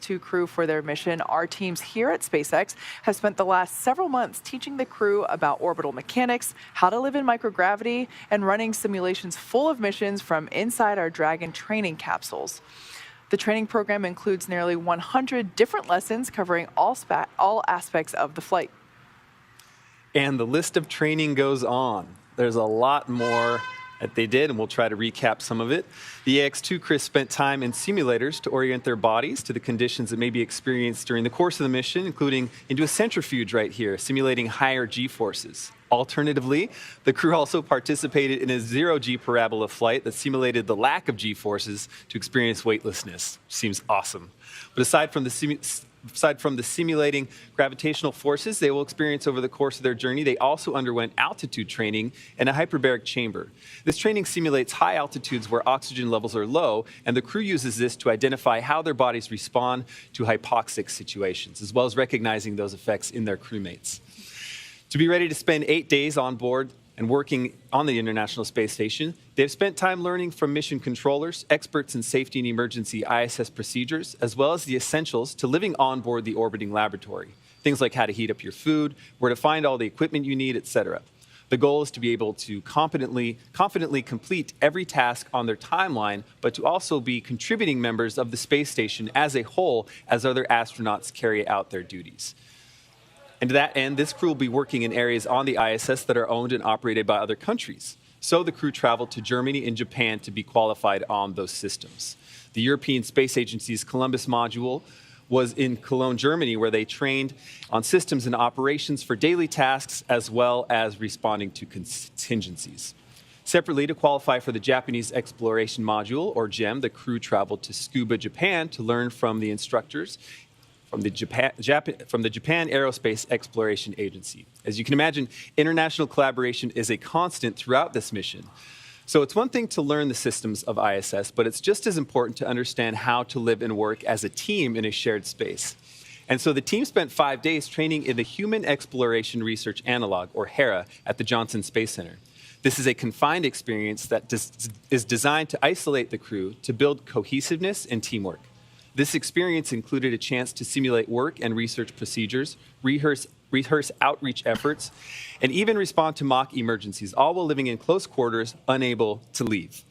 to crew for their mission, our teams here at SpaceX have spent the last several months teaching the crew about orbital mechanics, how to live in microgravity, and running simulations full of missions from inside our Dragon training capsules. The training program includes nearly 100 different lessons covering all aspects of the flight. And the list of training goes on. There's a lot more that they did, and we'll try to recap some of it. The AX2 crew spent time in simulators to orient their bodies to the conditions that may be experienced during the course of the mission, including into a centrifuge right here, simulating higher G-forces. Alternatively, the crew also participated in a zero-G parabola flight that simulated the lack of G-forces to experience weightlessness. Seems awesome. But aside from the simulating gravitational forces they will experience over the course of their journey, they also underwent altitude training in a hyperbaric chamber. This training simulates high altitudes where oxygen levels are low, and the crew uses this to identify how their bodies respond to hypoxic situations, as well as recognizing those effects in their crewmates. To be ready to spend 8 days on board and working on the International Space Station, they've spent time learning from mission controllers, experts in safety and emergency ISS procedures, as well as the essentials to living on board the orbiting laboratory. Things like how to heat up your food, where to find all the equipment you need, etc. The goal is to be able to confidently complete every task on their timeline, but to also be contributing members of the space station as a whole as other astronauts carry out their duties. And to that end, this crew will be working in areas on the ISS that are owned and operated by other countries. So the crew traveled to Germany and Japan to be qualified on those systems. The European Space Agency's Columbus module was in Cologne, Germany, where they trained on systems and operations for daily tasks as well as responding to contingencies. Separately, to qualify for the Japanese Exploration Module, or GEM, the crew traveled to Tsukuba, Japan to learn from the instructors from the Japan Aerospace Exploration Agency. As you can imagine, international collaboration is a constant throughout this mission. So it's one thing to learn the systems of ISS, but it's just as important to understand how to live and work as a team in a shared space. And so the team spent 5 days training in the Human Exploration Research Analog, or HERA, at the Johnson Space Center. This is a confined experience that is designed to isolate the crew to build cohesiveness and teamwork. This experience included a chance to simulate work and research procedures, rehearse outreach efforts, and even respond to mock emergencies, all while living in close quarters, unable to leave.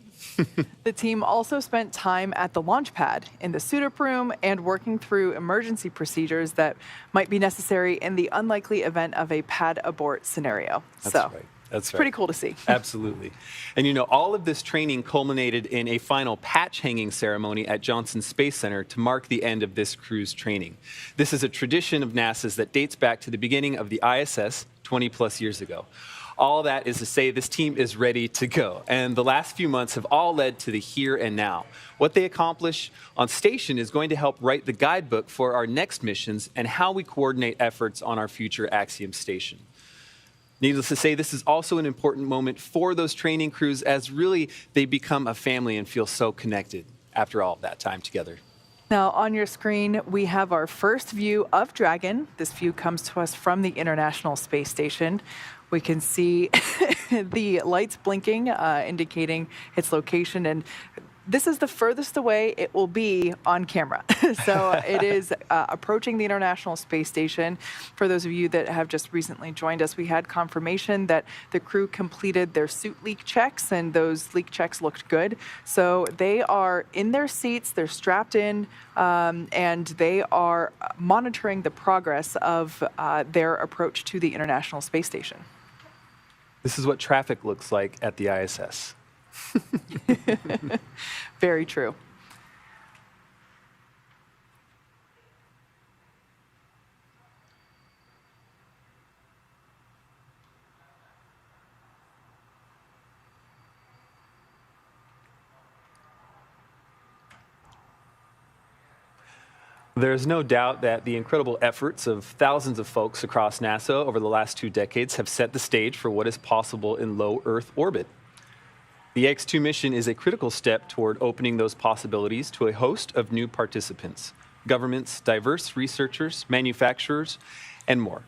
The team also spent time at the launch pad, in the suit-up room, and working through emergency procedures that might be necessary in the unlikely event of a pad abort scenario. That's right. That's It's pretty cool to see. Absolutely. And you know, all of this training culminated in a final patch hanging ceremony at Johnson Space Center to mark the end of this crew's training. This is a tradition of NASA's that dates back to the beginning of the ISS 20 plus years ago. All that is to say this team is ready to go. And the last few months have all led to the here and now. What they accomplish on station is going to help write the guidebook for our next missions and how we coordinate efforts on our future Axiom station. Needless to say, this is also an important moment for those training crews as really they become a family and feel so connected after all of that time together. Now, on your screen, we have our first view of Dragon. This view comes to us from the International Space Station. We can see the lights blinking, indicating its location, and this is the furthest away it will be on camera. So it is approaching the International Space Station. For those of you that have just recently joined us, we had confirmation that the crew completed their suit leak checks, and those leak checks looked good. So they are in their seats, they're strapped in, and they are monitoring the progress of their approach to the International Space Station. This is what traffic looks like at the ISS. Very true. There's no doubt that the incredible efforts of thousands of folks across NASA over the last 2 decades have set the stage for what is possible in low Earth orbit. The X2 mission is a critical step toward opening those possibilities to a host of new participants, governments, diverse researchers, manufacturers, and more.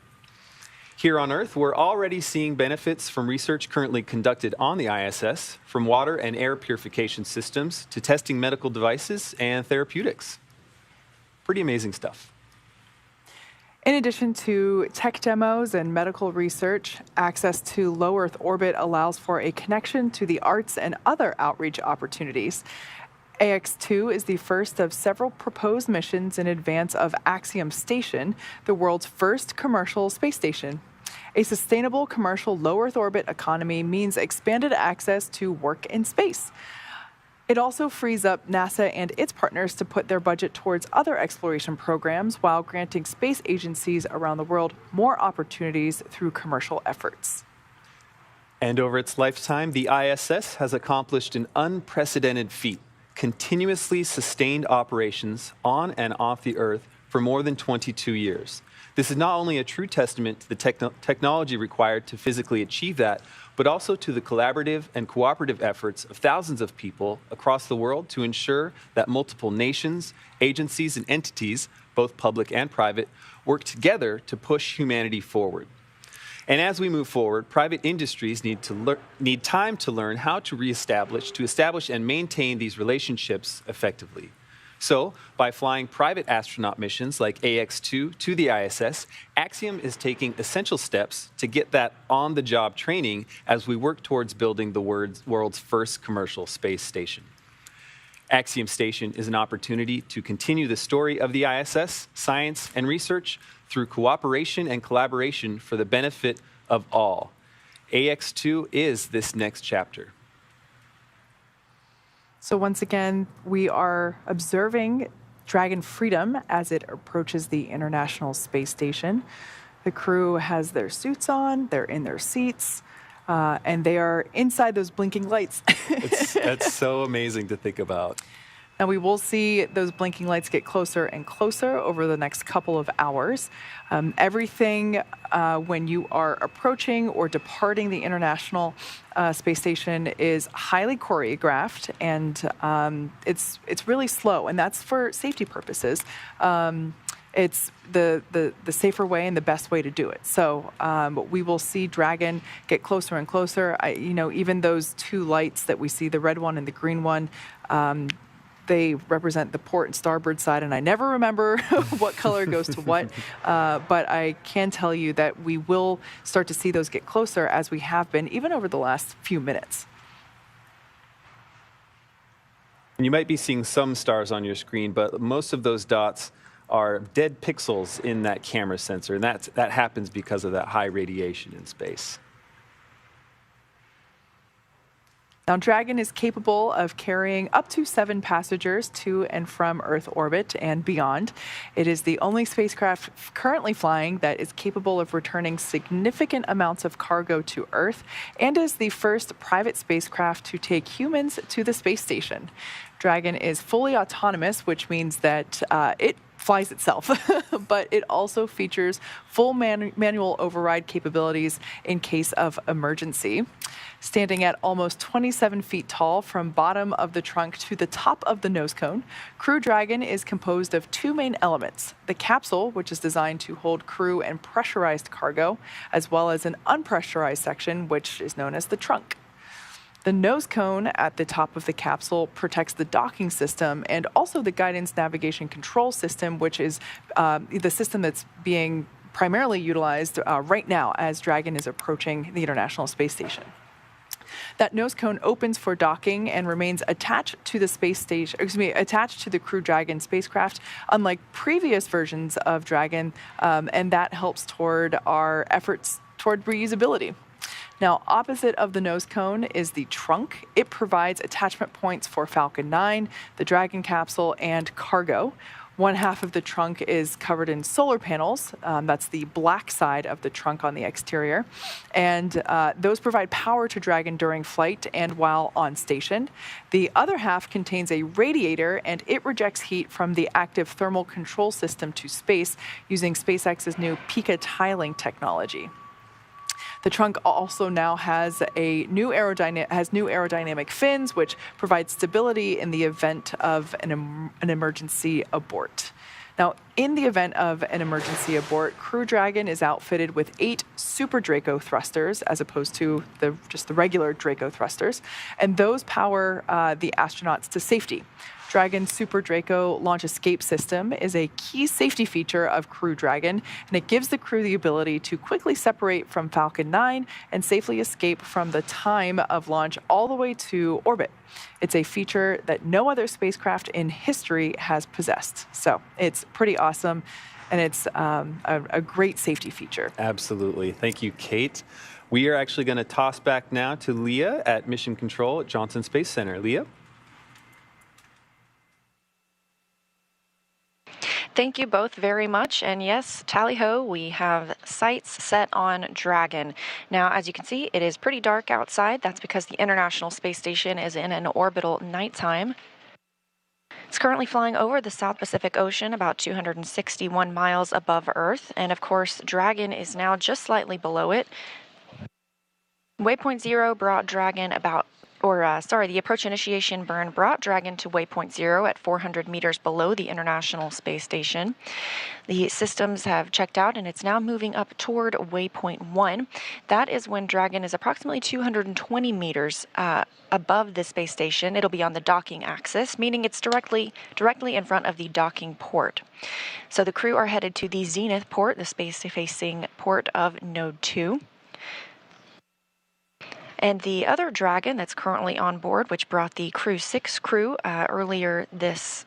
Here on Earth, we're already seeing benefits from research currently conducted on the ISS, from water and air purification systems to testing medical devices and therapeutics. Pretty amazing stuff. In addition to tech demos and medical research, access to low Earth orbit allows for a connection to the arts and other outreach opportunities. AX-2 is the first of several proposed missions in advance of Axiom Station, the world's first commercial space station. A sustainable commercial low Earth orbit economy means expanded access to work in space. It also frees up NASA and its partners to put their budget towards other exploration programs while granting space agencies around the world more opportunities through commercial efforts. And over its lifetime, the ISS has accomplished an unprecedented feat, continuously sustained operations on and off the Earth for more than 22 years. This is not only a true testament to the technology required to physically achieve that, but also to the collaborative and cooperative efforts of thousands of people across the world to ensure that multiple nations, agencies, and entities, both public and private, work together to push humanity forward. And as we move forward, private industries need time to learn how to establish and maintain these relationships effectively. So, by flying private astronaut missions like AX-2 to the ISS, Axiom is taking essential steps to get that on-the-job training as we work towards building the world's first commercial space station. Axiom Station is an opportunity to continue the story of the ISS, science, and research through cooperation and collaboration for the benefit of all. AX-2 is this next chapter. So once again, we are observing Dragon Freedom as it approaches the International Space Station. The crew has their suits on, they're in their seats, and they are inside those blinking lights. That's so amazing to think about. And we will see those blinking lights get closer and closer over the next couple of hours. Everything when you are approaching or departing the International Space Station is highly choreographed, and it's really slow, and that's for safety purposes. It's the safer way and the best way to do it. So we will see Dragon get closer and closer. Even those two lights that we see, the red one and the green one, they represent the port and starboard side, and I never remember what color goes to what, but I can tell you that we will start to see those get closer as we have been, even over the last few minutes. You might be seeing some stars on your screen, but most of those dots are dead pixels in that camera sensor, and that happens because of that high radiation in space. Now, Dragon is capable of carrying up to 7 passengers to and from Earth orbit and beyond. It is the only spacecraft currently flying that is capable of returning significant amounts of cargo to Earth, and is the first private spacecraft to take humans to the space station. Dragon is fully autonomous, which means that it flies itself, but it also features full manual override capabilities in case of emergency. Standing at almost 27 feet tall from bottom of the trunk to the top of the nose cone, Crew Dragon is composed of 2 main elements: the capsule, which is designed to hold crew and pressurized cargo, as well as an unpressurized section, which is known as the trunk. The nose cone at the top of the capsule protects the docking system and also the guidance navigation control system, which is the system that's being primarily utilized right now as Dragon is approaching the International Space Station. That nose cone opens for docking and remains attached to the attached to the Crew Dragon spacecraft, unlike previous versions of Dragon, and that helps toward our efforts toward reusability. Now, opposite of the nose cone is the trunk. It provides attachment points for Falcon 9, the Dragon capsule, and cargo. One half of the trunk is covered in solar panels. That's the black side of the trunk on the exterior. And those provide power to Dragon during flight and while on station. The other half contains a radiator, and it rejects heat from the active thermal control system to space using SpaceX's new Pika tiling technology. The trunk also now has new aerodynamic fins, which provide stability in the event of an emergency abort. Now, in the event of an emergency abort, Crew Dragon is outfitted with 8 Super Draco thrusters, as opposed to just the regular Draco thrusters, and those power the astronauts to safety. Dragon's Super Draco launch escape system is a key safety feature of Crew Dragon, and it gives the crew the ability to quickly separate from Falcon 9 and safely escape from the time of launch all the way to orbit. It's a feature that no other spacecraft in history has possessed. So it's pretty awesome, and it's a great safety feature. Absolutely. Thank you, Kate. We are actually going to toss back now to Leah at Mission Control at Johnson Space Center. Leah? Thank you both very much. And yes, tally-ho, we have sights set on Dragon. Now, as you can see, it is pretty dark outside. That's because the International Space Station is in an orbital nighttime. It's currently flying over the South Pacific Ocean, about 261 miles above Earth. And of course, Dragon is now just slightly below it. Waypoint 0 brought Dragon the approach initiation burn brought Dragon to waypoint 0 at 400 meters below the International Space Station. The systems have checked out, and it's now moving up toward waypoint 1. That is when Dragon is approximately 220 meters above the space station. It'll be on the docking axis, meaning it's directly in front of the docking port. So the crew are headed to the zenith port, the space-facing port of Node 2. And the other Dragon that's currently on board, which brought the Crew 6 crew earlier this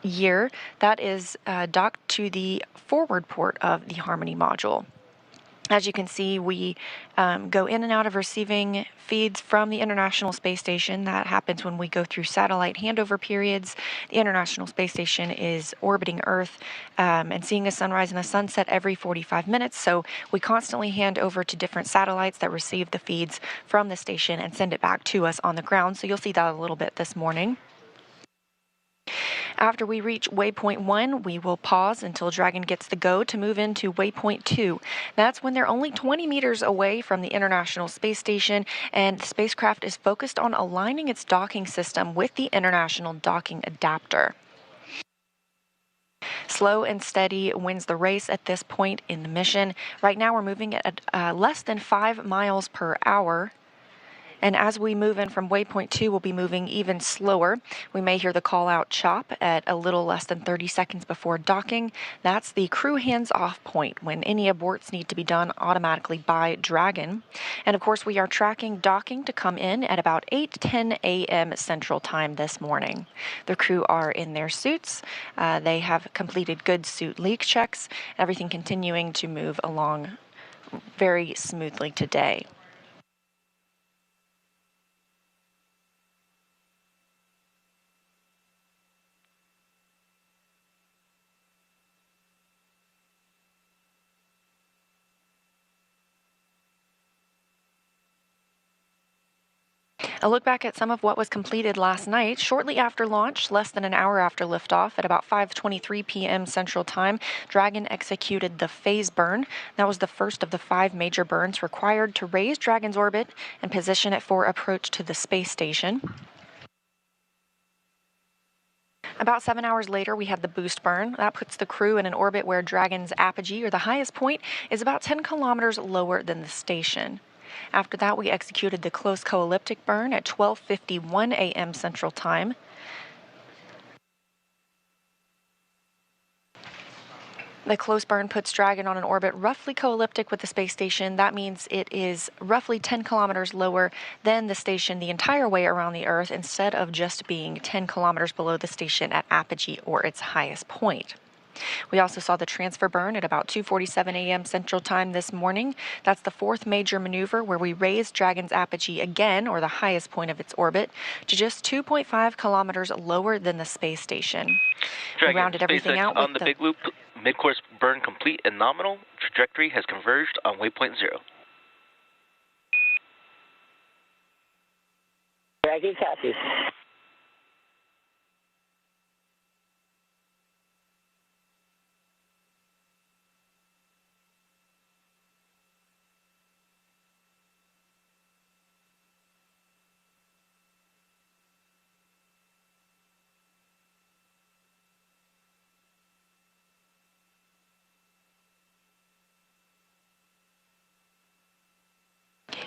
year, that is docked to the forward port of the Harmony module. As you can see, we go in and out of receiving feeds from the International Space Station. That happens when we go through satellite handover periods. The International Space Station is orbiting Earth and seeing a sunrise and a sunset every 45 minutes. So we constantly hand over to different satellites that receive the feeds from the station and send it back to us on the ground. So you'll see that a little bit this morning. After we reach waypoint 1, we will pause until Dragon gets the go to move into waypoint 2. That's when they're only 20 meters away from the International Space Station, and the spacecraft is focused on aligning its docking system with the International Docking Adapter. Slow and steady wins the race at this point in the mission. Right now we're moving at less than 5 miles per hour. And as we move in from waypoint 2, we'll be moving even slower. We may hear the call-out chop at a little less than 30 seconds before docking. That's the crew hands-off point, when any aborts need to be done automatically by Dragon. And of course, we are tracking docking to come in at about 8:10 a.m. Central Time this morning. The crew are in their suits. They have completed good suit leak checks, everything continuing to move along very smoothly today. A look back at some of what was completed last night. Shortly after launch, less than an hour after liftoff, at about 5:23 p.m. Central Time, Dragon executed the phase burn. That was the first of the 5 major burns required to raise Dragon's orbit and position it for approach to the space station. About 7 hours later, we had the boost burn. That puts the crew in an orbit where Dragon's apogee, or the highest point, is about 10 kilometers lower than the station. After that, we executed the close co-elliptic burn at 12:51 a.m. Central Time. The close burn puts Dragon on an orbit roughly co-elliptic with the space station. That means it is roughly 10 kilometers lower than the station the entire way around the Earth, instead of just being 10 kilometers below the station at apogee, or its highest point. We also saw the transfer burn at about 2:47 a.m. Central Time this morning. That's the 4th major maneuver where we raised Dragon's apogee again, or the highest point of its orbit, to just 2.5 kilometers lower than the space station. Dragon, we rounded everything out on with the big loop. Mid-course burn complete and nominal. Trajectory has converged on waypoint 0. Dragon copy.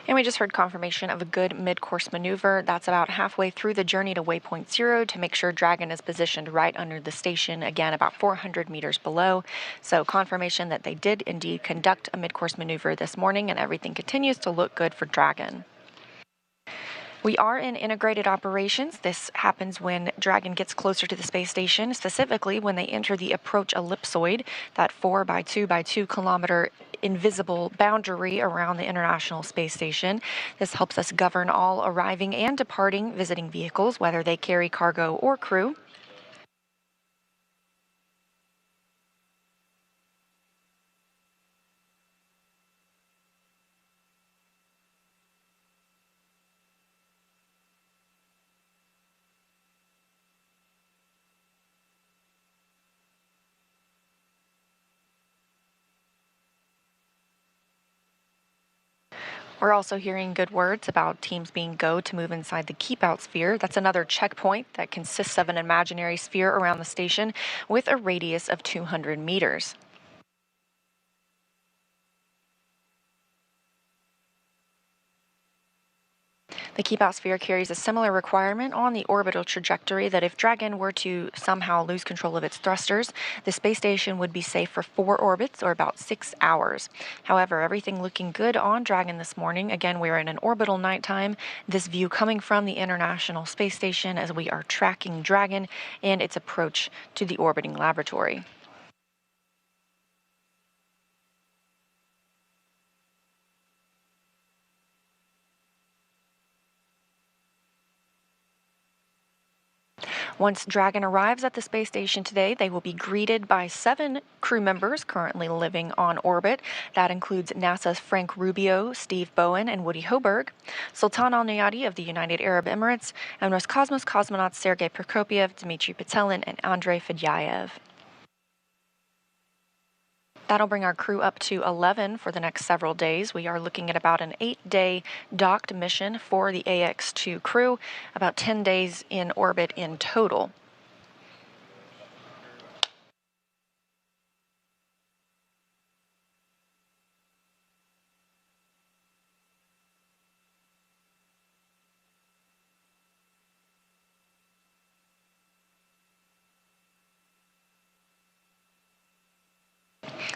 And we just heard confirmation of a good mid-course maneuver. That's about halfway through the journey to waypoint 0 to make sure Dragon is positioned right under the station, again about 400 meters below. So confirmation that they did indeed conduct a mid-course maneuver this morning, and everything continues to look good for Dragon. We are in integrated operations. This happens when Dragon gets closer to the space station, specifically when they enter the approach ellipsoid, that 4 by 2 by 2 kilometer invisible boundary around the International Space Station. This helps us govern all arriving and departing visiting vehicles, whether they carry cargo or crew. We're also hearing good words about teams being go to move inside the keep out sphere. That's another checkpoint that consists of an imaginary sphere around the station with a radius of 200 meters. The keep-out sphere carries a similar requirement on the orbital trajectory that if Dragon were to somehow lose control of its thrusters, the space station would be safe for 4 orbits or about 6 hours. However, everything looking good on Dragon this morning. Again, we're in an orbital nighttime. This view coming from the International Space Station as we are tracking Dragon and its approach to the orbiting laboratory. Once Dragon arrives at the space station today, they will be greeted by 7 crew members currently living on orbit. That includes NASA's Frank Rubio, Steve Bowen, and Woody Hoberg, Sultan Al-Nayati of the United Arab Emirates, and Roscosmos cosmonauts Sergei Prokopyev, Dmitry Petelin, and Andrei Fedyaev. That'll bring our crew up to 11 for the next several days. We are looking at about an 8-day docked mission for the AX-2 crew, about 10 days in orbit in total.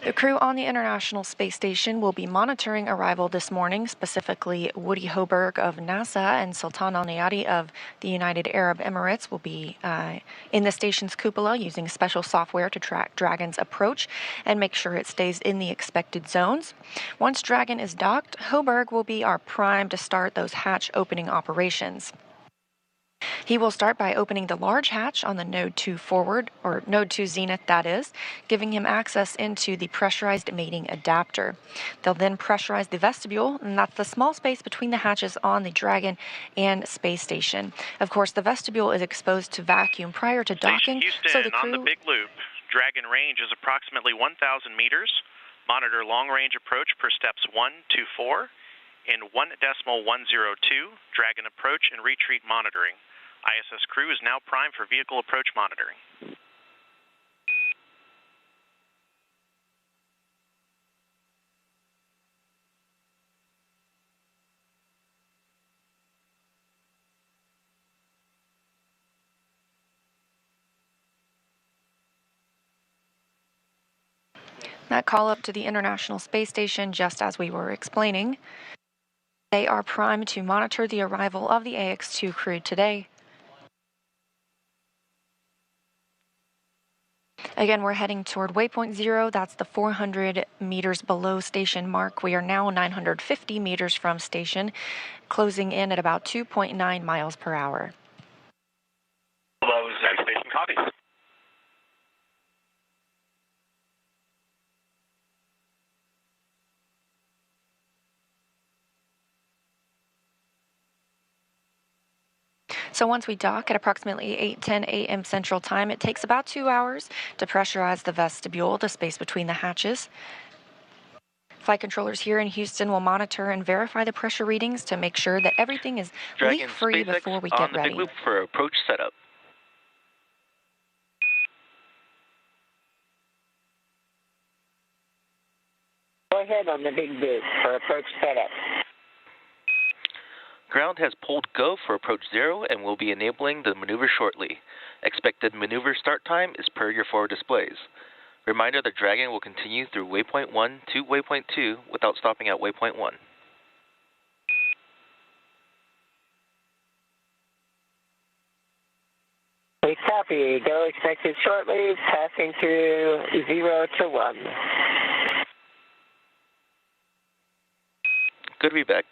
The crew on the International Space Station will be monitoring arrival this morning, specifically Woody Hoberg of NASA and Sultan Al-Nayati of the United Arab Emirates will be in the station's cupola using special software to track Dragon's approach and make sure it stays in the expected zones. Once Dragon is docked, Hoberg will be our prime to start those hatch opening operations. He will start by opening the large hatch on the Node 2 forward, or Node 2 zenith that is, giving him access into the pressurized mating adapter. They'll then pressurize the vestibule, and that's the small space between the hatches on the Dragon and space station. Of course, the vestibule is exposed to vacuum prior to docking, Houston, so the crew... on the big loop, Dragon range is approximately 1,000 meters. Monitor long-range approach per steps 1 to 4 in 1.102, Dragon approach and retreat monitoring. ISS crew is now primed for vehicle approach monitoring. That call up to the International Space Station, just as we were explaining. They are primed to monitor the arrival of the AX-2 crew today. Again, we're heading toward waypoint 0. That's the 400 meters below station mark. We are now 950 meters from station, closing in at about 2.9 miles per hour. Hello, station copies. So once we dock at approximately 8:10 a.m. Central Time, it takes about 2 hours to pressurize the vestibule, the space between the hatches. Flight controllers here in Houston will monitor and verify the pressure readings to make sure that everything is leak-free before we get on the ready. big loop for approach setup. Go ahead on the big loop for approach setup. Ground has pulled go for approach 0 and will be enabling the maneuver shortly. Expected maneuver start time is per your forward displays. Reminder that Dragon will continue through waypoint 1 to waypoint 2 without stopping at waypoint 1. We copy. Go expected shortly, passing through 0 to 1. Good to be back.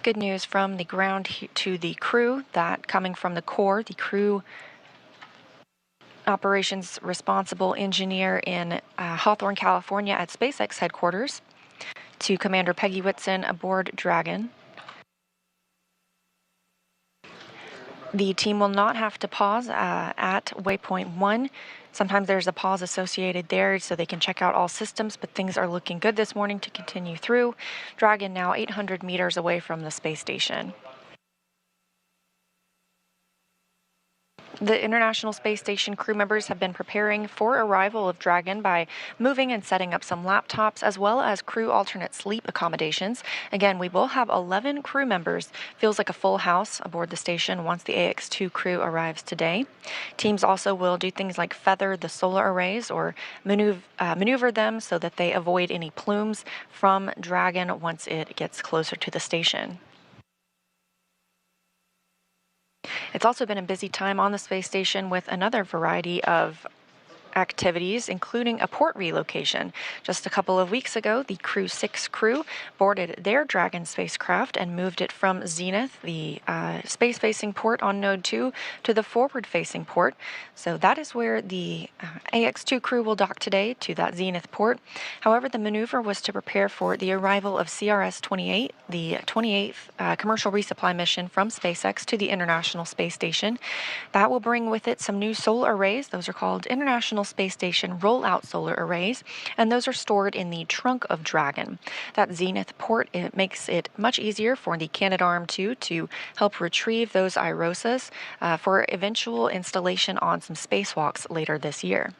Good news from the ground to the crew, that coming from the core, the crew operations responsible engineer in Hawthorne, California at SpaceX headquarters, to Commander Peggy Whitson aboard Dragon. The team will not have to pause at waypoint 1. Sometimes there's a pause associated there so they can check out all systems, but things are looking good this morning to continue through. Dragon now 800 meters away from the space station. The International Space Station crew members have been preparing for arrival of Dragon by moving and setting up some laptops as well as crew alternate sleep accommodations. Again, we will have 11 crew members. Feels like a full house aboard the station once the AX2 crew arrives today. Teams also will do things like feather the solar arrays or maneuver them so that they avoid any plumes from Dragon once it gets closer to the station. It's also been a busy time on the space station with another variety of activities, including a port relocation. Just a couple of weeks ago, the Crew 6 crew boarded their Dragon spacecraft and moved it from Zenith, the space-facing port on Node 2, to the forward-facing port. So that is where the AX2 crew will dock today, to that Zenith port. However, the maneuver was to prepare for the arrival of CRS-28, the 28th commercial resupply mission from SpaceX to the International Space Station. That will bring with it some new solar arrays. Those are called International Space Station rollout solar arrays, and those are stored in the trunk of Dragon. That Zenith port, it makes it much easier for the Canadarm2 to help retrieve those IROSAs for eventual installation on some spacewalks later this year.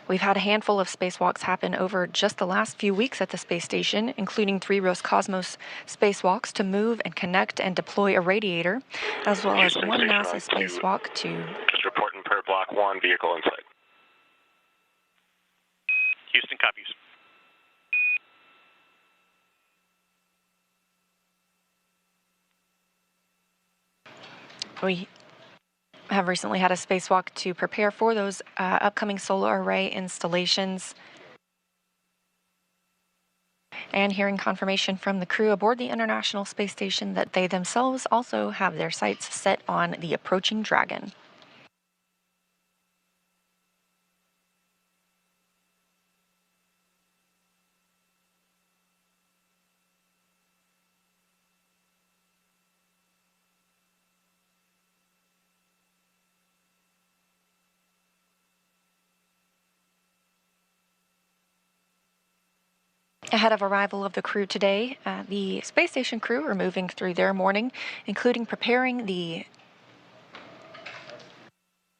We've had a handful of spacewalks happen over just the last few weeks at the space station, including 3 Roscosmos spacewalks to move and connect and deploy a radiator, as well as 1 NASA spacewalk to... Just reporting per block 1, vehicle in sight. Houston copies. We have recently had a spacewalk to prepare for those upcoming solar array installations. And hearing confirmation from the crew aboard the International Space Station that they themselves also have their sights set on the approaching Dragon. Ahead of arrival of the crew today, the space station crew are moving through their morning, including preparing the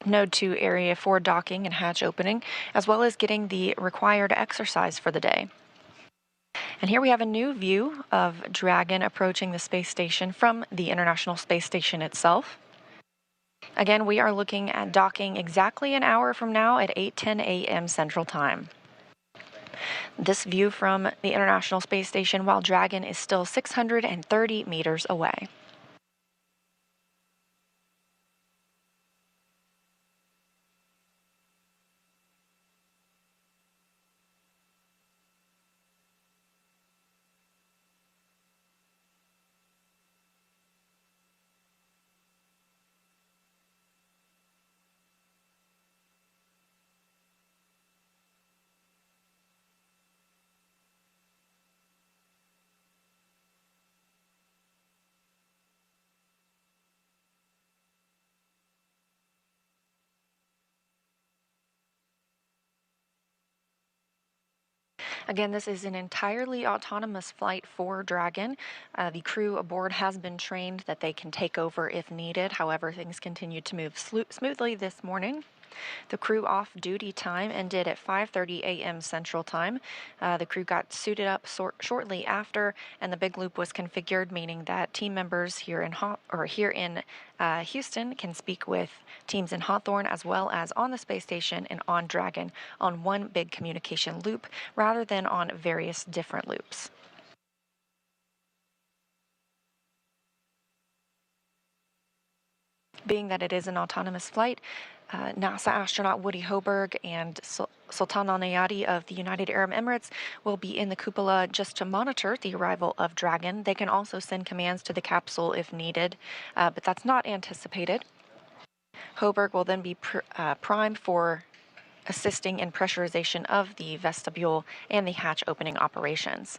Node 2 area for docking and hatch opening, as well as getting the required exercise for the day. And here we have a new view of Dragon approaching the space station from the International Space Station itself. Again, we are looking at docking exactly an hour from now at 8:10 a.m. Central Time. This view from the International Space Station while Dragon is still 630 meters away. Again, this is an entirely autonomous flight for Dragon. The crew aboard has been trained that they can take over if needed. However, things continue to move smoothly this morning. The crew off-duty time ended at 5:30 a.m. Central Time. The crew got suited up shortly after, and the big loop was configured, meaning that team members here in Houston can speak with teams in Hawthorne as well as on the space station and on Dragon on one big communication loop rather than on various different loops. Being that it is an autonomous flight, NASA astronaut Woody Hoberg and Sultan Al Nayati of the United Arab Emirates will be in the cupola just to monitor the arrival of Dragon. They can also send commands to the capsule if needed, but that's not anticipated. Hoberg will then be primed for assisting in pressurization of the vestibule and the hatch opening operations.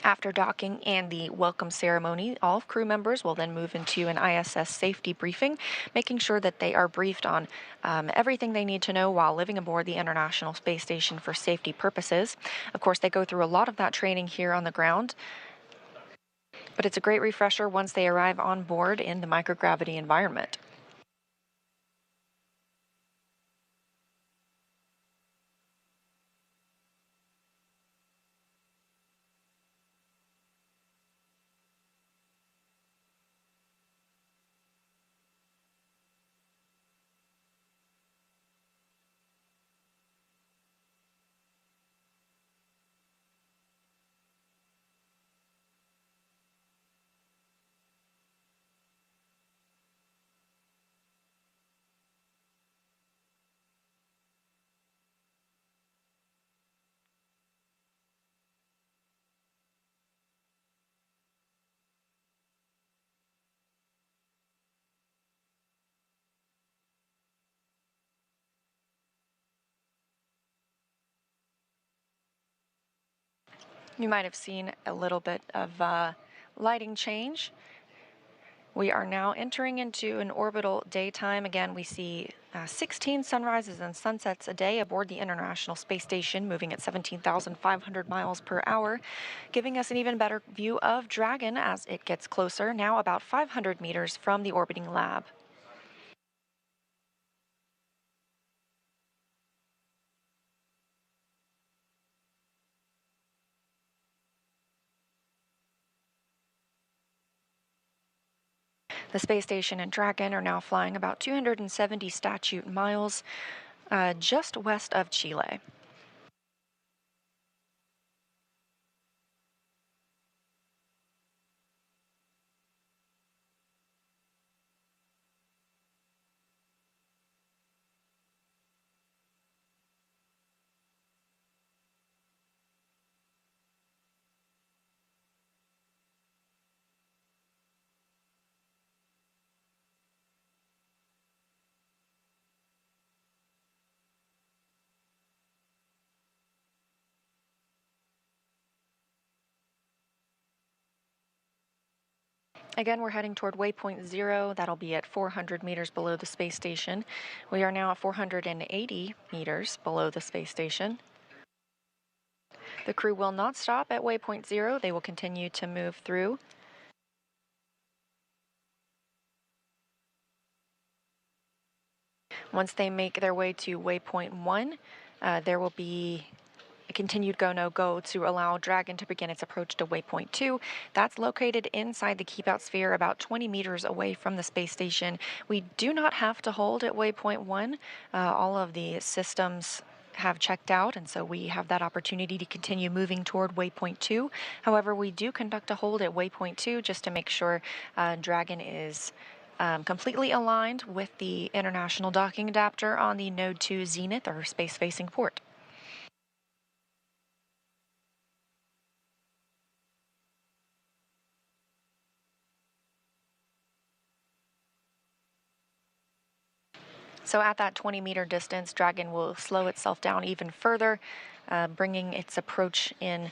After docking and the welcome ceremony, all crew members will then move into an ISS safety briefing, making sure that they are briefed on everything they need to know while living aboard the International Space Station for safety purposes. Of course, they go through a lot of that training here on the ground, but it's a great refresher once they arrive on board in the microgravity environment. You might have seen a little bit of lighting change. We are now entering into an orbital daytime. Again, we see 16 sunrises and sunsets a day aboard the International Space Station, moving at 17,500 miles per hour, giving us an even better view of Dragon as it gets closer, now about 500 meters from the orbiting lab. The space station and Dragon are now flying about 270 statute miles just west of Chile. Again, we're heading toward waypoint 0. That'll be at 400 meters below the space station. We are now at 480 meters below the space station. The crew will not stop at waypoint 0. They will continue to move through. Once they make their way to waypoint 1, there will be a continued go-no-go to allow Dragon to begin its approach to waypoint 2. That's located inside the keep-out sphere about 20 meters away from the space station. We do not have to hold at waypoint 1. All of the systems have checked out, and so we have that opportunity to continue moving toward waypoint 2. However, we do conduct a hold at waypoint 2 just to make sure Dragon is completely aligned with the international docking adapter on the Node 2 Zenith, or space-facing port. So at that 20-meter distance, Dragon will slow itself down even further, bringing its approach in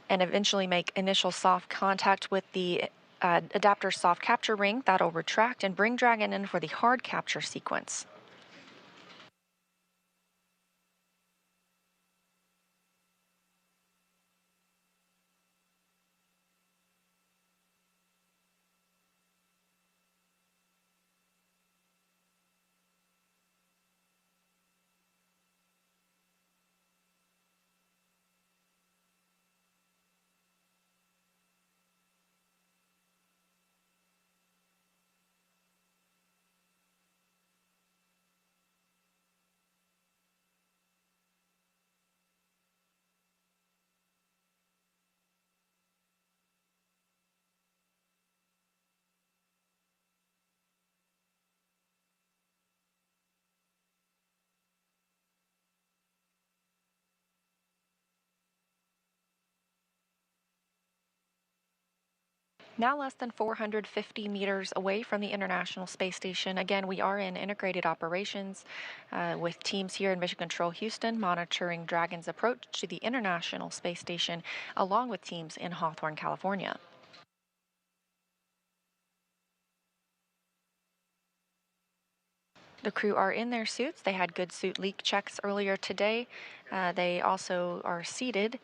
and eventually make initial soft contact with the adapter soft capture ring. That'll retract and bring Dragon in for the hard capture sequence. Now less than 450 meters away from the International Space Station. Again, we are in integrated operations with teams here in Mission Control Houston monitoring Dragon's approach to the International Space Station, along with teams in Hawthorne, California. The crew are in their suits. They had good suit leak checks earlier today. They also are seated.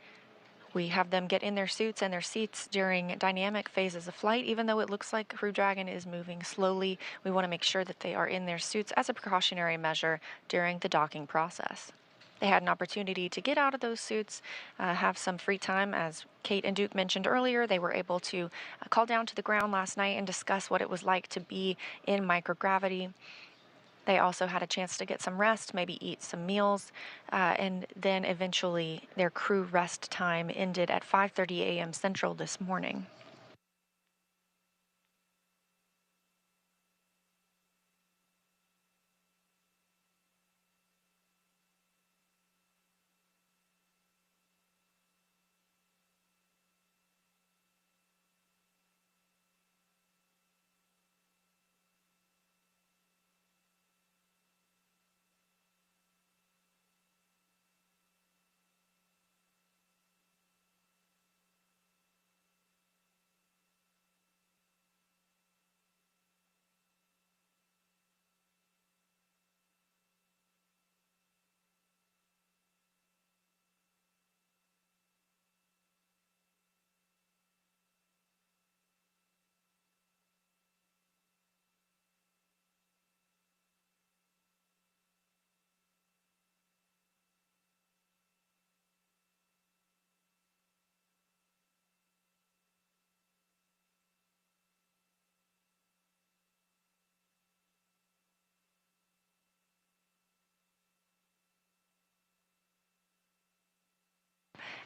We have them get in their suits and their seats during dynamic phases of flight. Even though it looks like Crew Dragon is moving slowly, we want to make sure that they are in their suits as a precautionary measure during the docking process. They had an opportunity to get out of those suits, have some free time. As Kate and Duke mentioned earlier, they were able to call down to the ground last night and discuss what it was like to be in microgravity. They also had a chance to get some rest, maybe eat some meals, and then eventually their crew rest time ended at 5:30 a.m. Central this morning.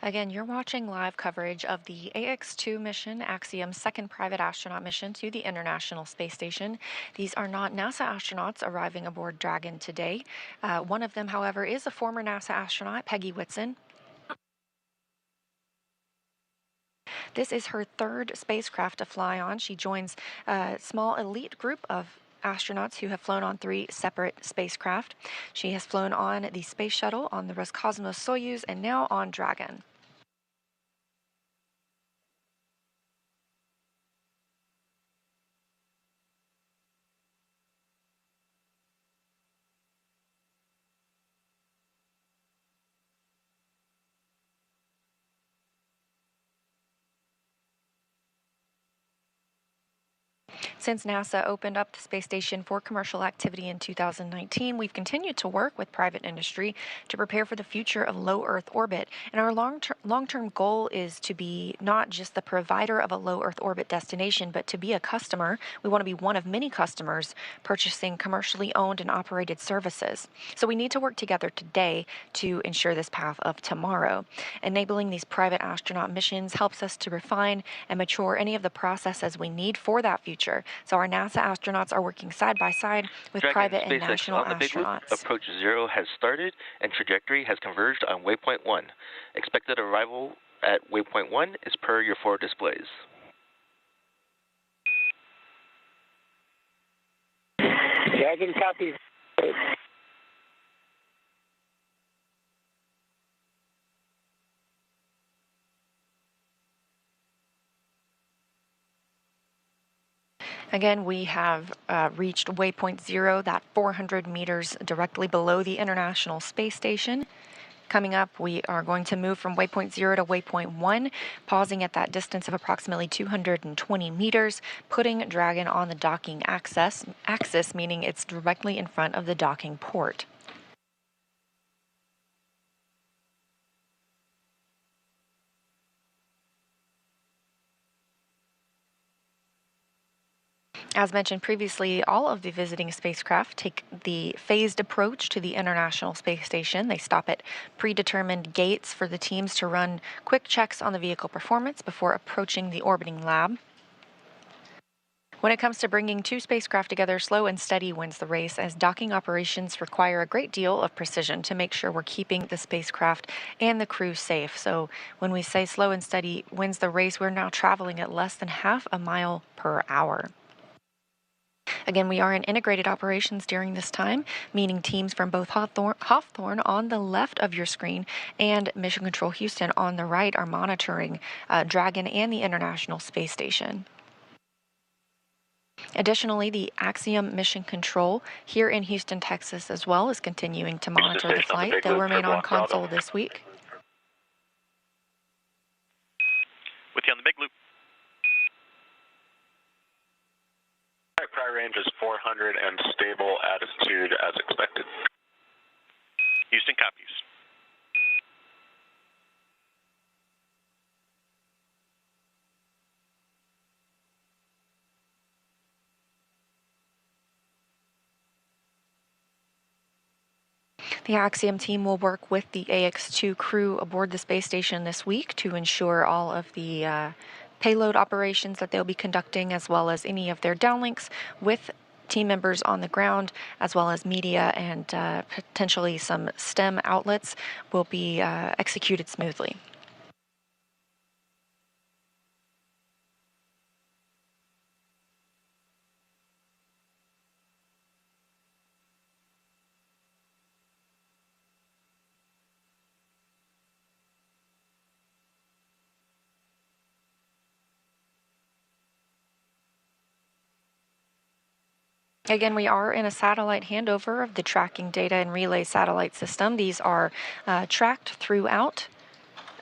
Again, you're watching live coverage of the AX-2 mission, Axiom's second private astronaut mission to the International Space Station. These are not NASA astronauts arriving aboard Dragon today. One of them, however, is a former NASA astronaut, Peggy Whitson. This is her third spacecraft to fly on. She joins a small elite group of astronauts who have flown on 3 separate spacecraft. She has flown on the Space Shuttle, on the Roscosmos Soyuz, and now on Dragon. Since NASA opened up the space station for commercial activity in 2019, we've continued to work with private industry to prepare for the future of low Earth orbit. And our long-term goal is to be not just the provider of a low Earth orbit destination, but to be a customer. We want to be one of many customers purchasing commercially owned and operated services. So we need to work together today to ensure this path of tomorrow. Enabling these private astronaut missions helps us to refine and mature any of the processes we need for that future. So our NASA astronauts are working side by side with Dragon private and SpaceX national on the Big Loop. astronauts. Approach 0 has started and trajectory has converged on waypoint 1. Expected arrival at waypoint 1 is per your forward displays. Dragon copies. Again, we have reached waypoint 0, that 400 meters directly below the International Space Station. Coming up, we are going to move from waypoint 0 to waypoint 1, pausing at that distance of approximately 220 meters, putting Dragon on the docking axis, meaning it's directly in front of the docking port. As mentioned previously, all of the visiting spacecraft take the phased approach to the International Space Station. They stop at predetermined gates for the teams to run quick checks on the vehicle performance before approaching the orbiting lab. When it comes to bringing two spacecraft together, slow and steady wins the race, as docking operations require a great deal of precision to make sure we're keeping the spacecraft and the crew safe. So when we say slow and steady wins the race, we're now traveling at less than half a mile per hour. Again, we are in integrated operations during this time, meaning teams from both Hawthorne on the left of your screen and Mission Control Houston on the right are monitoring Dragon and the International Space Station. Additionally, the Axiom Mission Control here in Houston, Texas as well is continuing to monitor the flight. They'll remain on console this week. With you on the big loop. Prior range is 400 and stable attitude as expected. Houston copies. The Axiom team will work with the AX-2 crew aboard the space station this week to ensure all of the payload operations that they'll be conducting, as well as any of their downlinks with team members on the ground, as well as media and potentially some STEM outlets will be executed smoothly. Again, we are in a satellite handover of the tracking data and relay satellite system. These are tracked throughout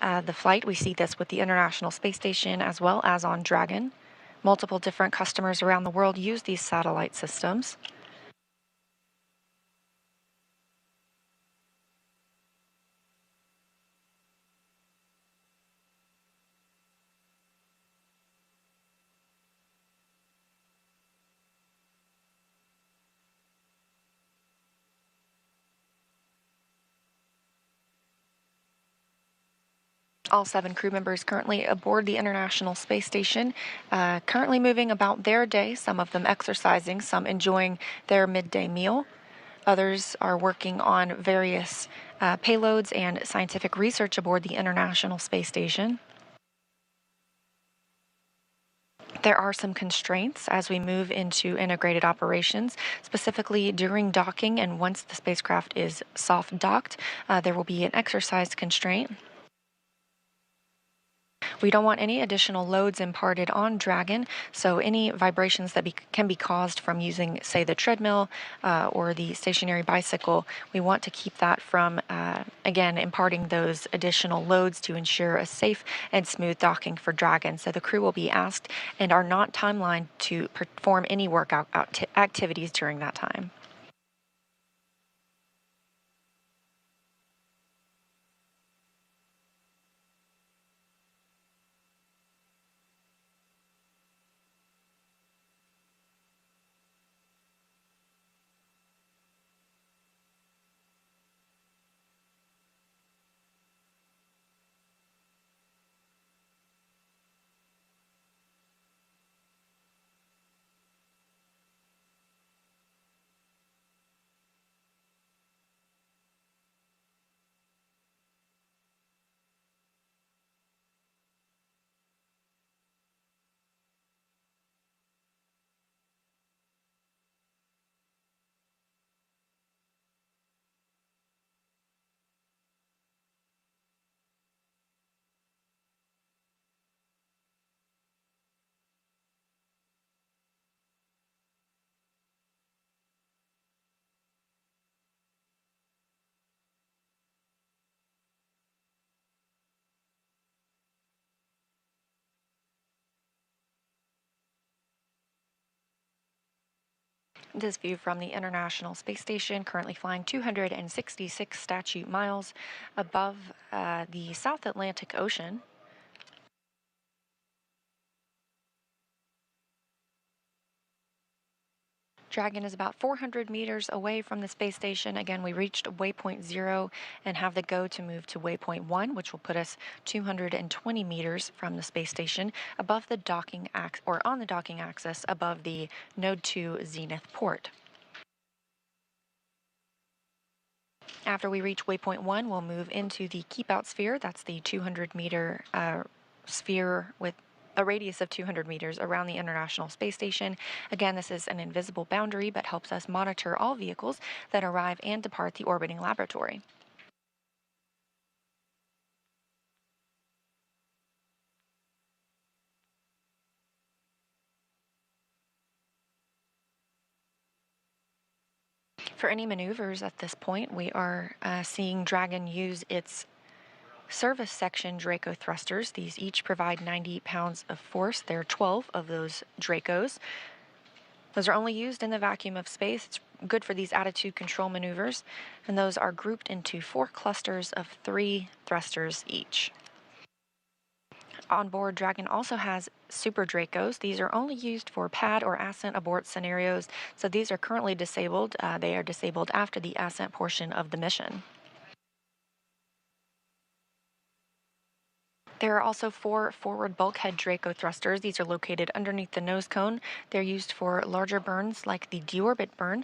the flight. We see this with the International Space Station as well as on Dragon. Multiple different customers around the world use these satellite systems. All 7 crew members currently aboard the International Space Station, currently moving about their day, some of them exercising, some enjoying their midday meal. Others are working on various payloads and scientific research aboard the International Space Station. There are some constraints as we move into integrated operations, specifically during docking, and once the spacecraft is soft docked, there will be an exercise constraint. We don't want any additional loads imparted on Dragon, so any vibrations that can be caused from using, say, the treadmill or the stationary bicycle, we want to keep that from, again, imparting those additional loads to ensure a safe and smooth docking for Dragon. So the crew will be asked and are not timelined to perform any workout activities during that time. This view from the International Space Station, currently flying 266 statute miles above the South Atlantic Ocean. Dragon is about 400 meters away from the space station. Again, we reached waypoint 0 and have the go to move to waypoint 1, which will put us 220 meters from the space station above the docking or on the docking axis above the Node 2 Zenith port. After we reach waypoint 1, we'll move into the keep out sphere. That's the 200-meter sphere with a radius of 200 meters around the International Space Station. Again, this is an invisible boundary, but helps us monitor all vehicles that arrive and depart the orbiting laboratory. For any maneuvers at this point, we are seeing Dragon use its service section Draco thrusters. These each provide 90 pounds of force. There are 12 of those Dracos. Those are only used in the vacuum of space. It's good for these attitude control maneuvers, and those are grouped into 4 clusters of 3 thrusters each. On board, Dragon also has Super Dracos. These are only used for pad or ascent abort scenarios, so these are currently disabled. They are disabled after the ascent portion of the mission. There are also 4 forward bulkhead Draco thrusters. These are located underneath the nose cone. They're used for larger burns like the deorbit burn.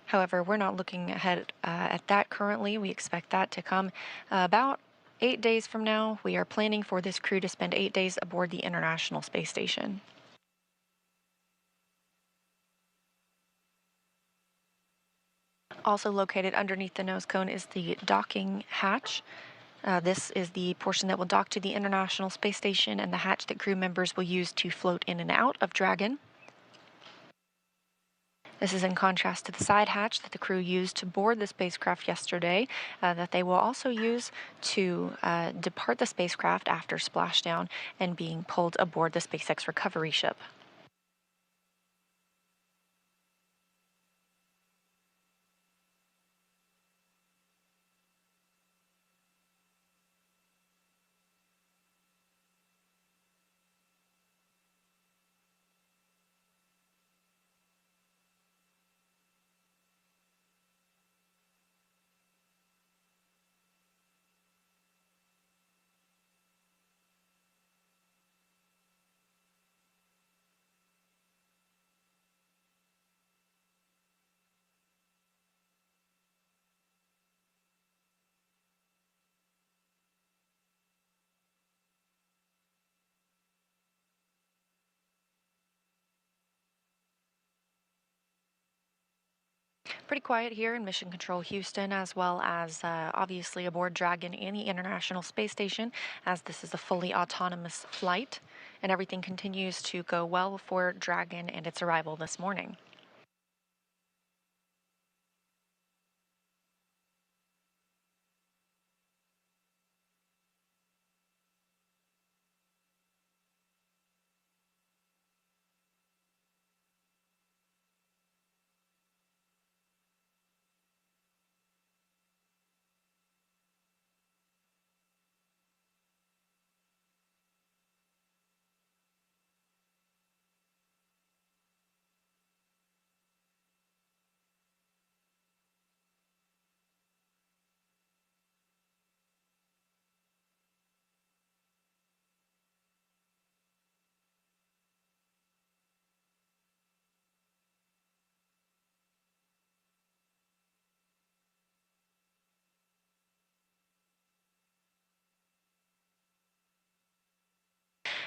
However, we're not looking ahead at that currently. We expect that to come about 8 days from now. We are planning for this crew to spend 8 days aboard the International Space Station. Also located underneath the nose cone is the docking hatch. This is the portion that will dock to the International Space Station and the hatch that crew members will use to float in and out of Dragon. This is in contrast to the side hatch that the crew used to board the spacecraft yesterday, that they will also use to depart the spacecraft after splashdown and being pulled aboard the SpaceX recovery ship. Pretty quiet here in Mission Control Houston, as well as obviously aboard Dragon and the International Space Station, as this is a fully autonomous flight, and everything continues to go well for Dragon and its arrival this morning.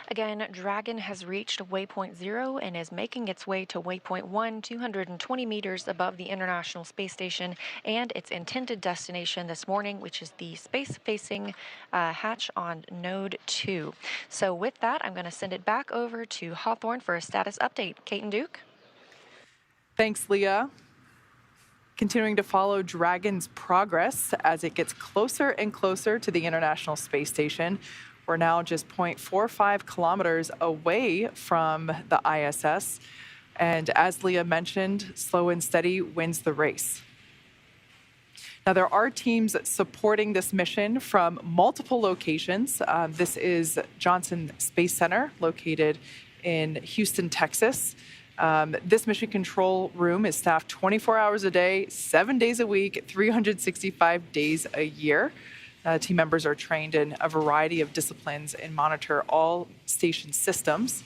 Again, Dragon has reached waypoint 0 and is making its way to waypoint 1, 220 meters above the International Space Station and its intended destination this morning, which is the space-facing hatch on Node 2. So with that, I'm going to send it back over to Hawthorne for a status update. Kate and Duke? Thanks, Leah. Continuing to follow Dragon's progress as it gets closer and closer to the International Space Station. We're now just 0.45 kilometers away from the ISS. And as Leah mentioned, slow and steady wins the race. Now, there are teams supporting this mission from multiple locations. This is Johnson Space Center, located in Houston, Texas. This mission control room is staffed 24 hours a day, 7 days a week, 365 days a year. Team members are trained in a variety of disciplines and monitor all station systems.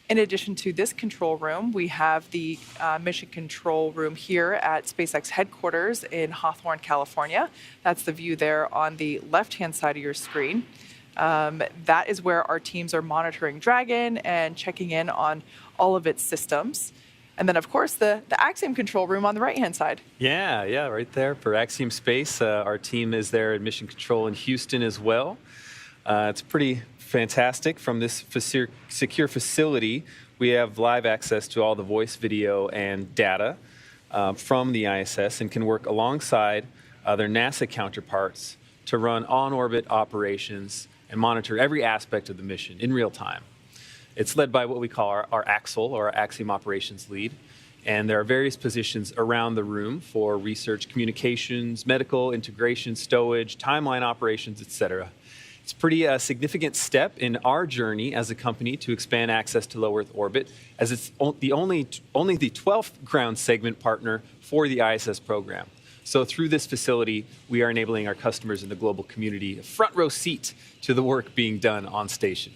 In addition to this control room, we have the mission control room here at SpaceX headquarters in Hawthorne, California. That's the view there on the left-hand side of your screen. That is where our teams are monitoring Dragon and checking in on all of its systems. And then, of course, the Axiom control room on the right-hand side. Yeah, right there for Axiom Space. Our team is there at Mission Control in Houston as well. It's pretty fantastic. From this secure facility, we have live access to all the voice, video, and data from the ISS and can work alongside their NASA counterparts to run on-orbit operations and monitor every aspect of the mission in real time. It's led by what we call our AXL, or our Axiom Operations Lead, and there are various positions around the room for research, communications, medical, integration, stowage, timeline operations, etc. It's a pretty significant step in our journey as a company to expand access to low Earth orbit, as it's only the 12th ground segment partner for the ISS program. So through this facility, we are enabling our customers in the global community a front row seat to the work being done on station.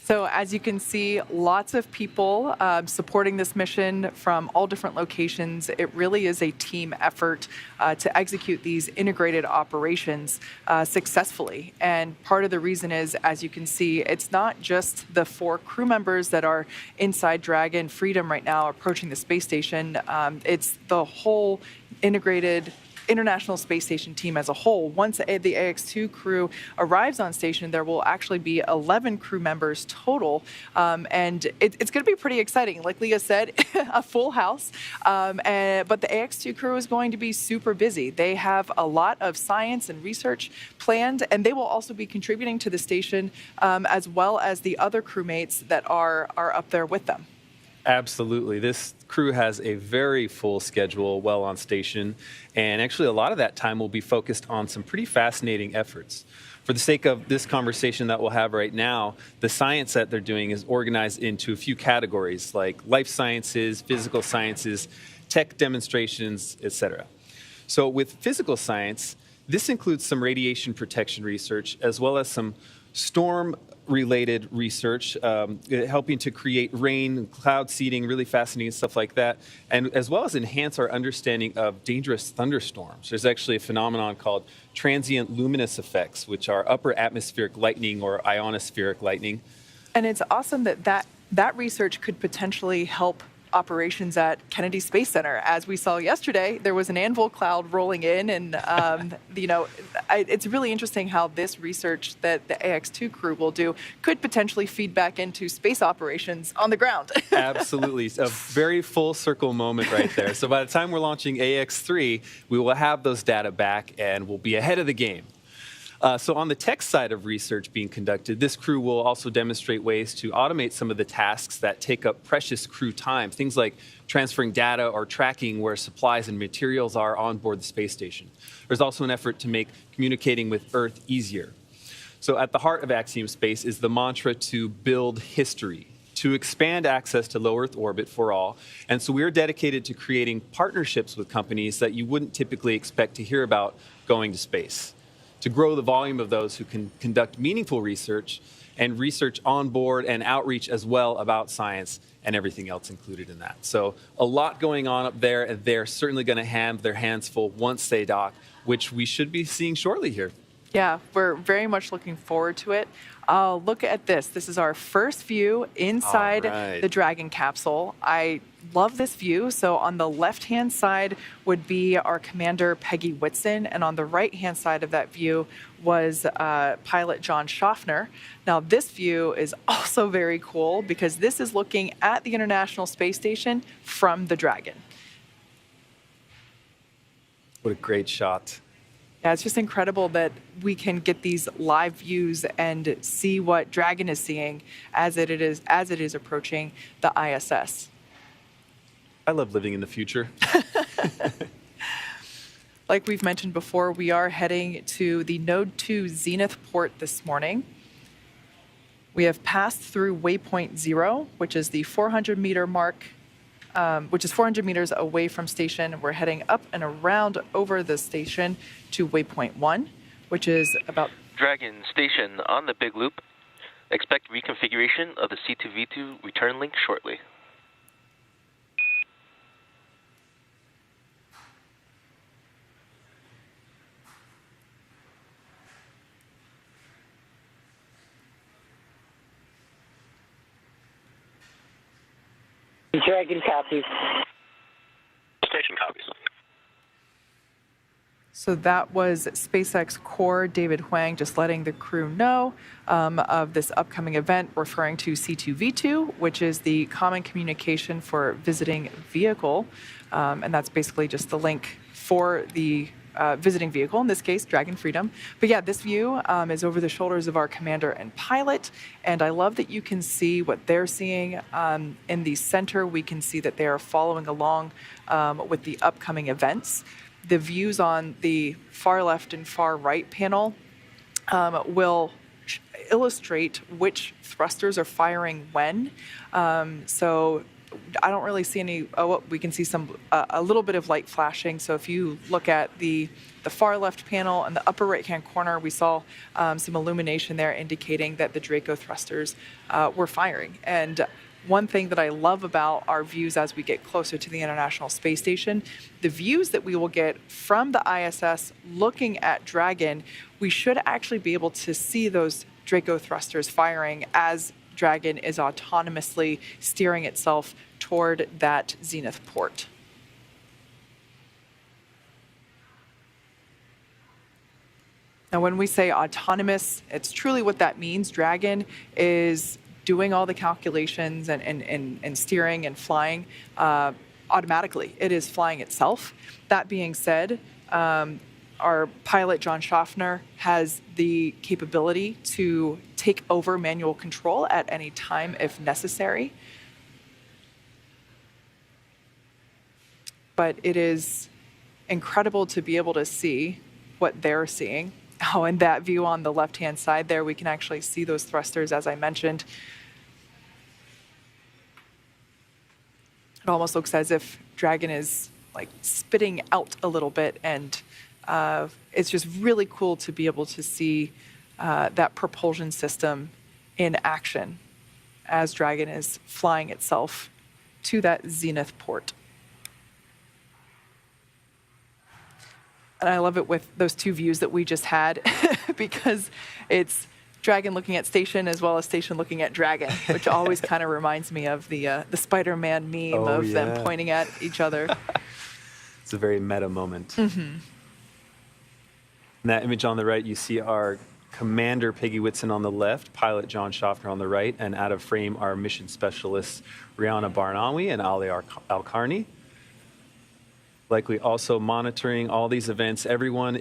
So as you can see, lots of people supporting this mission from all different locations. It really is a team effort to execute these integrated operations successfully. And part of the reason is, as you can see, it's not just the 4 crew members that are inside Dragon Freedom right now approaching the space station. It's the whole integrated International Space Station team as a whole. Once the AX2 crew arrives on station, there will actually be 11 crew members total, and it's going to be pretty exciting. Like Leah said, a full house, but the AX2 crew is going to be super busy. They have a lot of science and research planned, and they will also be contributing to the station as well as the other crewmates that are up there with them. Absolutely. This crew has a very full schedule well on station, and actually a lot of that time will be focused on some pretty fascinating efforts. For the sake of this conversation that we'll have right now, the science that they're doing is organized into a few categories like life sciences, physical sciences, tech demonstrations, etc. So with physical science, this includes some radiation protection research as well as some storm-related research, helping to create rain, cloud seeding, really fascinating stuff like that, and as well as enhance our understanding of dangerous thunderstorms. There's actually a phenomenon called transient luminous effects, which are upper atmospheric lightning or ionospheric lightning. And it's awesome that research could potentially help operations at Kennedy Space Center. As we saw yesterday, there was an anvil cloud rolling in, and it's really interesting how this research that the AX2 crew will do could potentially feed back into space operations on the ground. Absolutely. A very full circle moment right there. So by the time we're launching AX3, we will have those data back and we'll be ahead of the game. So on the tech side of research being conducted, this crew will also demonstrate ways to automate some of the tasks that take up precious crew time, things like transferring data or tracking where supplies and materials are on board the space station. There's also an effort to make communicating with Earth easier. So at the heart of Axiom Space is the mantra to build history, to expand access to low Earth orbit for all. And so we're dedicated to creating partnerships with companies that you wouldn't typically expect to hear about going to space, to grow the volume of those who can conduct meaningful research and research on board and outreach as well about science and everything else included in that. So a lot going on up there, and they're certainly going to have their hands full once they dock, which we should be seeing shortly here. Yeah, we're very much looking forward to it. Look at this. This is our first view inside the Dragon capsule. I love this view. So on the left-hand side would be our commander, Peggy Whitson, and on the right-hand side of that view was pilot John Schaffner. Now, this view is also very cool because this is looking at the International Space Station from the Dragon. What a great shot. Yeah, it's just incredible that we can get these live views and see what Dragon is seeing as it is approaching the ISS. I love living in the future. Like we've mentioned before, we are heading to the Node 2 Zenith port this morning. We have passed through waypoint 0, which is the 400-meter mark which is 400 meters away from station. We're heading up and around over the station to waypoint 1, which is about... Dragon station on the big loop. Expect reconfiguration of the C2V2 return link shortly. Dragon copies. Station copies. So that was SpaceX core David Huang just letting the crew know of this upcoming event, referring to C2V2, which is the common communication for visiting vehicle. And that's basically just the link for the visiting vehicle, in this case, Dragon Freedom. But yeah, this view is over the shoulders of our commander and pilot. And I love that you can see what they're seeing. In the center, we can see that they are following along with the upcoming events. The views on the far left and far right panel will illustrate which thrusters are firing when. So I don't really see any, we can see a little bit of light flashing. So if you look at the far left panel and the upper right-hand corner, we saw some illumination there indicating that the Draco thrusters were firing. And one thing that I love about our views as we get closer to the International Space Station, the views that we will get from the ISS looking at Dragon, we should actually be able to see those Draco thrusters firing as Dragon is autonomously steering itself toward that zenith port. Now, when we say autonomous, it's truly what that means. Dragon is doing all the calculations and steering and flying automatically. It is flying itself. That being said, our pilot, John Schaffner, has the capability to take over manual control at any time if necessary. But it is incredible to be able to see what they're seeing. Oh, and that view on the left-hand side there, we can actually see those thrusters, as I mentioned. It almost looks as if Dragon is like spitting out a little bit, and it's just really cool to be able to see that propulsion system in action as Dragon is flying itself to that zenith port. And I love it with those two views that we just had because it's Dragon looking at Station as well as Station looking at Dragon, which always kind of reminds me of the Spider-Man meme them pointing at each other. It's a very meta moment. Mm-hmm. In that image on the right, you see our commander, Peggy Whitson, on the left, pilot John Schaffner on the right, and out of frame, our mission specialists, Rihanna Barnawi and Ali Al-Karni. Likely also monitoring all these events. Everyone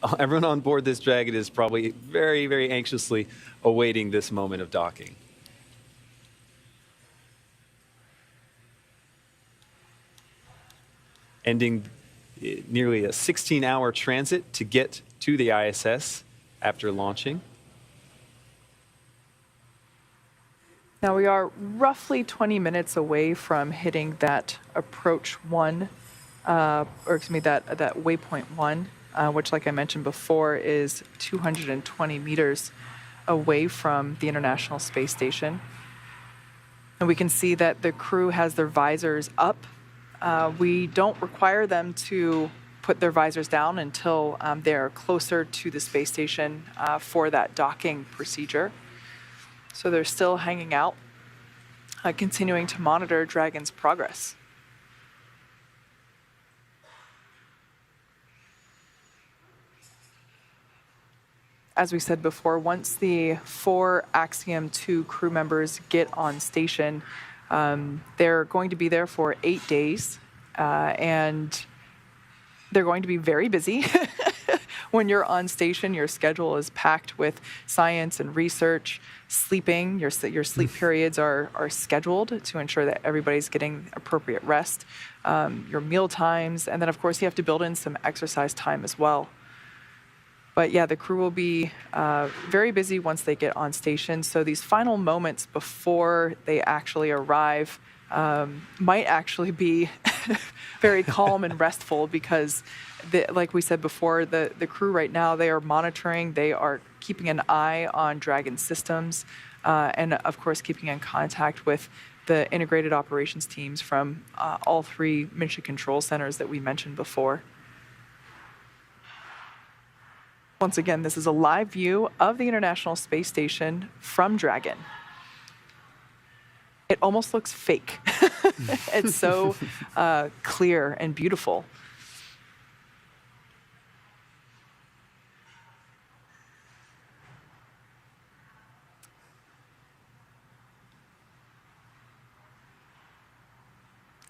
on board this Dragon is probably very, very anxiously awaiting this moment of docking. Ending nearly a 16-hour transit to get to the ISS after launching. Now we are roughly 20 minutes away from hitting that approach 1, that waypoint 1, which, like I mentioned before, is 220 meters away from the International Space Station. And we can see that the crew has their visors up. We don't require them to put their visors down until they're closer to the space station for that docking procedure. So they're still hanging out, continuing to monitor Dragon's progress. As we said before, once the 4 Axiom 2 crew members get on station, they're going to be there for 8 days, and they're going to be very busy. When you're on station, your schedule is packed with science and research, sleeping. Your sleep periods are scheduled to ensure that everybody's getting appropriate rest, your meal times, and then, of course, you have to build in some exercise time as well. But yeah, the crew will be very busy once they get on station. So these final moments before they actually arrive might actually be very calm and restful because, like we said before, the crew right now, they are monitoring, they are keeping an eye on Dragon systems, and of course keeping in contact with the integrated operations teams from all three mission control centers that we mentioned before. Once again, this is a live view of the International Space Station from Dragon. It almost looks fake. It's so clear and beautiful.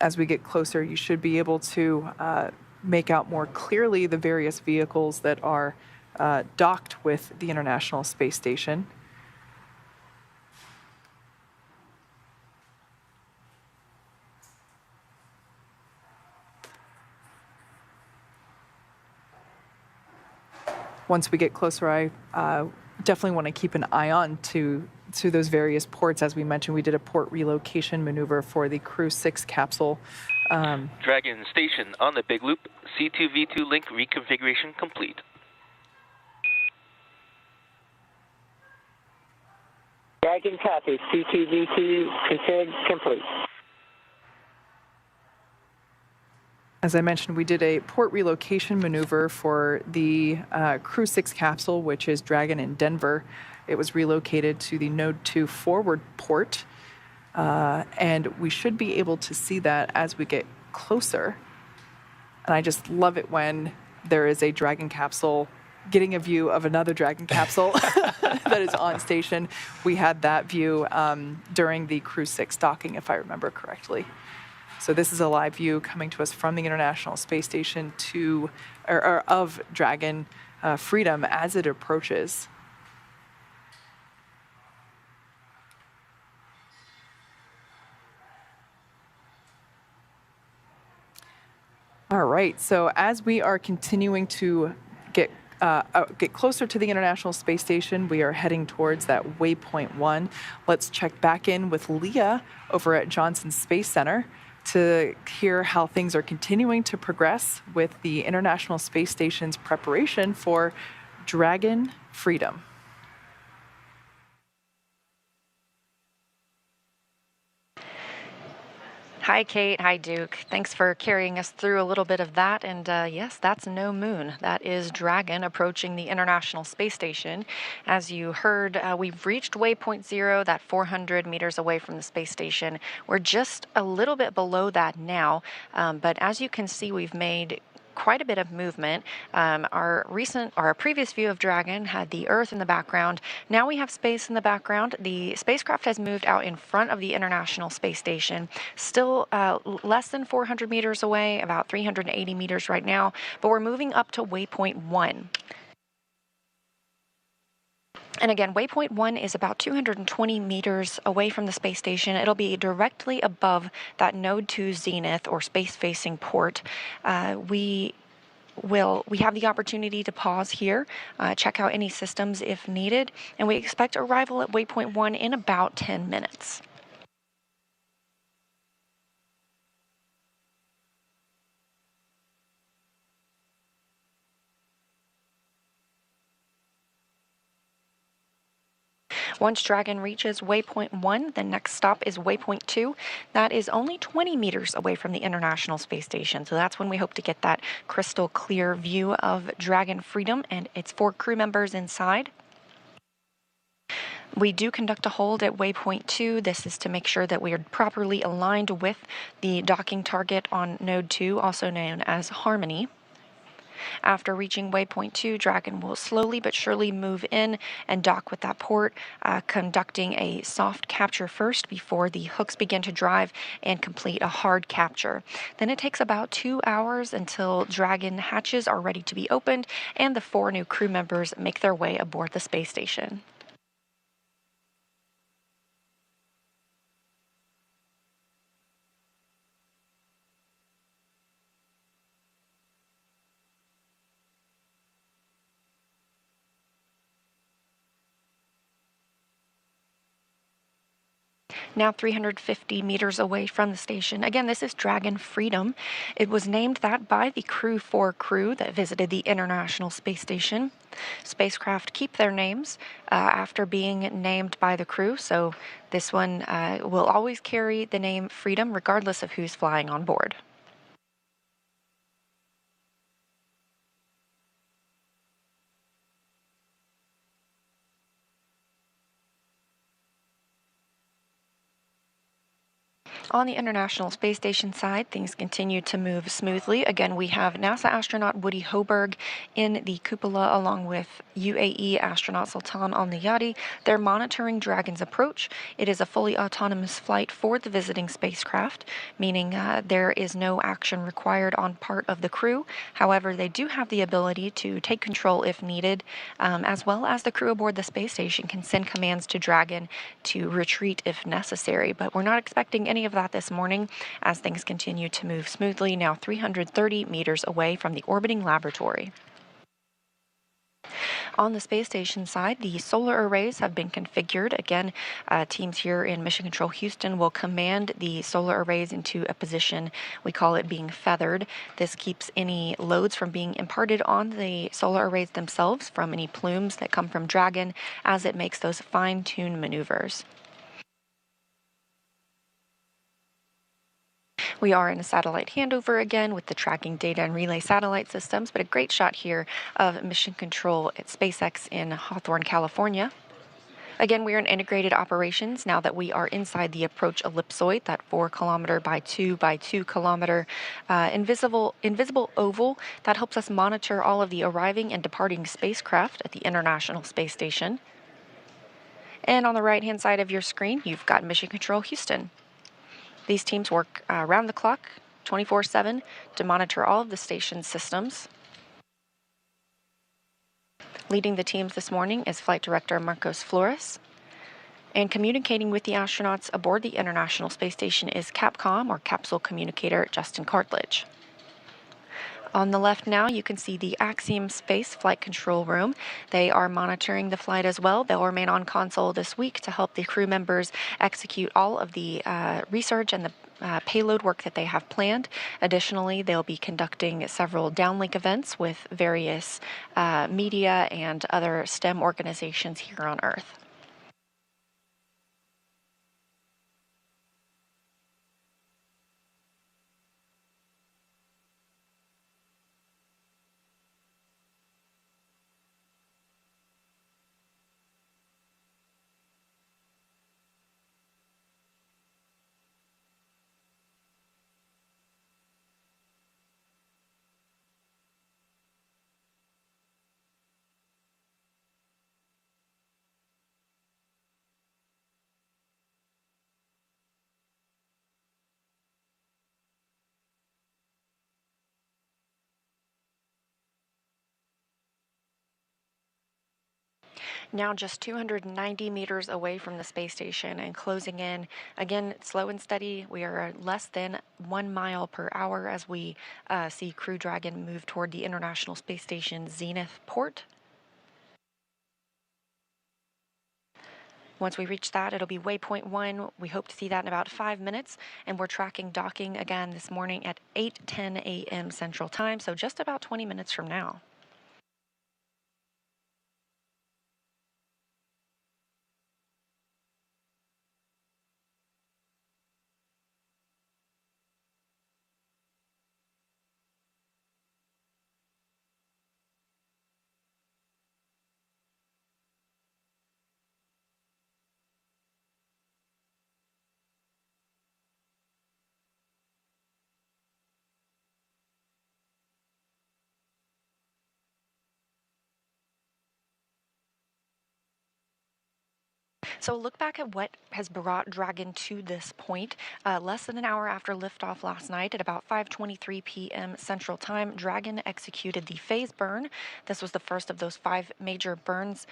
As we get closer, you should be able to make out more clearly the various vehicles that are docked with the International Space Station. Once we get closer, I definitely want to keep an eye on to those various ports. As we mentioned, we did a port relocation maneuver for the Crew 6 capsule. Dragon Station on the Big Loop. C2V2 link reconfiguration complete. Dragon copy. C2V2 config complete. As I mentioned, we did a port relocation maneuver for the Crew 6 capsule, which is Dragon in Denver. It was relocated to the Node 2 forward port, and we should be able to see that as we get closer. And I just love it when there is a Dragon capsule getting a view of another Dragon capsule that is on station. We had that view during the Crew 6 docking, if I remember correctly. So this is a live view coming to us from the International Space Station of Dragon Freedom as it approaches. All right, so as we are continuing to get closer to the International Space Station, we are heading towards that waypoint 1. Let's check back in with Leah over at Johnson Space Center to hear how things are continuing to progress with the International Space Station's preparation for Dragon Freedom. Hi, Kate. Hi, Duke. Thanks for carrying us through a little bit of that. And yes, that's no moon. That is Dragon approaching the International Space Station. As you heard, we've reached waypoint 0, that 400 meters away from the space station. We're just a little bit below that now. But as you can see, we've made quite a bit of movement. Our previous view of Dragon had the Earth in the background. Now we have space in the background. The spacecraft has moved out in front of the International Space Station, still less than 400 meters away, about 380 meters right now, but we're moving up to waypoint 1. And again, waypoint 1 is about 220 meters away from the space station. It'll be directly above that Node 2 zenith or space-facing port. We have the opportunity to pause here, check out any systems if needed, and we expect arrival at waypoint 1 in about 10 minutes. Once Dragon reaches waypoint 1, the next stop is waypoint 2. That is only 20 meters away from the International Space Station, so that's when we hope to get that crystal clear view of Dragon Freedom and its 4 crew members inside. We do conduct a hold at waypoint 2. This is to make sure that we are properly aligned with the docking target on Node 2, also known as Harmony. After reaching waypoint 2, Dragon will slowly but surely move in and dock with that port, conducting a soft capture first before the hooks begin to drive and complete a hard capture. Then it takes about 2 hours until Dragon hatches are ready to be opened and the 4 new crew members make their way aboard the space station. Now 350 meters away from the station. Again, this is Dragon Freedom. It was named that by the Crew 4 crew that visited the International Space Station. Spacecraft keep their names after being named by the crew, so this one will always carry the name Freedom regardless of who's flying on board. On the International Space Station side, things continue to move smoothly. Again, we have NASA astronaut Woody Hoberg in the cupola along with UAE astronaut Sultan Al-Nayati. They're monitoring Dragon's approach. It is a fully autonomous flight for the visiting spacecraft, meaning there is no action required on part of the crew. However, they do have the ability to take control if needed, as well as the crew aboard the space station can send commands to Dragon to retreat if necessary. But we're not expecting any of that this morning as things continue to move smoothly, now 330 meters away from the orbiting laboratory. On the space station side, the solar arrays have been configured. Again, teams here in Mission Control Houston will command the solar arrays into a position, we call it being feathered. This keeps any loads from being imparted on the solar arrays themselves from any plumes that come from Dragon as it makes those fine-tuned maneuvers. We are in a satellite handover again with the tracking data and relay satellite systems, but a great shot here of mission control at SpaceX in Hawthorne, California. Again, we are in integrated operations now that we are inside the approach ellipsoid, that 4 kilometer by 2 by 2 kilometer invisible oval that helps us monitor all of the arriving and departing spacecraft at the International Space Station. And on the right-hand side of your screen, you've got Mission Control Houston. These teams work around the clock, 24/7, to monitor all of the station's systems. Leading the teams this morning is Flight Director Marcos Flores. And communicating with the astronauts aboard the International Space Station is Capcom, or Capsule Communicator, Justin Cartledge. On the left now, you can see the Axiom Space Flight Control Room. They are monitoring the flight as well. They'll remain on console this week to help the crew members execute all of the research and the payload work that they have planned. Additionally, they'll be conducting several downlink events with various media and other STEM organizations here on Earth. Now just 290 meters away from the space station and closing in. Again, slow and steady. We are less than 1 mile per hour as we see Crew Dragon move toward the International Space Station Zenith port. Once we reach that, it'll be waypoint 1. We hope to see that in about 5 minutes. And we're tracking docking again this morning at 8:10 a.m. Central Time, so just about 20 minutes from now. So look back at what has brought Dragon to this point. Less than an hour after liftoff last night at about 5:23 p.m. Central Time, Dragon executed the phase burn. This was the first of those 5 major burns.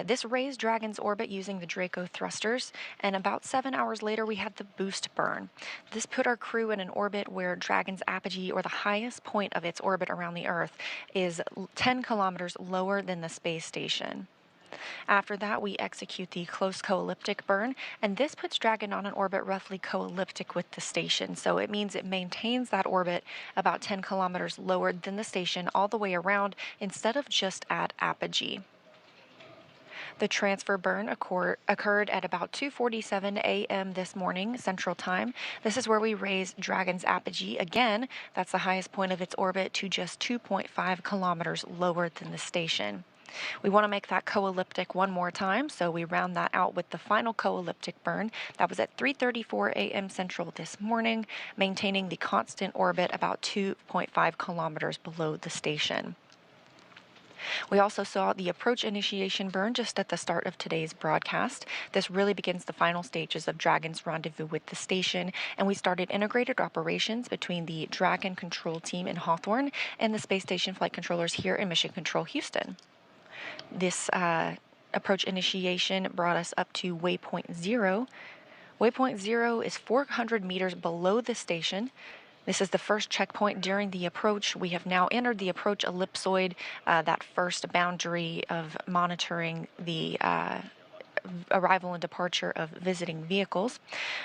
This raised Dragon's orbit using the Draco thrusters, and about 7 hours later we had the boost burn. This put our crew in an orbit where Dragon's apogee, or the highest point of its orbit around the Earth, is 10 kilometers lower than the space station. After that, we execute the close co-elliptic burn, and this puts Dragon on an orbit roughly co-elliptic with the station. So it means it maintains that orbit about 10 kilometers lower than the station all the way around instead of just at apogee. The transfer burn occurred at about 2:47 a.m. this morning, Central Time. This is where we raise Dragon's apogee. Again, that's the highest point of its orbit to just 2.5 kilometers lower than the station. We want to make that co-elliptic one more time, so we round that out with the final co-elliptic burn. That was at 3:34 a.m. Central this morning, maintaining the constant orbit about 2.5 kilometers below the station. We also saw the approach initiation burn just at the start of today's broadcast. This really begins the final stages of Dragon's rendezvous with the station, and we started integrated operations between the Dragon control team in Hawthorne and the space station flight controllers here in Mission Control Houston. This approach initiation brought us up to waypoint 0. Waypoint 0 is 400 meters below the station. This is the first checkpoint during the approach. We have now entered the approach ellipsoid, that first boundary of monitoring the arrival and departure of visiting vehicles.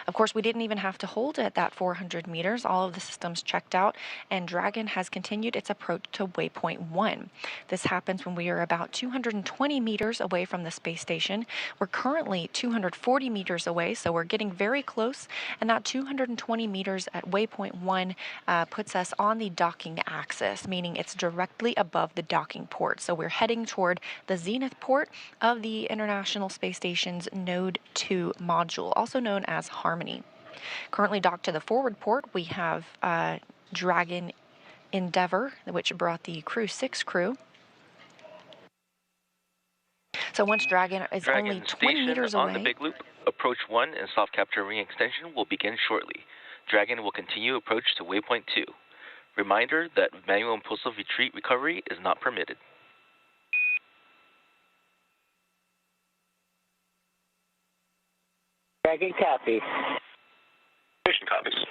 Of course, we didn't even have to hold at that 400 meters. All of the systems checked out, and Dragon has continued its approach to waypoint 1. This happens when we are about 220 meters away from the space station. We're currently 240 meters away, so we're getting very close, and that 220 meters at waypoint 1 puts us on the docking axis, meaning it's directly above the docking port. So we're heading toward the zenith port of the International Space Station's Node 2 module, also known as Harmony. Currently docked to the forward port, we have Dragon Endeavour, which brought the Crew 6 crew. So once Dragon is Dragon only 20 meters on away, the Big Loop, approach 1 and soft capture ring extension will begin shortly. Dragon will continue approach to waypoint 2. Reminder that manual impulsive retreat recovery is not permitted. Dragon copy. Station copies.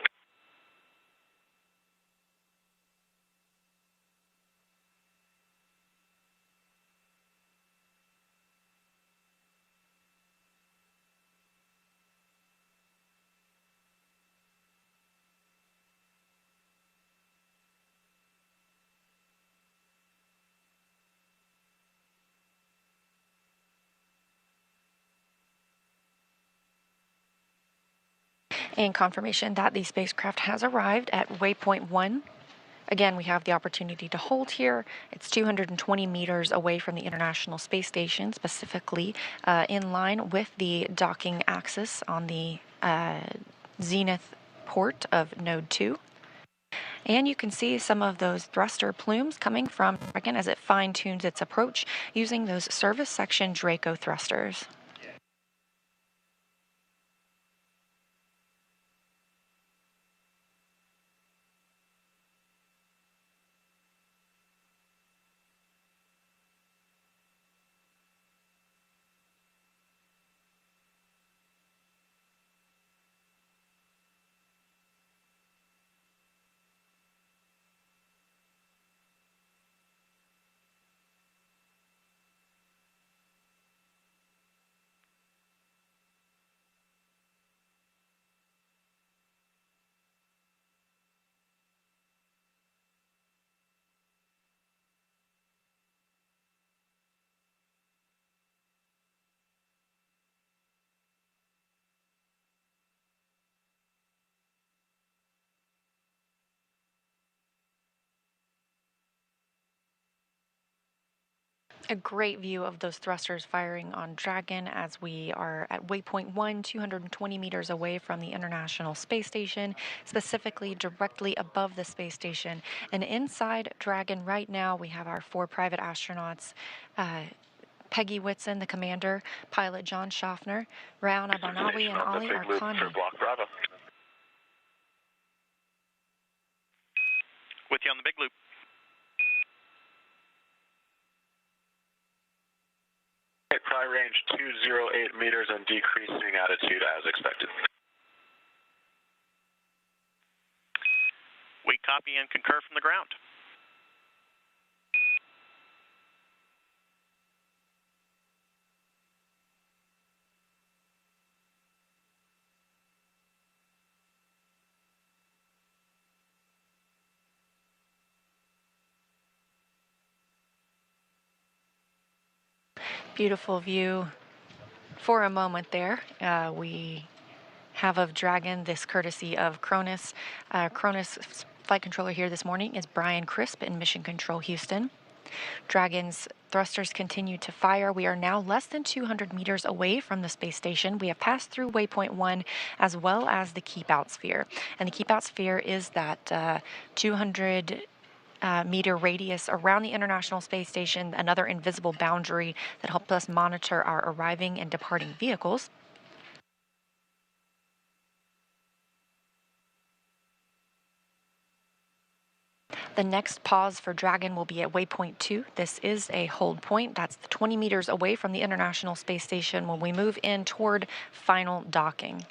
and confirmation that the spacecraft has arrived at waypoint 1. Again, we have the opportunity to hold here. It's 220 meters away from the International Space Station, specifically in line with the docking axis on the zenith port of Node 2. And you can see some of those thruster plumes coming from Dragon as it fine-tunes its approach using those service section Draco thrusters. A great view of those thrusters firing on Dragon as we are at waypoint 1, 220 meters away from the International Space Station, specifically directly above the space station. And inside Dragon right now, we have our 4 private astronauts, Peggy Whitson, the commander, pilot John Schaffner, Rana Barnawi, and Ali Arkhani. Block Bravo. With you on the Big Loop. Pry range 208 meters and decreasing attitude as expected. We copy and concur from the ground. . Beautiful view for a moment there. We have of Dragon, this courtesy of Cronus. Cronus flight controller here this morning is Brian Crisp in Mission Control Houston. Dragon's thrusters continue to fire. We are now less than 200 meters away from the space station. We have passed through waypoint 1 as well as the keep out sphere. And the keep out sphere is that 200 meter radius around the International Space Station, another invisible boundary that helps us monitor our arriving and departing vehicles. The next pause for Dragon will be at waypoint 2. This is a hold point. That's 20 meters away from the International Space Station when we move in toward final docking.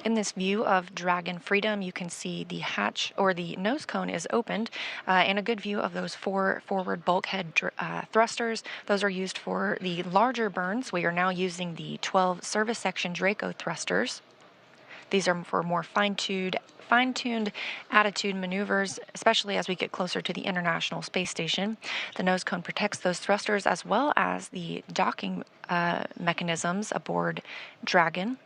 In this view of Dragon Freedom, you can see the hatch or the nose cone is opened and a good view of those 4 forward bulkhead thrusters. Those are used for the larger burns. We are now using the 12 service section Draco thrusters. These are for more fine-tuned attitude maneuvers, especially as we get closer to the International Space Station. The nose cone protects those thrusters as well as the docking mechanisms aboard Dragon.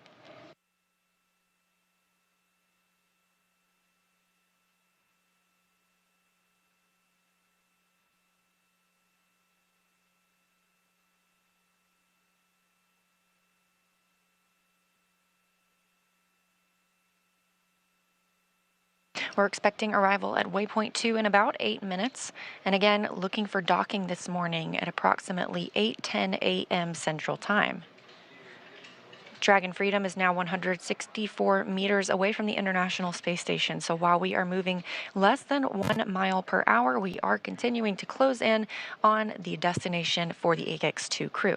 We're expecting arrival at waypoint 2 in about 8 minutes. And again, looking for docking this morning at approximately 8:10 a.m. Central Time. Dragon Freedom is now 164 meters away from the International Space Station. So while we are moving less than 1 mile per hour, we are continuing to close in on the destination for the AX-2 crew.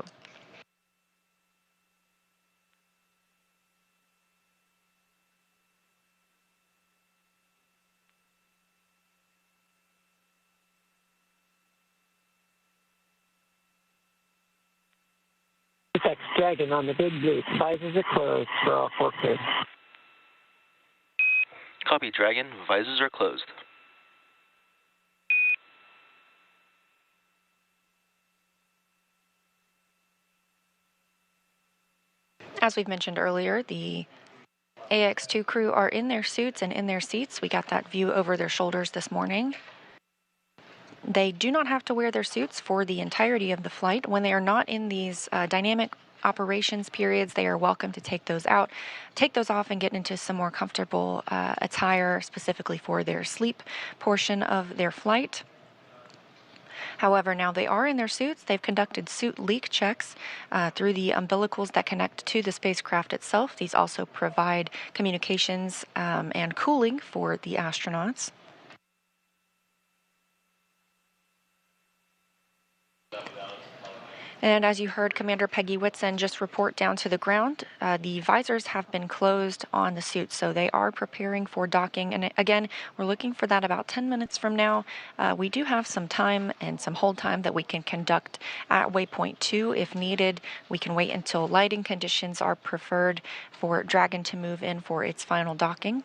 That's Dragon on the big blue. Visors are closed for all 4 crews. Copy, Dragon. Visors are closed. As we've mentioned earlier, the AX-2 crew are in their suits and in their seats. We got that view over their shoulders this morning. They do not have to wear their suits for the entirety of the flight. When they are not in these dynamic operations periods, they are welcome to take those off and get into some more comfortable attire specifically for their sleep portion of their flight. However, now they are in their suits. They've conducted suit leak checks through the umbilicals that connect to the spacecraft itself. These also provide communications and cooling for the astronauts. And as you heard Commander Peggy Whitson just report down to the ground, the visors have been closed on the suits, so they are preparing for docking. And again, we're looking for that about 10 minutes from now. We do have some time and some hold time that we can conduct at waypoint 2 if needed. We can wait until lighting conditions are preferred for Dragon to move in for its final docking.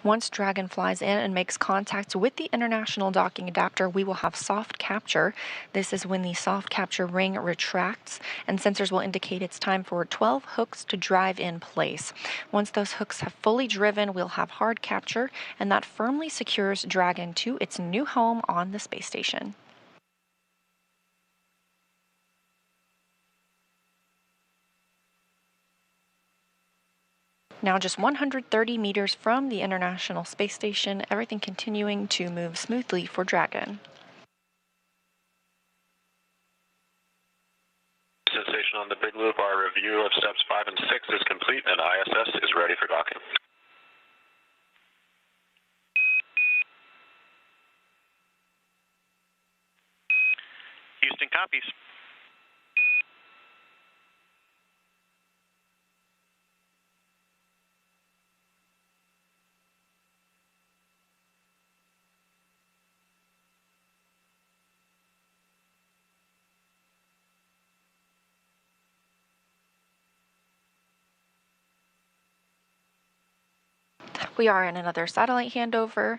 Once Dragon flies in and makes contact with the international docking adapter, we will have soft capture. This is when the soft capture ring retracts, and sensors will indicate it's time for 12 hooks to drive in place. Once those hooks have fully driven, we'll have hard capture, and that firmly secures Dragon to its new home on the space station. Now just 130 meters from the International Space Station, everything continuing to move smoothly for Dragon. Station on the big loop, our review of steps 5 and 6 is complete and ISS is ready for docking. Houston copies. We are in another satellite handover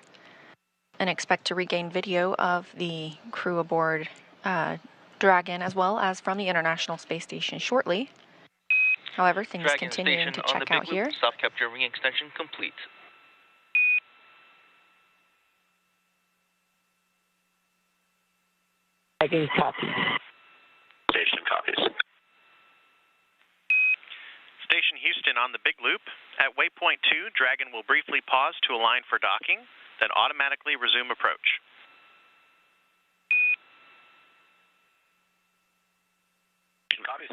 and expect to regain video of the crew aboard Dragon as well as from the International Space Station shortly. However, things Dragon continuing station to on the check big out here. loop, soft capture ring extension complete. Dragon copy. Station copies. Station Houston on the big loop. At waypoint 2, Dragon will briefly pause to align for docking, then automatically resume approach. Station copies.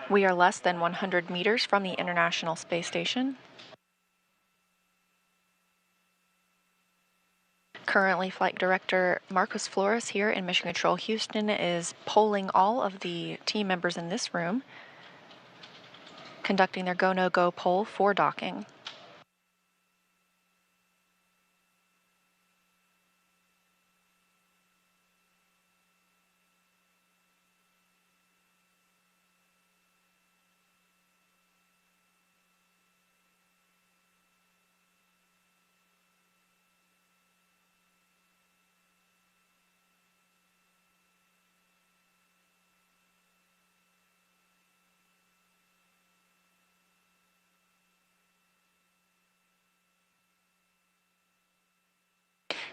We are less than 100 meters from the International Space Station. Currently, Flight Director Marcos Flores here in Mission Control Houston is polling all of the team members in this room, conducting their go, no go poll for docking.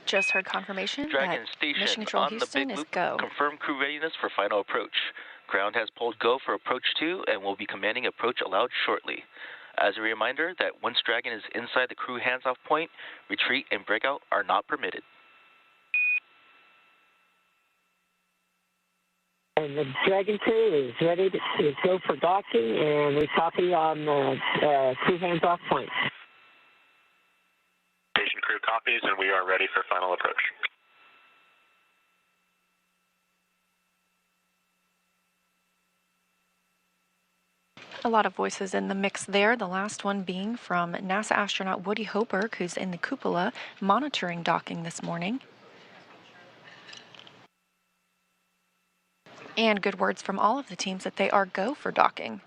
Just heard confirmation Dragon that station Mission Control on the Houston big is loop. go. Confirm crew readiness for final approach. Ground has pulled go for approach 2 and will be commanding approach allowed shortly. As a reminder that once Dragon is inside the crew hands-off point, retreat and breakout are not permitted. And the Dragon crew is ready to go for docking, and we copy on the crew hands-off point. Station crew copies, and we are ready for final approach. A lot of voices in the mix there, the last one being from NASA astronaut Woody Hoberg, who's in the cupola monitoring docking this morning. And good words from all of the teams that they are go for docking.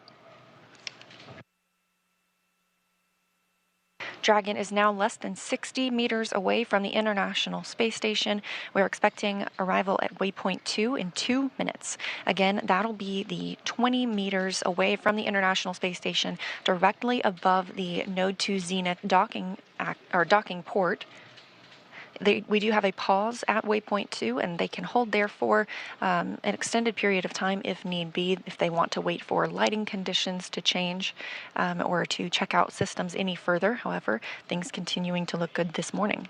Dragon is now less than 60 meters away from the International Space Station. We're expecting arrival at waypoint 2 in 2 minutes. Again, that'll be the 20 meters away from the International Space Station, directly above the Node 2 Zenith docking port. We do have a pause at waypoint 2, and they can hold there for an extended period of time if need be, if they want to wait for lighting conditions to change or to check out systems any further. However, things continuing to look good this morning.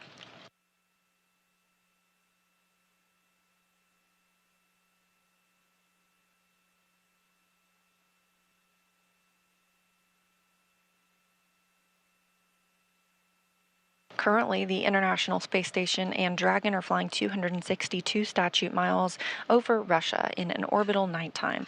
Currently, the International Space Station and Dragon are flying 262 statute miles over Russia in an orbital nighttime.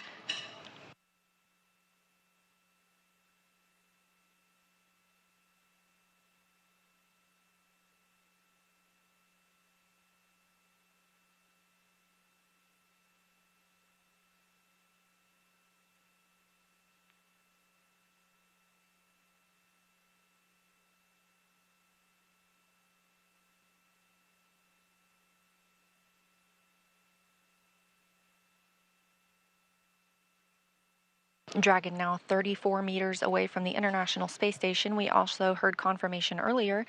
Dragon now 34 meters away from the International Space Station. We also heard confirmation earlier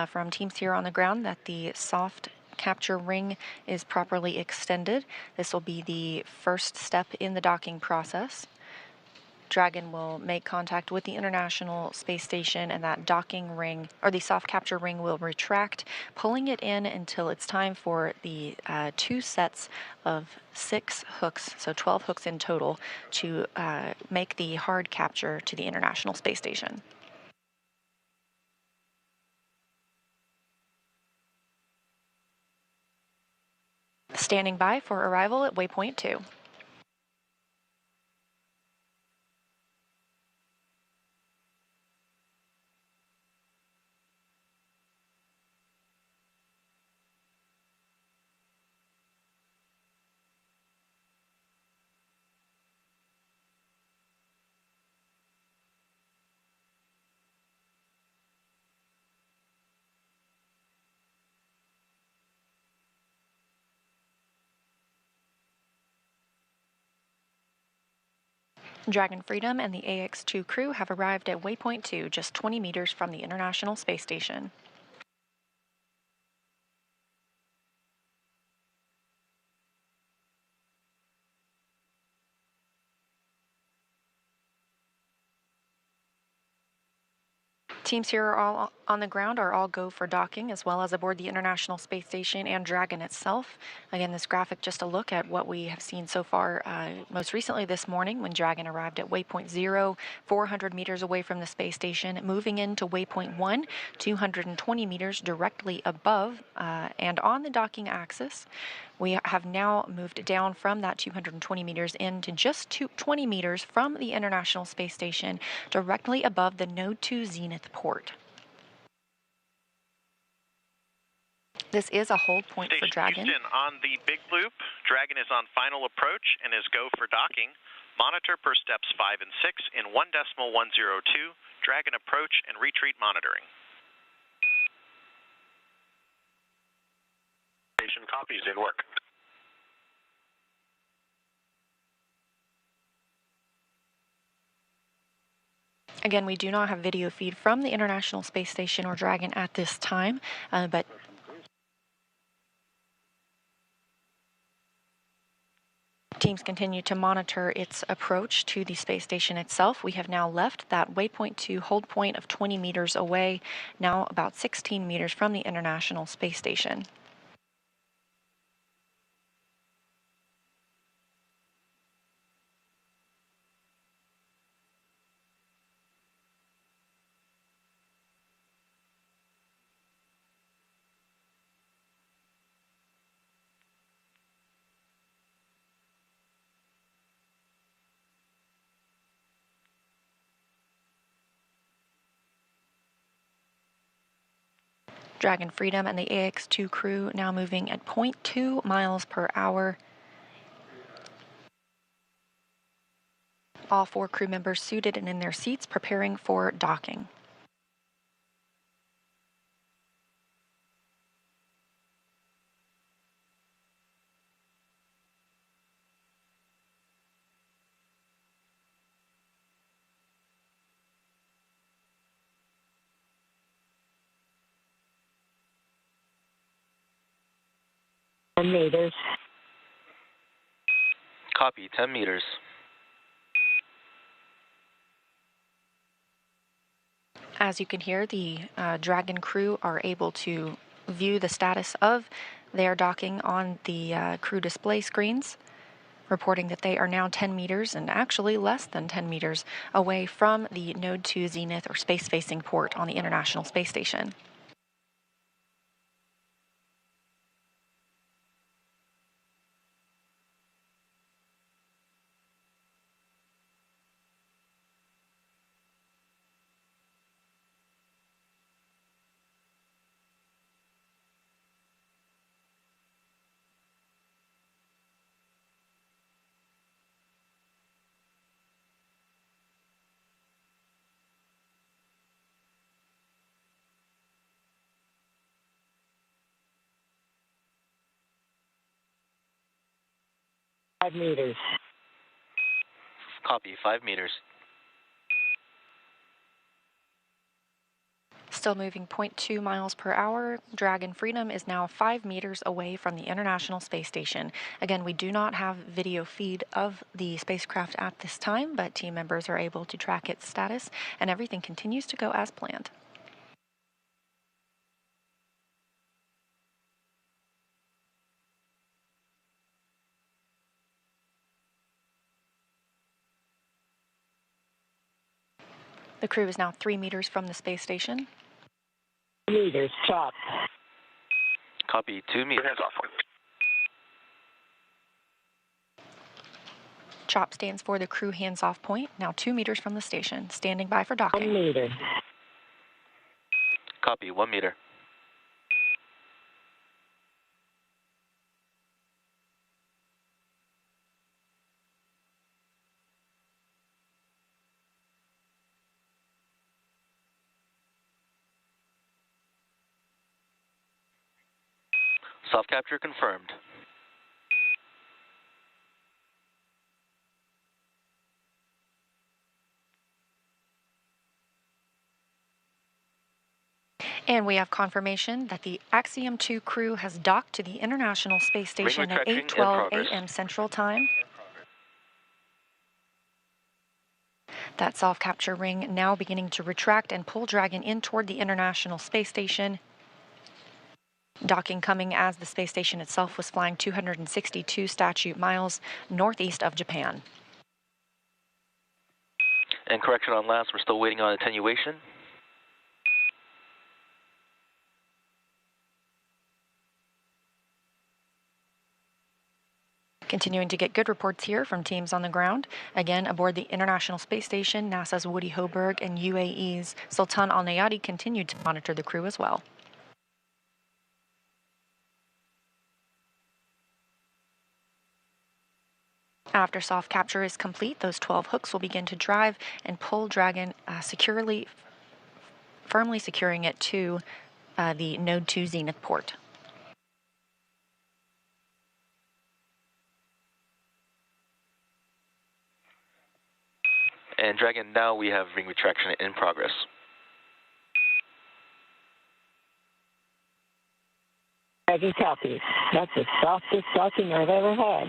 from teams here on the ground that the soft capture ring is properly extended. This will be the first step in the docking process. Dragon will make contact with the International Space Station, and that docking ring, or the soft capture ring, will retract, pulling it in until it's time for the 2 sets of 6 hooks, so 12 hooks in total, to make the hard capture to the International Space Station. Standing by for arrival at waypoint 2. Dragon Freedom and the AX-2 crew have arrived at waypoint 2, just 20 meters from the International Space Station. Teams here are all on the ground are all go for docking, as well as aboard the International Space Station and Dragon itself. Again, this graphic just a look at what we have seen so far, most recently this morning when Dragon arrived at waypoint 0, 400 meters away from the space station, moving into waypoint 1, 220 meters directly above and on the docking axis. We have now moved down from that 220 meters into just 20 meters from the International Space Station, directly above the Node 2 Zenith port. This is a hold point for Dragon. Houston, on the big loop, Dragon is on final approach and is go for docking. Monitor per steps 5 and 6 in 1.102, Dragon approach and retreat monitoring. Station copies in work. Again, we do not have video feed from the International Space Station or Dragon at this time, but teams continue to monitor its approach to the space station itself. We have now left that waypoint 2 hold point of 20 meters away, now about 16 meters from the International Space Station. Dragon Freedom and the AX-2 crew now moving at 0.2 miles per hour. All 4 crew members suited and in their seats, preparing for docking. Meters. Copy, 10 meters. As you can hear, the Dragon crew are able to view the status of their docking on the crew display screens, reporting that they are now 10 meters and actually less than 10 meters away from the Node 2 Zenith or space-facing port on the International Space Station. Meters. Copy, 5 meters. Still moving 0.2 miles per hour, Dragon Freedom is now 5 meters away from the International Space Station. Again, we do not have video feed of the spacecraft at this time, but team members are able to track its status, and everything continues to go as planned. The crew is now 3 meters from the space station. Meters, chop. Copy, 2 meters. Hands off. CHOP stands for the crew hands-off point, now 2 meters from the station, standing by for 1 docking. meter. Copy, 1 meter. Soft capture confirmed. And we have confirmation that the Axiom 2 crew has docked to the International Space Station at 8:12 a.m. Central Time. That soft capture ring now beginning to retract and pull Dragon in toward the International Space Station. Docking coming as the space station itself was flying 262 statute miles northeast of Japan. And correction on last, we're still waiting on attenuation. Continuing to get good reports here from teams on the ground. Again, aboard the International Space Station, NASA's Woody Hoberg and UAE's Sultan Al Nayati continued to monitor the crew as well. After soft capture is complete, those 12 hooks will begin to drive and pull Dragon firmly securing it to the Node 2 Zenith port. And Dragon, now we have ring retraction in progress. Dragon copy. That's the softest docking I've ever had.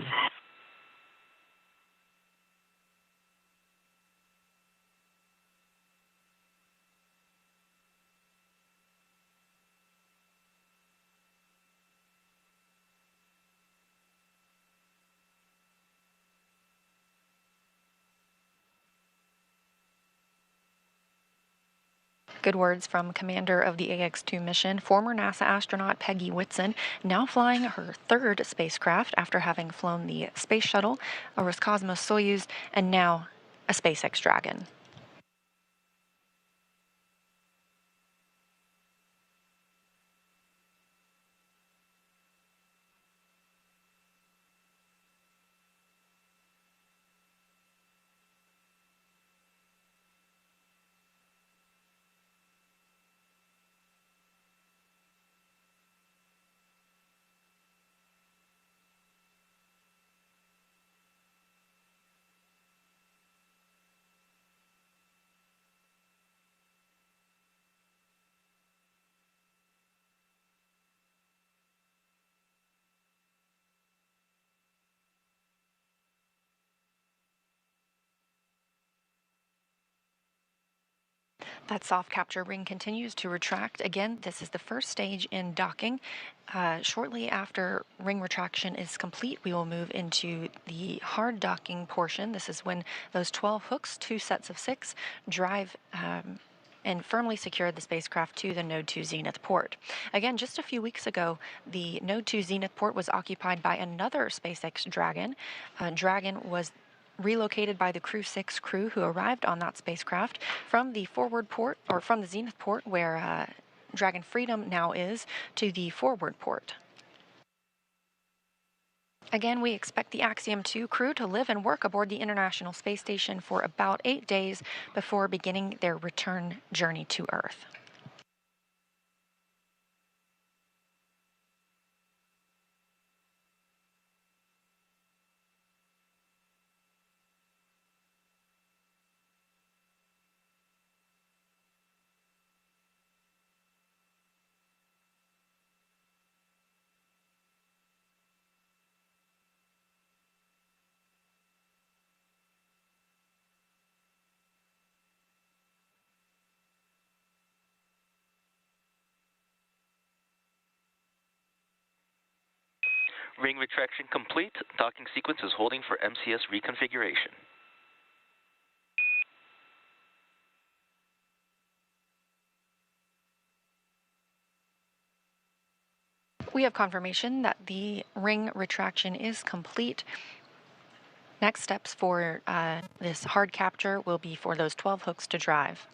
Good words from commander of the AX-2 mission, former NASA astronaut Peggy Whitson, now flying her third spacecraft after having flown the Space Shuttle, a Roscosmos-Soyuz, and now a SpaceX Dragon. That soft capture ring continues to retract. Again, this is the first stage in docking. Shortly after ring retraction is complete, we will move into the hard docking portion. This is when those 12 hooks, 2 sets of 6, drive and firmly secure the spacecraft to the Node 2 Zenith port. Again, just a few weeks ago, the Node 2 Zenith port was occupied by another SpaceX Dragon. Dragon was relocated by the Crew 6 crew who arrived on that spacecraft from the forward port, or from the Zenith port where Dragon Freedom now is, to the forward port. Again, we expect the Axiom 2 crew to live and work aboard the International Space Station for about 8 days before beginning their return journey to Earth. Ring retraction complete. Docking sequence is holding for MCS reconfiguration. We have confirmation that the ring retraction is complete. Next steps for this hard capture will be for those 12 hooks to drive.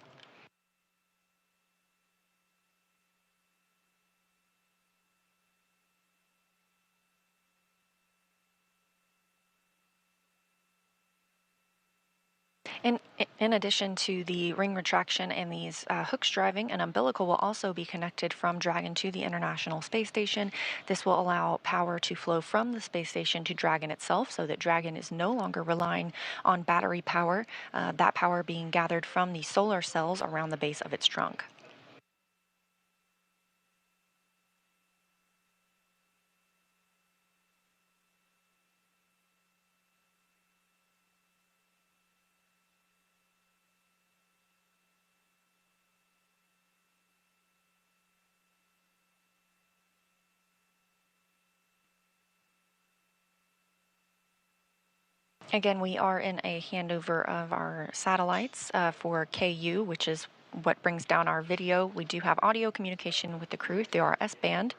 In addition to the ring retraction and these hooks driving, an umbilical will also be connected from Dragon to the International Space Station. This will allow power to flow from the space station to Dragon itself so that Dragon is no longer relying on battery power, that power being gathered from the solar cells around the base of its trunk. Again, we are in a handover of our satellites for KU, which is what brings down our video. We do have audio communication with the crew through our S-band.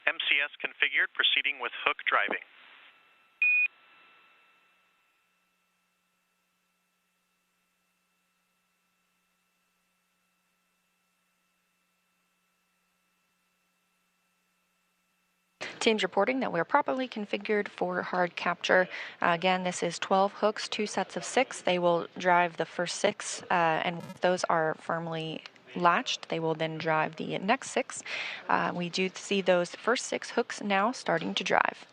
MCS configured, proceeding with hook driving. Teams reporting that we're properly configured for hard capture. Again, this is 12 hooks, 2 sets of 6. They will drive the first 6, and those are firmly latched. They will then drive the next 6. We do see those first 6 hooks now starting to drive.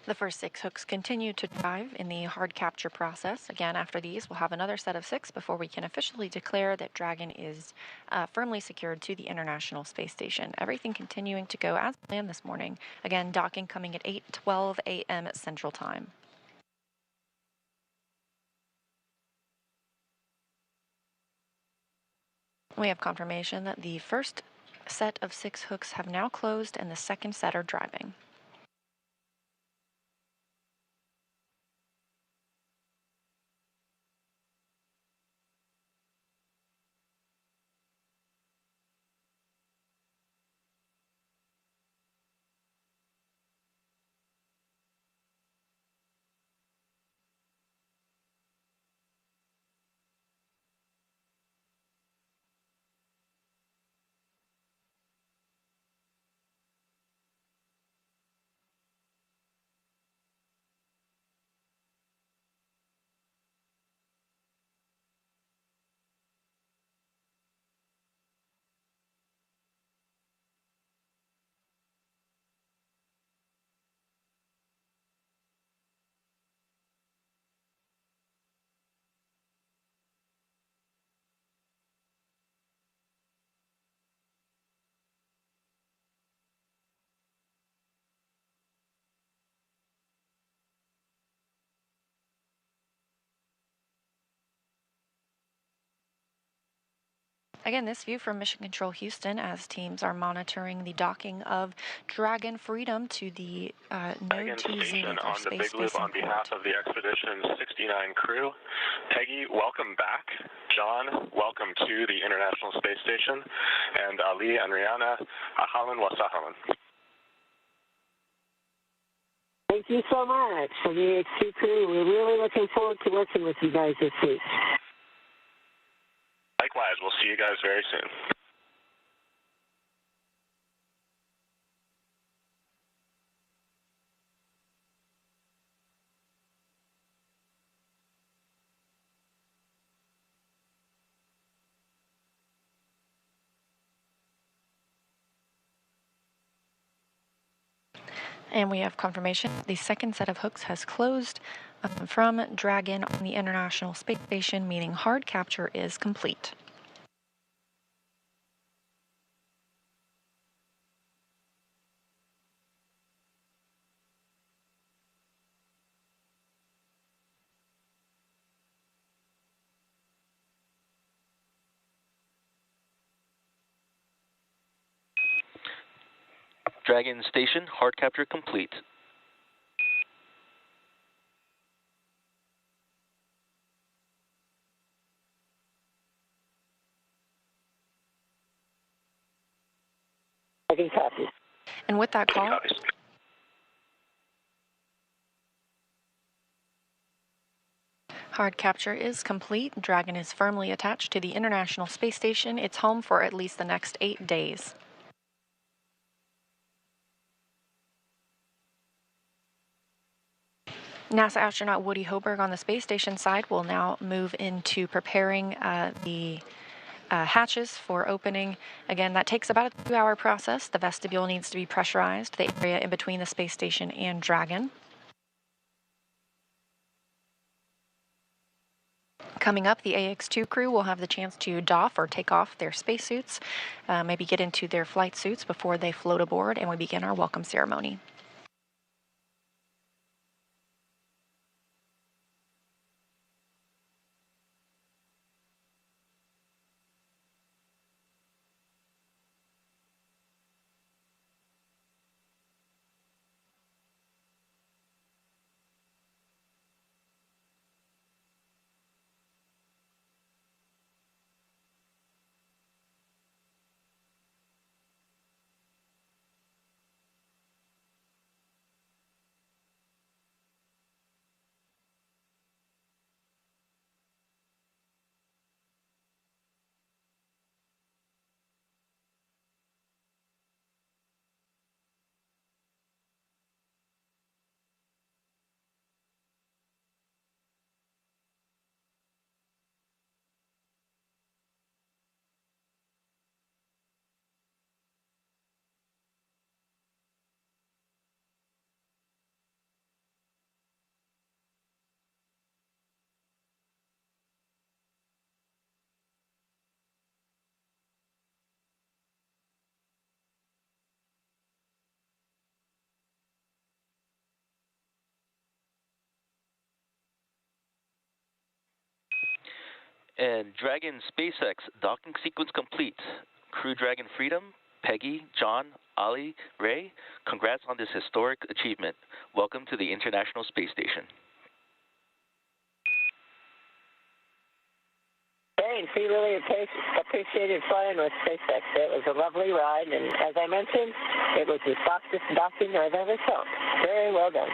The first 6 hooks continue to drive in the hard capture process. Again, after these, we'll have another set of 6 before we can officially declare that Dragon is firmly secured to the International Space Station. Everything continuing to go as planned this morning. Again, docking coming at 8:12 a.m. Central Time. We have confirmation that the first set of 6 hooks have now closed and the second set are driving. Again, this view from Mission Control Houston as teams are monitoring the docking of Dragon Freedom to the Node TZ with our on the space Big Loop station on behalf of the Expedition 69 crew. Peggy, welcome back. John, welcome to the International Space Station. And Ali and Rihanna, ahlan wa sahlan. Thank you so much for the XC crew. We're really looking forward to working with you guys this week. Likewise, we'll see you guys very soon. And we have confirmation the second set of hooks has closed. from Dragon on the International Space Station, meaning hard capture is complete. Dragon Station, hard capture complete. Dragon copies. And with that call, hard capture is complete. Dragon is firmly attached to the International Space Station. It's home for at least the next 8 days. NASA astronaut Woody Hoberg on the space station side will now move into preparing the hatches for opening. Again, that takes about a 2-hour process. The vestibule needs to be pressurized, the area in between the space station and Dragon. Coming up, the AX-2 crew will have the chance to doff or take off their spacesuits, maybe get into their flight suits before they float aboard, and we begin our welcome ceremony. And Dragon SpaceX docking sequence complete. Crew Dragon Freedom, Peggy, John, Ali, Ray, congrats on this historic achievement. Welcome to the International Space Station. Thanks. We really appreciated flying with SpaceX. It was a lovely ride, and as I mentioned, it was the softest docking I've ever felt. Very well done.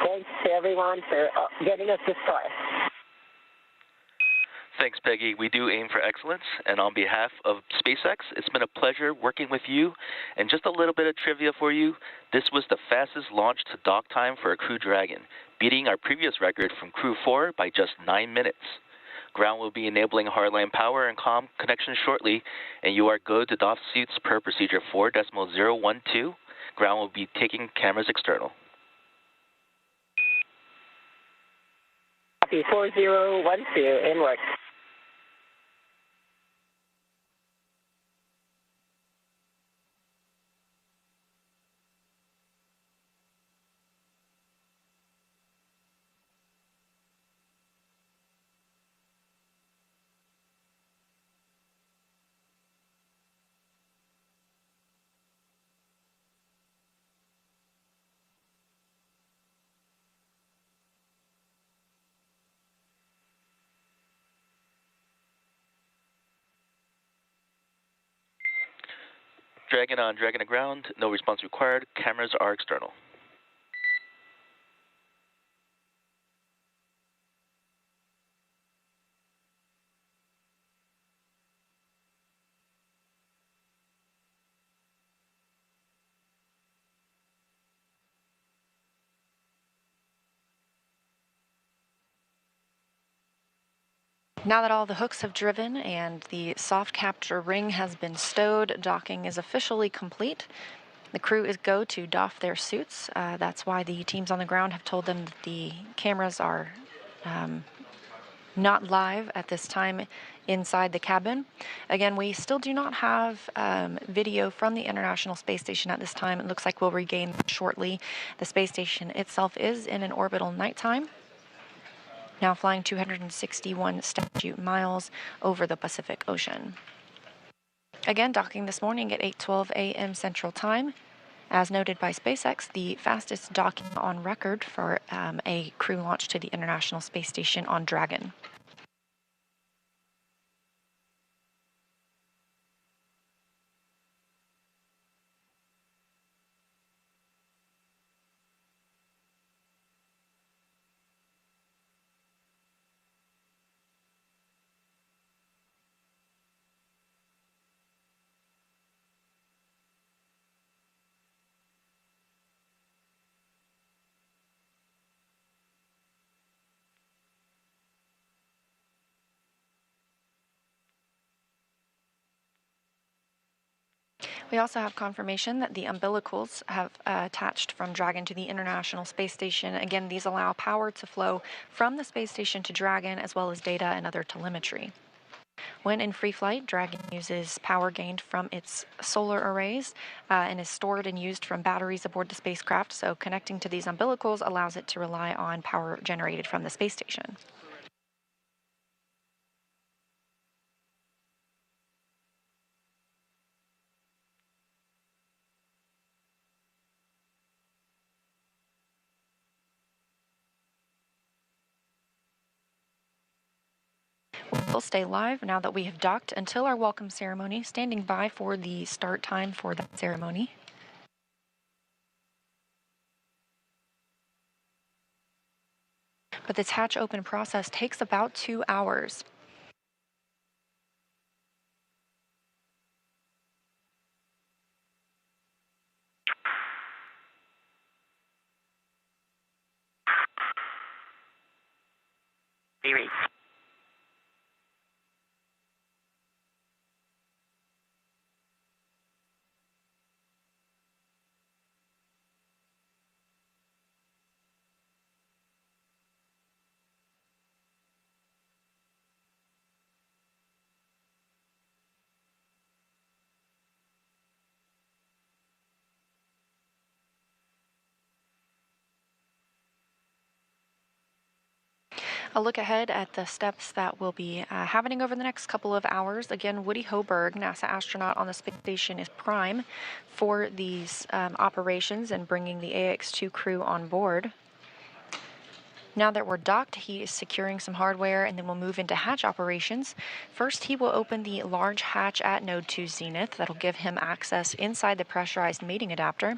Thanks to everyone for getting us this far. Thanks, Peggy. We do aim for excellence, and on behalf of SpaceX, it's been a pleasure working with you. And just a little bit of trivia for you, this was the fastest launch to dock time for a Crew Dragon, beating our previous record from Crew 4 by just 9 minutes. Ground will be enabling hardline power and comm connections shortly, and you are good to doff suits per procedure 4.012. Ground will be taking cameras external. Copy 4012, in work. Dragon on Dragon to ground, no response required, cameras are external. Now that all the hooks have driven and the soft capture ring has been stowed, docking is officially complete. The crew is go to doff their suits. That's why the teams on the ground have told them that the cameras are not live at this time inside the cabin. Again, we still do not have video from the International Space Station at this time. It looks like we'll regain shortly. The space station itself is in an orbital nighttime, now flying 261 statute miles over the Pacific Ocean. Again, docking this morning at 8:12 a.m. Central Time. As noted by SpaceX, the fastest docking on record for a crew launch to the International Space Station on Dragon. We also have confirmation that the umbilicals have attached from Dragon to the International Space Station. Again, these allow power to flow from the space station to Dragon, as well as data and other telemetry. When in free flight, Dragon uses power gained from its solar arrays and is stored and used from batteries aboard the spacecraft, so connecting to these umbilicals allows it to rely on power generated from the space station. We'll stay live now that we have docked until our welcome ceremony, standing by for the start time for that ceremony. But this hatch open process takes about 2 hours. A look ahead at the steps that will be happening over the next couple of hours. Again, Woody Hoberg, NASA astronaut on the space station, is prime for these operations and bringing the AX-2 crew on board. Now that we're docked, he is securing some hardware, and then we'll move into hatch operations. First, he will open the large hatch at Node 2 Zenith. That'll give him access inside the pressurized mating adapter.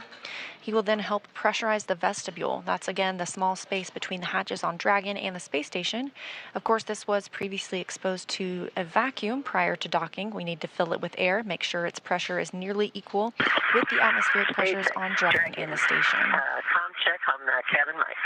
He will then help pressurize the vestibule. That's, again, the small space between the hatches on Dragon and the space station. Of course, this was previously exposed to a vacuum prior to docking. We need to fill it with air, make sure its pressure is nearly equal with the atmospheric pressures on Dragon and the station. Com check on the cabin mic.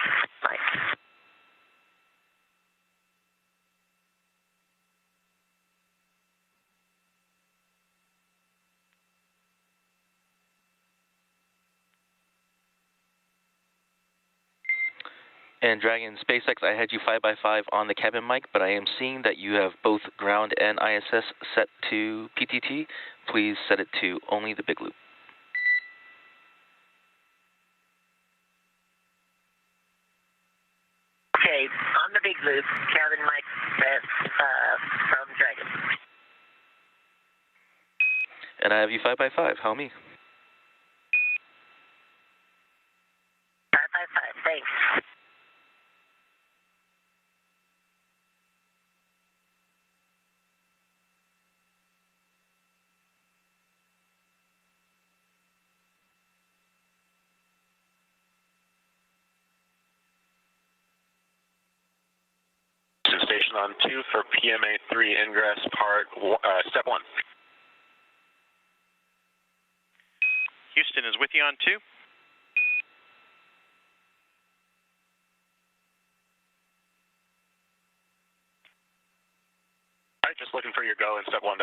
And Dragon SpaceX, I had you 5x5 on the cabin mic, but I am seeing that you have both ground and ISS set to PTT. Please set it to only the big loop. Okay, on the big loop, cabin mic set from Dragon. And I have you 5x5. How me? 5x5, thanks. Station on 2 for PMA 3 ingress part, step 1. Houston is with you on 2. All right, just looking for your go in step 1.1.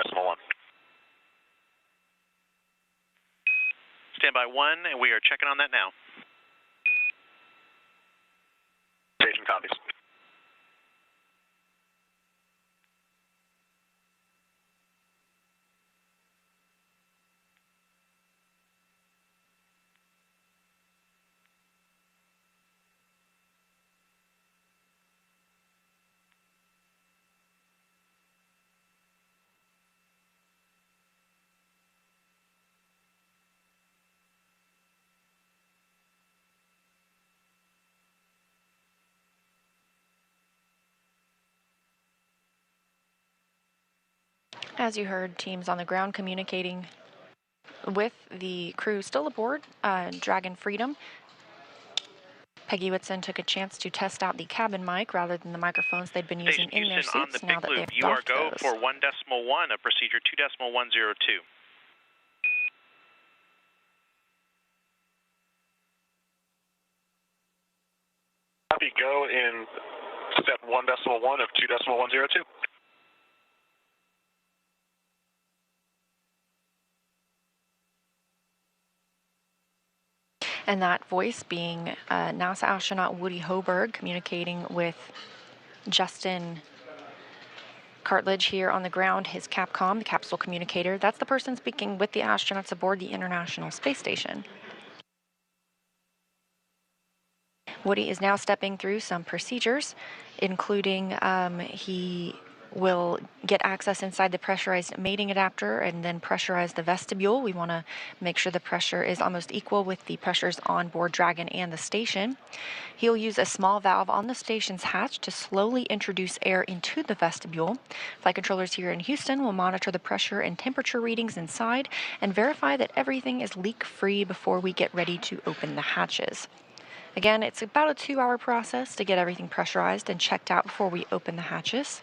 Standby 1, and we are checking on that now. Station copies. As you heard, teams on the ground communicating with the crew still aboard Dragon Freedom. Peggy Whitson took a chance to test out the cabin mic rather than the microphones they'd been using in their Houston, seats on the now big that loop, they've you are docked go those. for 1.1 of procedure 2.102. Copy, go in step 1.1 of 2.102. And that voice being NASA astronaut Woody Hoberg communicating with Justin Cartledge here on the ground, his Capcom, the capsule communicator. That's the person speaking with the astronauts aboard the International Space Station. Woody is now stepping through some procedures, including he will get access inside the pressurized mating adapter and then pressurize the vestibule. We want to make sure the pressure is almost equal with the pressures on board Dragon and the station. He'll use a small valve on the station's hatch to slowly introduce air into the vestibule. Flight controllers here in Houston will monitor the pressure and temperature readings inside and verify that everything is leak-free before we get ready to open the hatches. Again, it's about a 2-hour process to get everything pressurized and checked out before we open the hatches.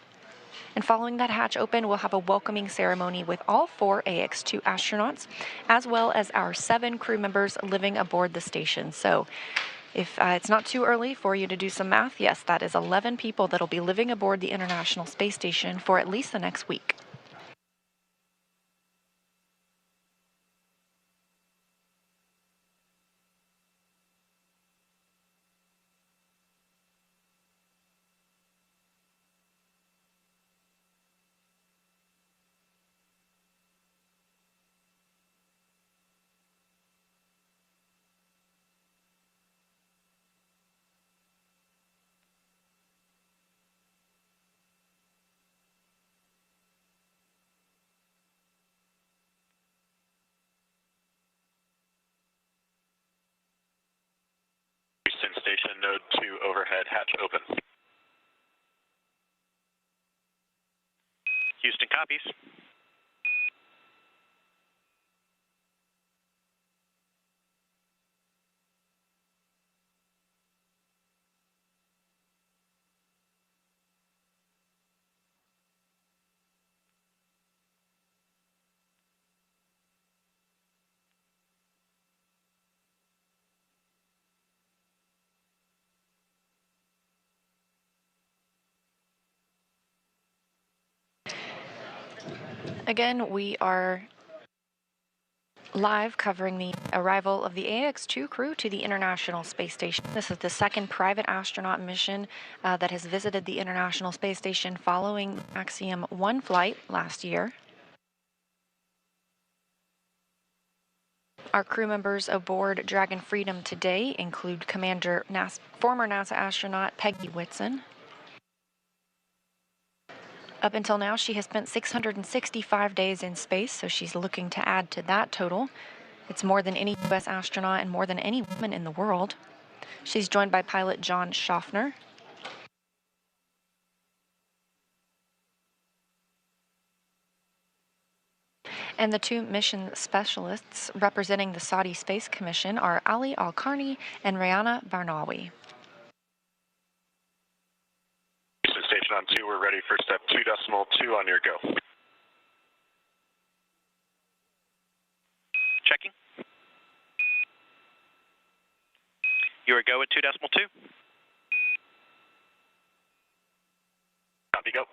And following that hatch open, we'll have a welcoming ceremony with all 4 AX-2 astronauts, as well as our 7 crew members living aboard the station. So if it's not too early for you to do some math, yes, that is 11 people that'll be living aboard the International Space Station for at least the next week. Houston Station, node 2 overhead, hatch open. Houston copies. Again, we are live covering the arrival of the AX-2 crew to the International Space Station. This is the second private astronaut mission that has visited the International Space Station following the Axiom 1 flight last year. Our crew members aboard Dragon Freedom today include former NASA astronaut Peggy Whitson. Up until now, she has spent 665 days in space, so she's looking to add to that total. It's more than any U.S. astronaut and more than any woman in the world. She's joined by pilot John Schaffner. And the 2 mission specialists representing the Saudi Space Commission are Ali Al-Karni and Rayana Barnawi. Houston Station on 2, we're ready for step 2.2 on your go. Checking. You are go at 2.2. Copy, go.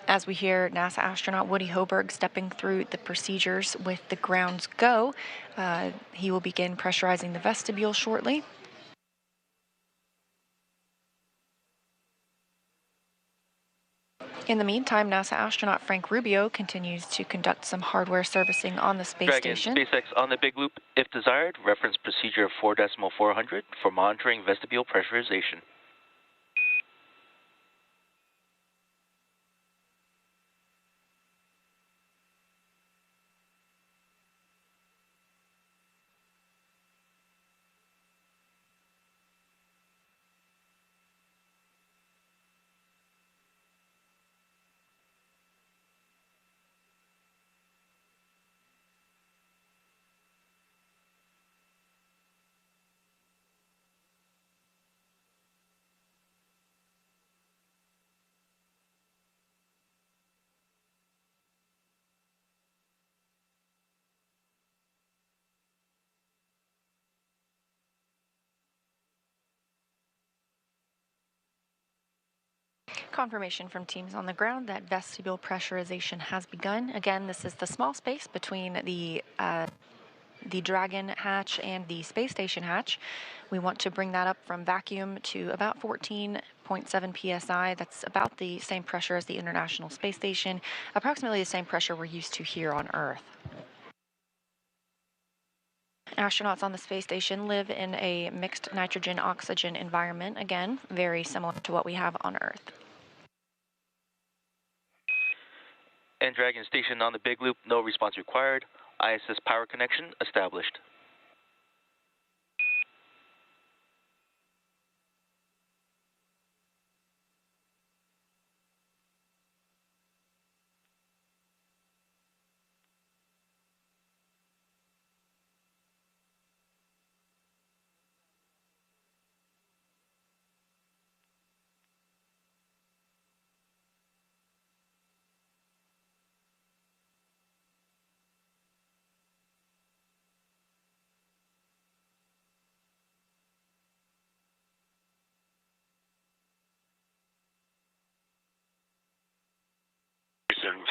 As we hear NASA astronaut Woody Hoburg stepping through the procedures with the grounds go, he will begin pressurizing the vestibule shortly. In the meantime, NASA astronaut Frank Rubio continues to conduct some hardware servicing on the space Dragon station. SpaceX on the big loop. If desired, reference procedure 4.400 for monitoring vestibule pressurization. Confirmation from teams on the ground that vestibule pressurization has begun. Again, this is the small space between the Dragon hatch and the space station hatch. We want to bring that up from vacuum to about 14.7 psi. That's about the same pressure as the International Space Station, approximately the same pressure we're used to here on Earth. Astronauts on the space station live in a mixed nitrogen-oxygen environment, again, very similar to what we have on Earth. And Dragon station on the big loop, no response required. ISS power connection established.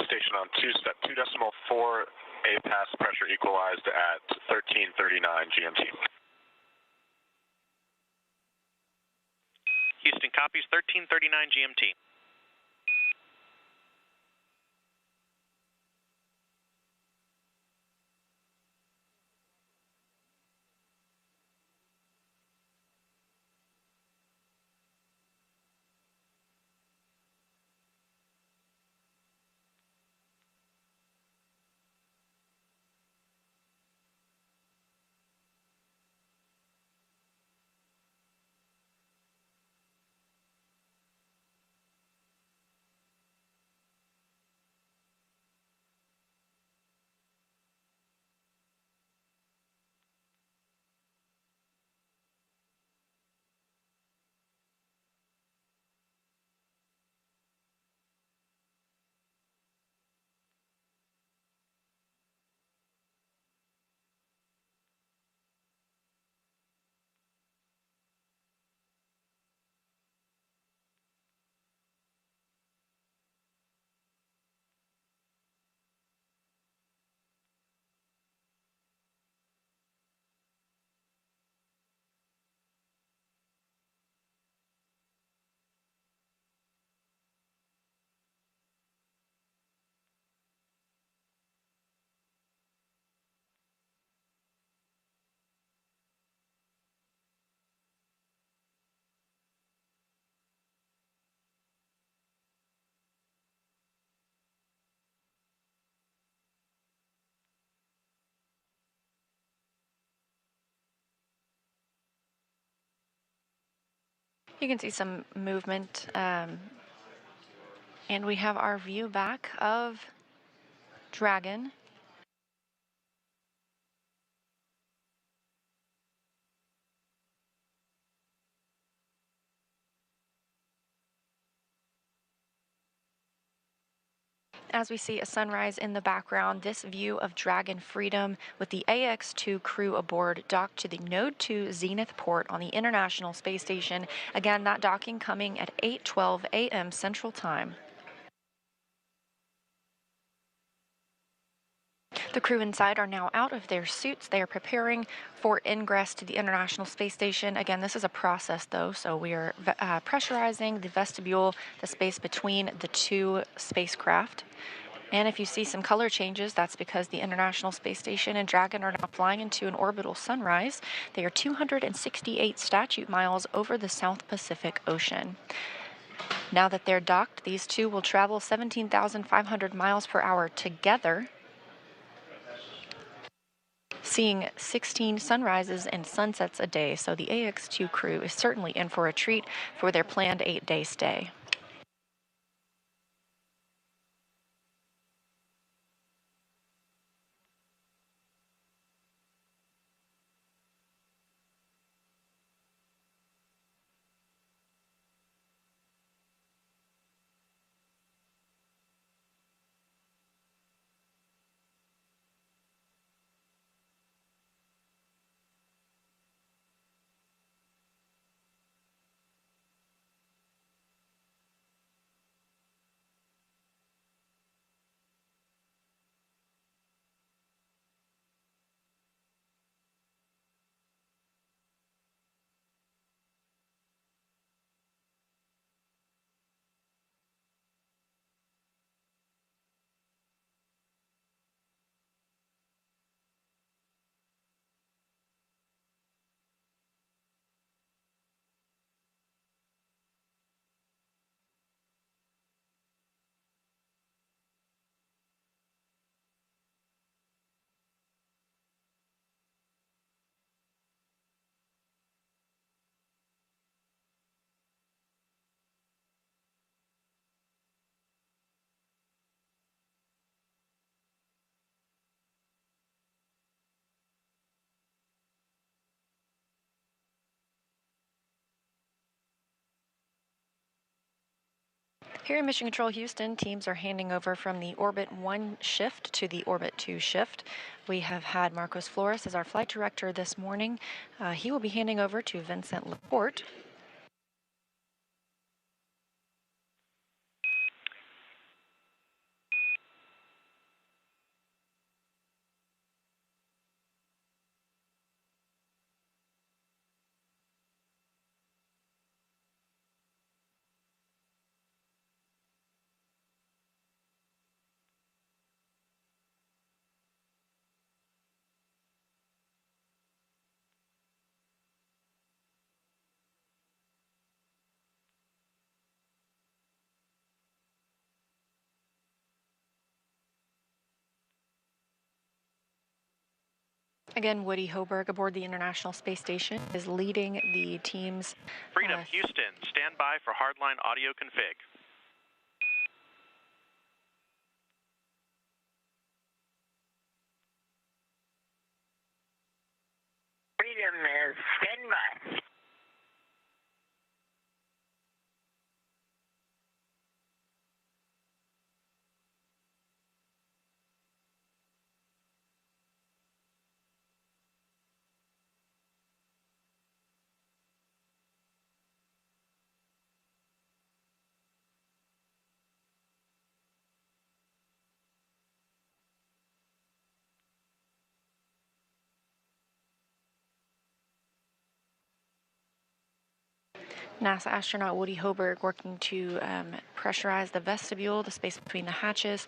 Station on 2, step 2.4, A pass pressure equalized at 13:39 GMT. Houston copies 13:39 GMT. You can see some movement, and we have our view back of Dragon. As we see a sunrise in the background, this view of Dragon Freedom with the AX-2 crew aboard docked to the Node 2 Zenith port on the International Space Station. Again, that docking coming at 8:12 a.m. Central Time. The crew inside are now out of their suits. They are preparing for ingress to the International Space Station. Again, this is a process, though, so we are pressurizing the vestibule, the space between the two spacecraft. And if you see some color changes, that's because the International Space Station and Dragon are now flying into an orbital sunrise. They are 268 statute miles over the South Pacific Ocean. Now that they're docked, these two will travel 17,500 miles per hour together, seeing 16 sunrises and sunsets a day. So the AX2 crew is certainly in for a treat for their planned 8-day stay. Here in Mission Control Houston, teams are handing over from the Orbit 1 shift to the Orbit 2 shift. We have had Marcos Flores as our flight director this morning. He will be handing over to Vincent Laporte. Again, Woody Hoberg aboard the International Space Station is leading the team's... Freedom, Houston, stand by for hardline audio config. Freedom is stand by. NASA astronaut Woody Hoberg working to pressurize the vestibule, the space between the hatches.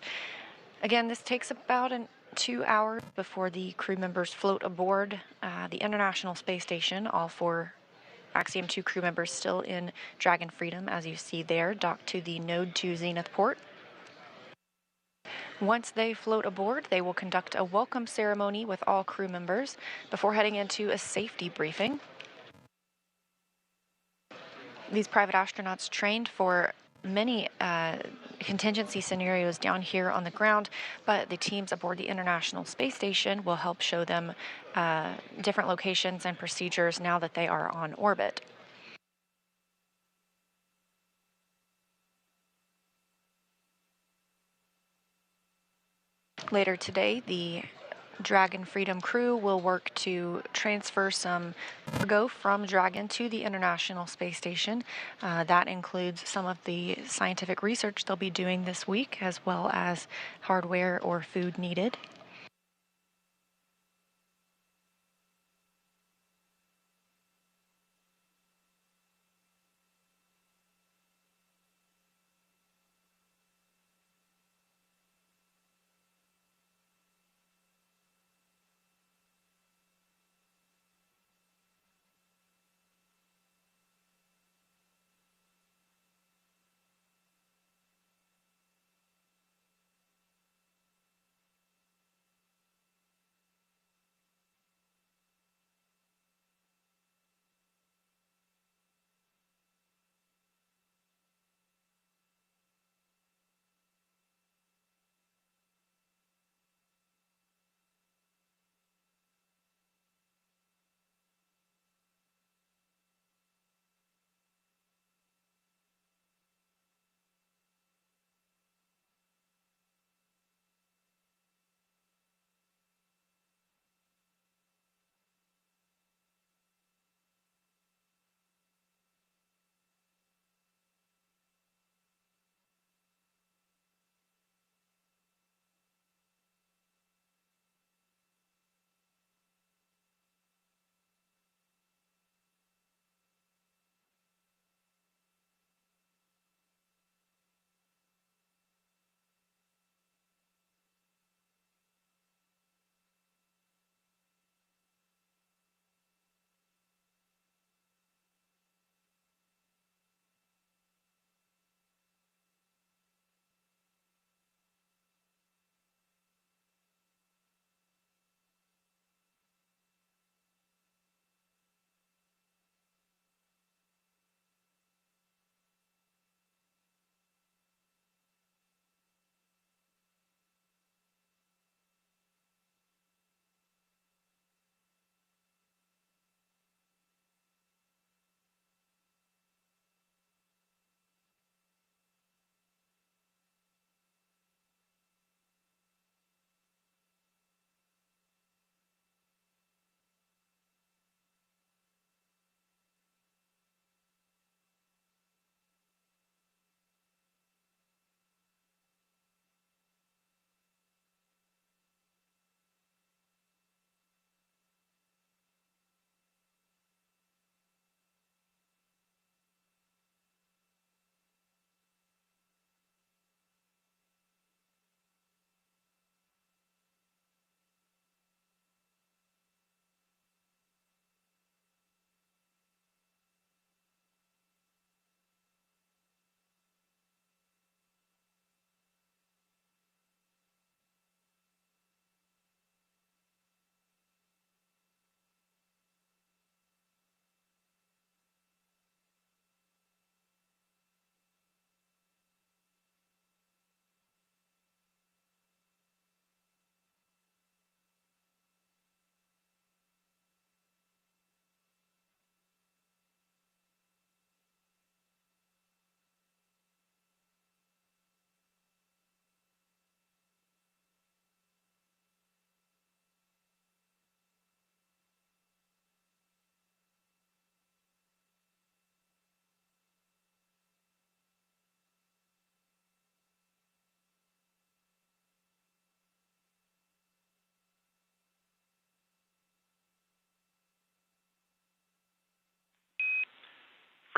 Again, this takes about 2 hours before the crew members float aboard the International Space Station. All 4 Axiom 2 crew members still in Dragon Freedom, as you see there, docked to the Node 2 Zenith port. Once they float aboard, they will conduct a welcome ceremony with all crew members before heading into a safety briefing. These private astronauts trained for many contingency scenarios down here on the ground, but the teams aboard the International Space Station will help show them different locations and procedures now that they are on orbit. Later today, the Dragon Freedom crew will work to transfer some cargo from Dragon to the International Space Station. That includes some of the scientific research they'll be doing this week, as well as hardware or food needed.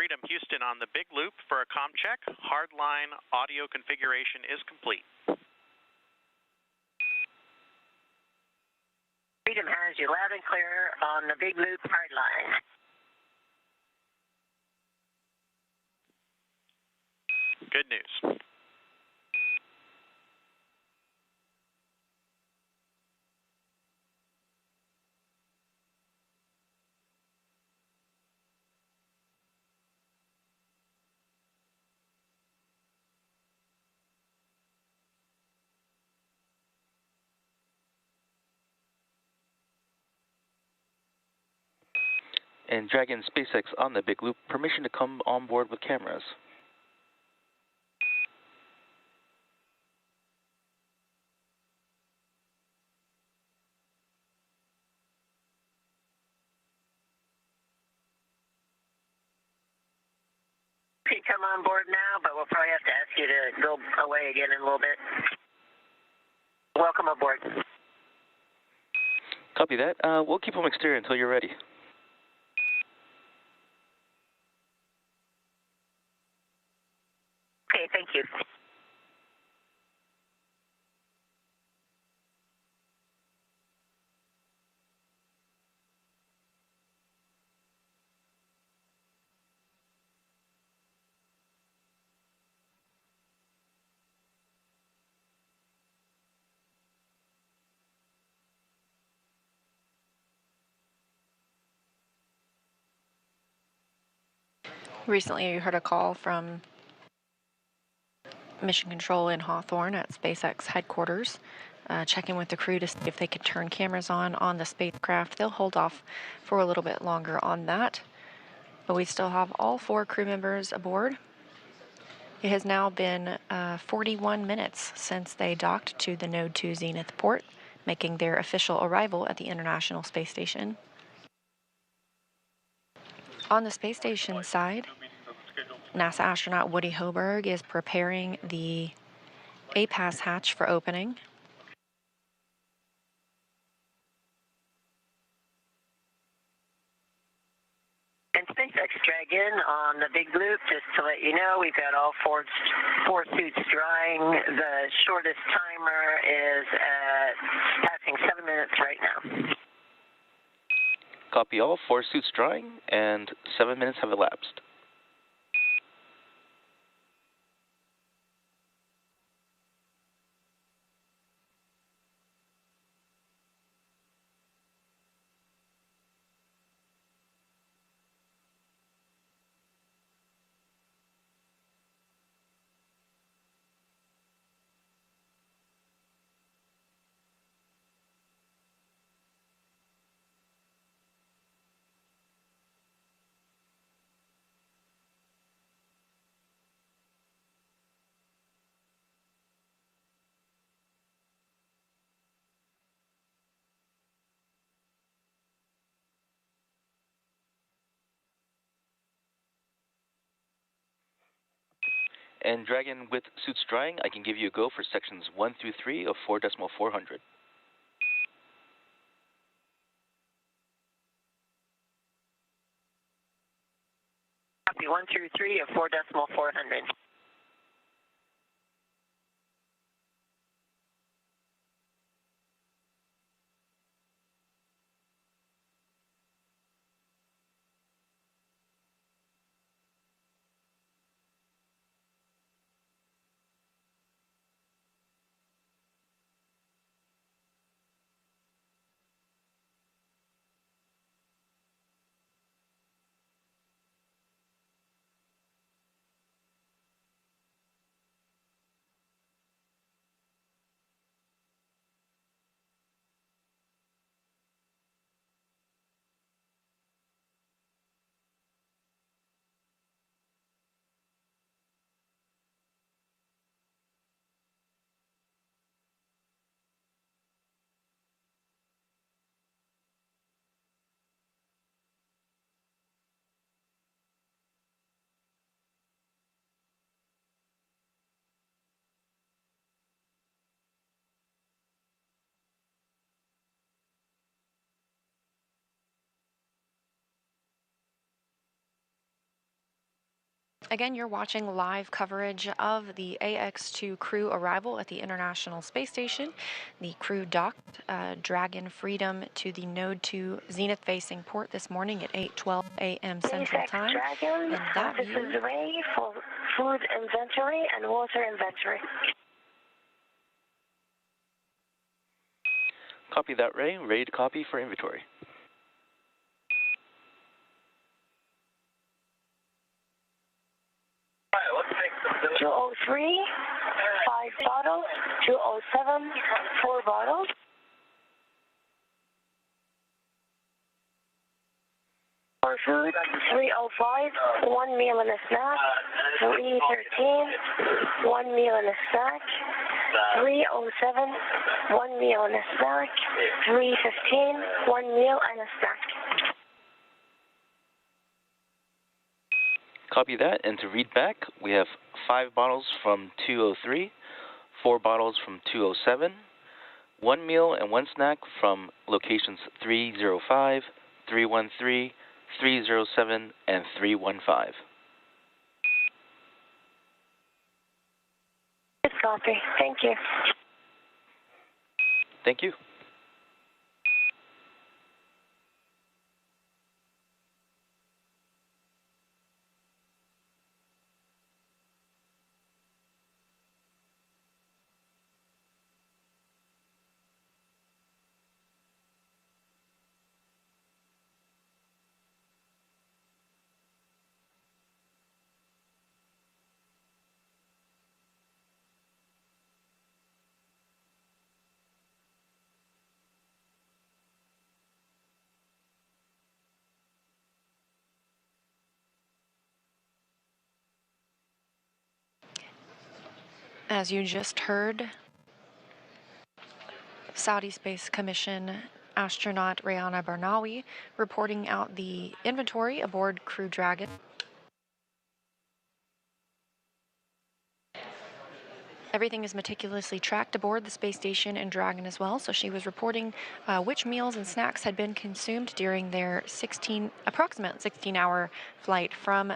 Freedom Houston on the Big Loop for a comm check. Hardline audio configuration is complete. Freedom has you loud and clear on the Big Loop hardline. Good news. And Dragon SpaceX on the Big Loop, permission to come on board with cameras. You can come on board now, but we'll probably have to ask you to go away again in a little bit. Welcome aboard. Copy that. We'll keep them exterior until you're ready. Okay, thank you. Recently, you heard a call from Mission Control in Hawthorne at SpaceX headquarters, checking with the crew to see if they could turn cameras on the spacecraft. They'll hold off for a little bit longer on that, but we still have all 4 crew members aboard. It has now been 41 minutes since they docked to the Node 2 Zenith port, making their official arrival at the International Space Station. On the space station side, NASA astronaut Woody Hoberg is preparing the APAS hatch for opening. And SpaceX Dragon on the Big Loop, just to let you know, we've got all four suits drying. The shortest timer is at passing 7 minutes right now. Copy all, 4 suits drying, and 7 minutes have elapsed. And Dragon with suits drying, I can give you a go for sections 1 through 3 of 4.400. Copy 1 through 3 of 4.400. Again, you're watching live coverage of the AX-2 crew arrival at the International Space Station. The crew docked Dragon Freedom to the Node 2 zenith-facing port this morning at 8:12 a.m. Central Time. Dragon, And that this view is Ray for food inventory and water inventory. Copy that, Ray. Ready to copy for inventory. 203, 5 bottles, 207, 4 bottles. For food, 305, 1 meal and a snack, 313, 1 meal and a snack, 307, 1 meal and a snack, 315, 1 meal and a snack. Copy that, and to read back, we have 5 bottles from 203, 4 bottles from 207, 1 meal and 1 snack from locations 305, 313, 307, and 315. Good copy. Thank you. Thank you. As you just heard, Saudi Space Commission astronaut Rayana Barnawi reporting out the inventory aboard Crew Dragon. Everything is meticulously tracked aboard the space station and Dragon as well, so she was reporting which meals and snacks had been consumed during their approximate 16-hour flight from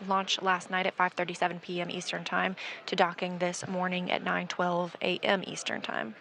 launch last night at 5:37 p.m. Eastern Time to docking this morning at 9:12 a.m. Eastern Time.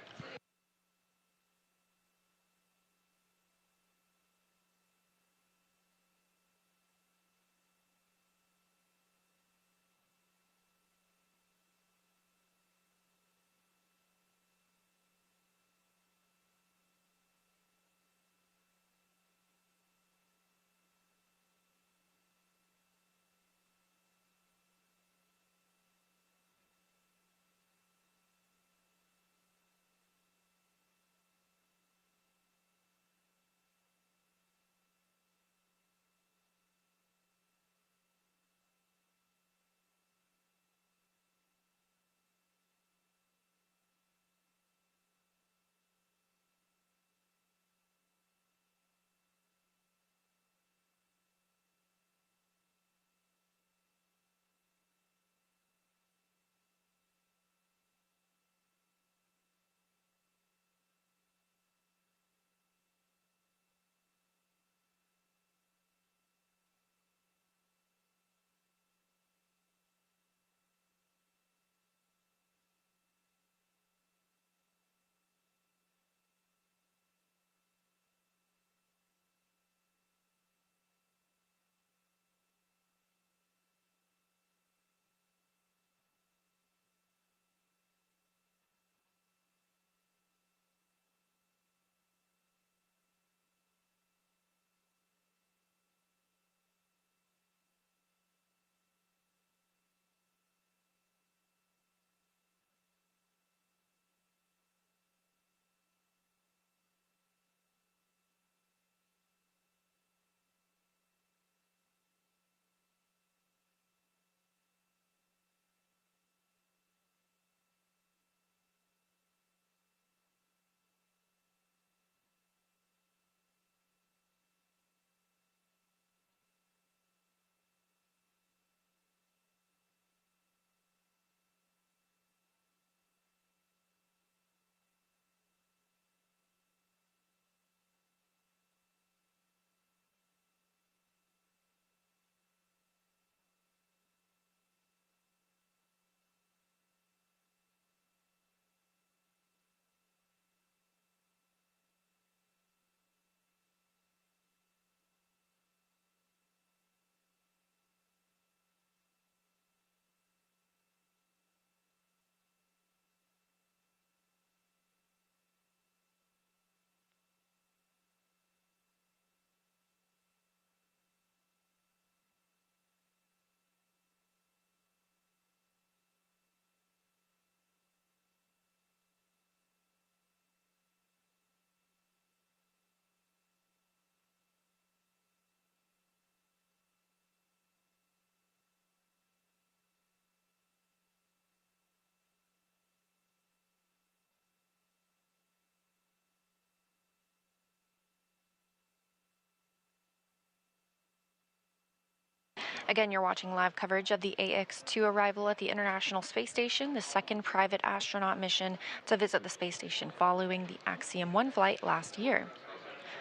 Again, you're watching live coverage of the AX-2 arrival at the International Space Station, the second private astronaut mission to visit the space station following the Axiom 1 flight last year.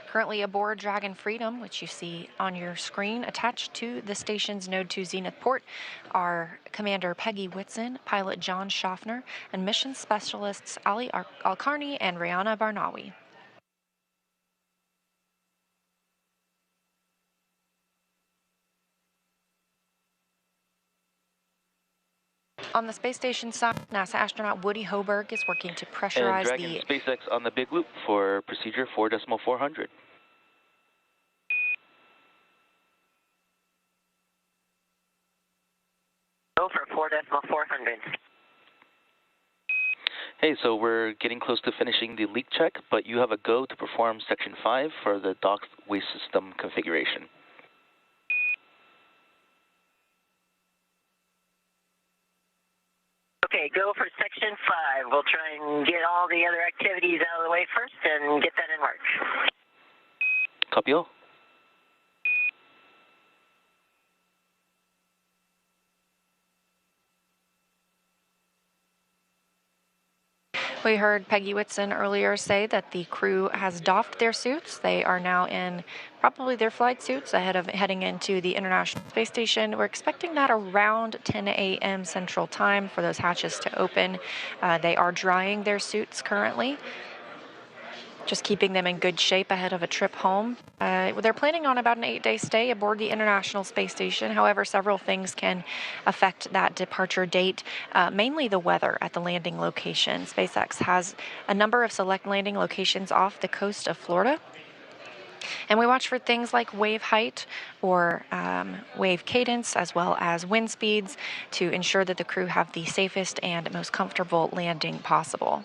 Currently aboard Dragon Freedom, which you see on your screen, attached to the station's Node 2 Zenith port, are Commander Peggy Whitson, pilot John Schaffner, and mission specialists Ali Alkarni and Rihanna Barnawi. On the space station side, NASA astronaut Woody Hoberg is working to pressurize and Dragon SpaceX on the big loop for procedure 4.400. Go for 4.400. Hey, so we're getting close to finishing the leak check, but you have a go to perform Section 5 for the dock waste system configuration. Okay, go for Section 5. We'll try and get all the other activities out of the way first and get that in March. Copy all. We heard Peggy Whitson earlier say that the crew has doffed their suits. They are now in probably their flight suits ahead of heading into the International Space Station. We're expecting that around 10 a.m. Central Time for those hatches to open. They are drying their suits currently, just keeping them in good shape ahead of a trip home. They're planning on about an 8-day stay aboard the International Space Station. However, several things can affect that departure date, mainly the weather at the landing location. SpaceX has a number of select landing locations off the coast of Florida. And we watch for things like wave height or wave cadence, as well as wind speeds, to ensure that the crew have the safest and most comfortable landing possible.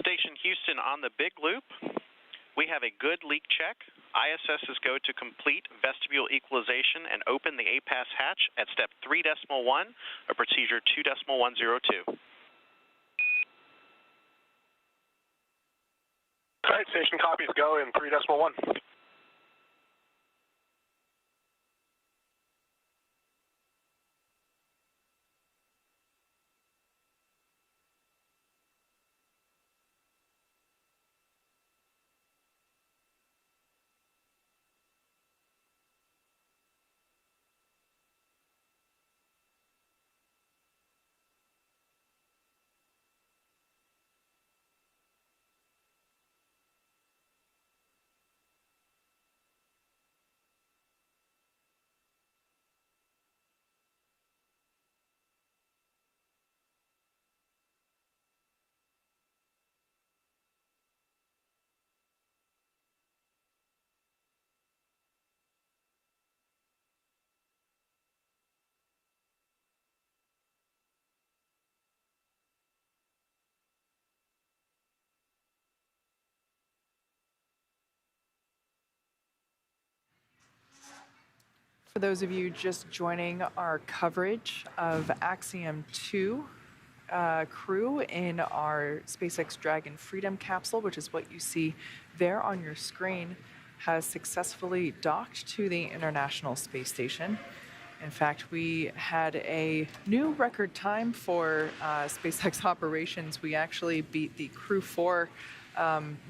Station Houston on the big loop. We have a good leak check. ISSs go to complete vestibule equalization and open the APAS hatch at step 3.1 of procedure 2.102. All right, station copies go in 3.1. For those of you just joining our coverage of Axiom 2 crew in our SpaceX Dragon Freedom capsule, which is what you see there on your screen, has successfully docked to the International Space Station. In fact, we had a new record time for SpaceX operations. We actually beat the Crew 4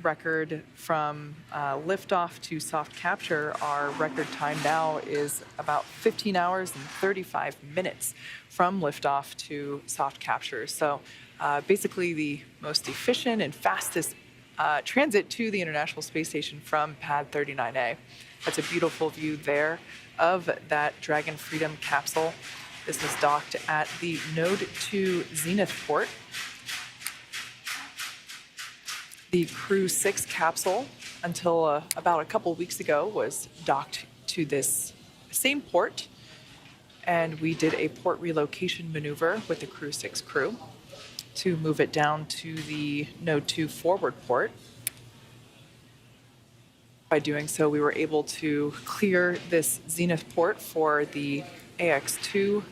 record from liftoff to soft capture. Our record time now is about 15 hours and 35 minutes from liftoff to soft capture. So basically the most efficient and fastest transit to the International Space Station from Pad 39A. That's a beautiful view there of that Dragon Freedom capsule. This was docked at the Node 2 Zenith port. The Crew 6 capsule, until about a couple weeks ago, was docked to this same port, and we did a port relocation maneuver with the Crew 6 crew to move it down to the Node 2 forward port. By doing so, we were able to clear this Zenith port for the AX-2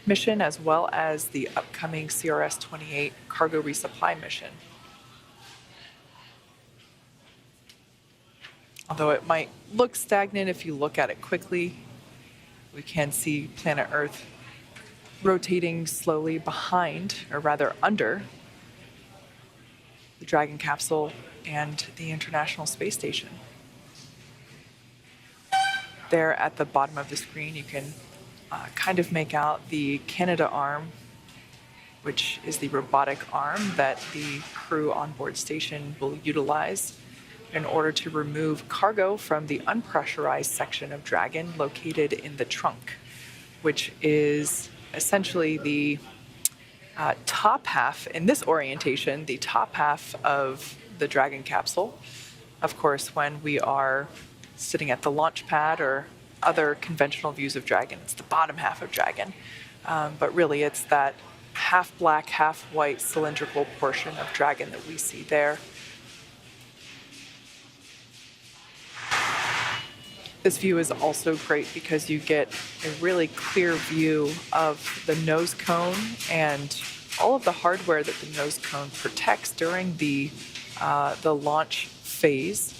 mission, as well as the upcoming CRS-28 cargo resupply mission. Although it might look stagnant if you look at it quickly, we can see planet Earth rotating slowly behind, or rather under, the Dragon capsule and the International Space Station. There at the bottom of the screen, you can kind of make out the Canada arm, which is the robotic arm that the crew on board station will utilize in order to remove cargo from the unpressurized section of Dragon located in the trunk, which is essentially the top half, in this orientation, the top half of the Dragon capsule. Of course, when we are sitting at the launch pad or other conventional views of Dragon, it's the bottom half of Dragon. But really, it's that half black, half white cylindrical portion of Dragon that we see there. This view is also great because you get a really clear view of the nose cone and all of the hardware that the nose cone protects during the launch phase.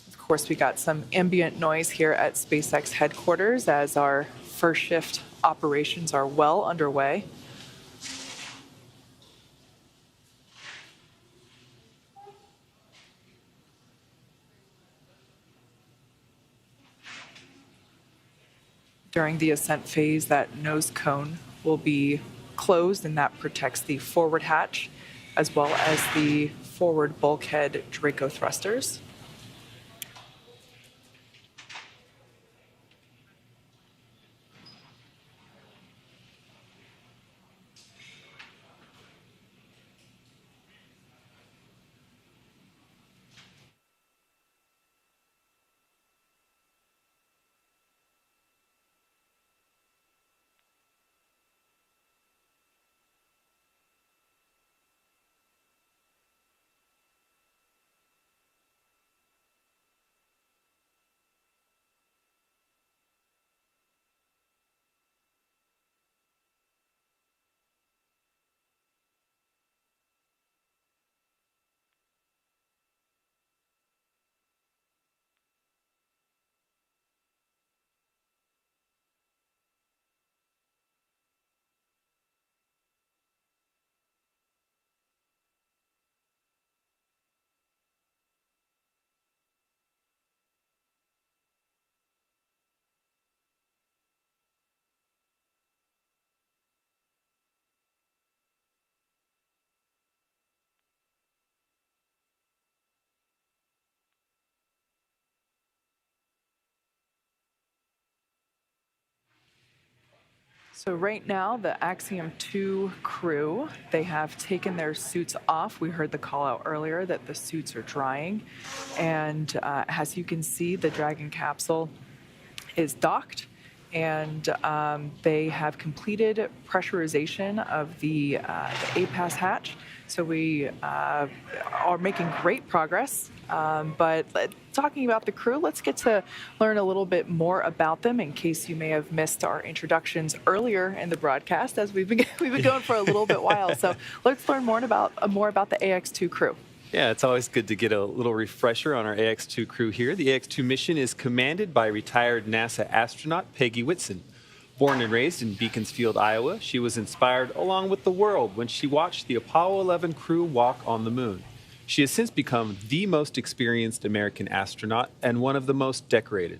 Of course, we got some ambient noise here at SpaceX headquarters as our first shift operations are well underway. During the ascent phase, that nose cone will be closed, and that protects the forward hatch as well as the forward bulkhead Draco thrusters. So right now, the Axiom 2 crew, they have taken their suits off. We heard the call out earlier that the suits are drying. And as you can see, the Dragon capsule is docked, and they have completed pressurization of the APAS hatch. So we are making great progress. But talking about the crew, let's get to learn a little bit more about them in case you may have missed our introductions earlier in the broadcast, as we've been going for a little bit while. So let's learn more about the AX2 crew. Yeah, it's always good to get a little refresher on our AX2 crew here. The AX2 mission is commanded by retired NASA astronaut Peggy Whitson. Born and raised in Beaconsfield, Iowa, she was inspired along with the world when she watched the Apollo 11 crew walk on the moon. She has since become the most experienced American astronaut and one of the most decorated.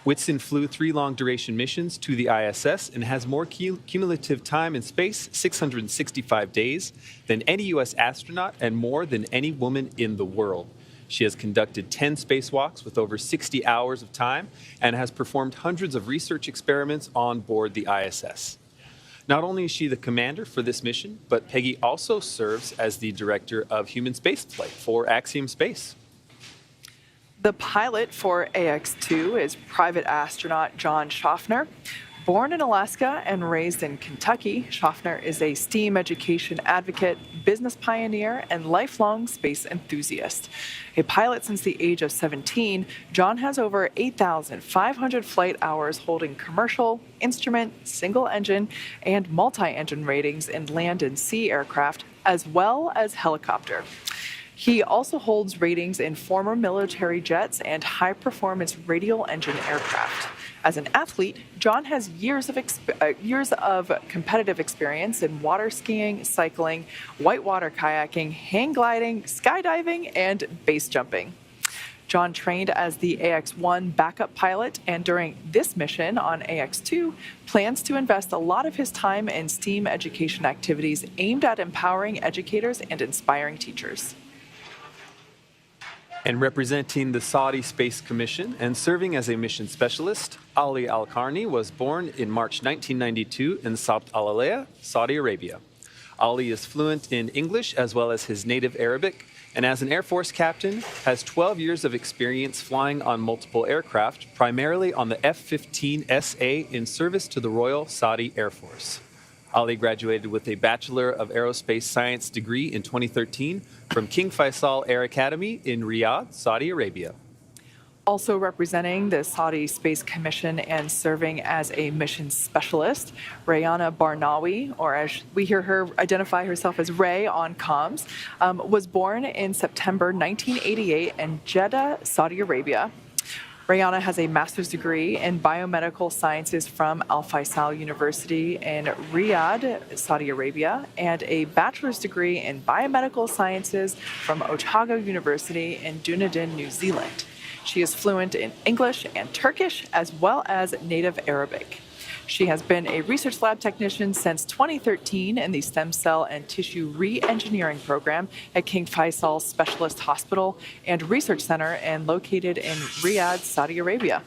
Whitson flew 3 long-duration missions to the ISS and has more cumulative time in space, 665 days, than any U.S. astronaut and more than any woman in the world. She has conducted 10 spacewalks with over 60 hours of time and has performed hundreds of research experiments on board the ISS. Not only is she the commander for this mission, but Peggy also serves as the director of human spaceflight for Axiom Space. The pilot for AX2 is private astronaut John Schaffner. Born in Alaska and raised in Kentucky, Schaffner is a STEAM education advocate, business pioneer, and lifelong space enthusiast. A pilot since the age of 17, John has over 8,500 flight hours holding commercial, instrument, single-engine, and multi-engine ratings in land and sea aircraft, as well as helicopter. He also holds ratings in former military jets and high-performance radial engine aircraft. As an athlete, John has years of competitive experience in water skiing, cycling, whitewater kayaking, hang gliding, skydiving, and base jumping. John trained as the AX-1 backup pilot, and during this mission on AX-2, plans to invest a lot of his time in STEAM education activities aimed at empowering educators and inspiring teachers. And representing the Saudi Space Commission and serving as a mission specialist, Ali Al-Qarni was born in March 1992 in Sabt al-Alaya, Saudi Arabia. Ali is fluent in English as well as his native Arabic, and as an Air Force captain, has 12 years of experience flying on multiple aircraft, primarily on the F-15SA in service to the Royal Saudi Air Force. Ali graduated with a Bachelor of Aerospace Science degree in 2013 from King Faisal Air Academy in Riyadh, Saudi Arabia. Also representing the Saudi Space Commission and serving as a mission specialist, Rayana Barnawi, or as we hear her identify herself as Ray on comms, was born in September 1988 in Jeddah, Saudi Arabia. Rayana has a master's degree in biomedical sciences from Al Faisal University in Riyadh, Saudi Arabia, and a bachelor's degree in biomedical sciences from Otago University in Dunedin, New Zealand. She is fluent in English and Turkish, as well as native Arabic. She has been a research lab technician since 2013 in the Stem Cell and Tissue Re-Engineering Program at King Faisal Specialist Hospital and Research Center, and located in Riyadh, Saudi Arabia.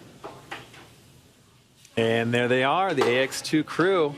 And there they are, the AX2 crew.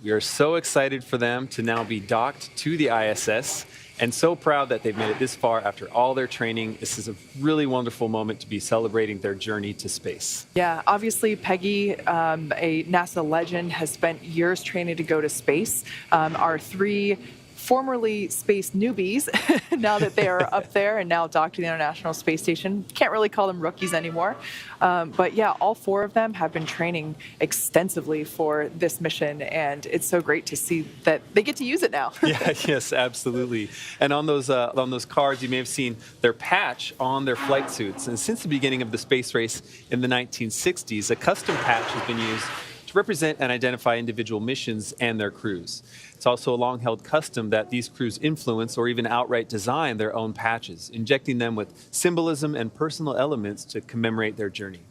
We are so excited for them to now be docked to the ISS, and so proud that they've made it this far after all their training. This is a really wonderful moment to be celebrating their journey to space. Yeah, obviously Peggy, a NASA legend, has spent years training to go to space. Our 3 formerly space newbies, now that they are up there and now docked to the International Space Station. Can't really call them rookies anymore. But yeah, all 4 of them have been training extensively for this mission, and it's so great to see that they get to use it now. Yeah, yes, absolutely. And on those cards, you may have seen their patch on their flight suits. And since the beginning of the space race in the 1960s, a custom patch has been used to represent and identify individual missions and their crews. It's also a long-held custom that these crews influence or even outright design their own patches, injecting them with symbolism and personal elements to commemorate their journey.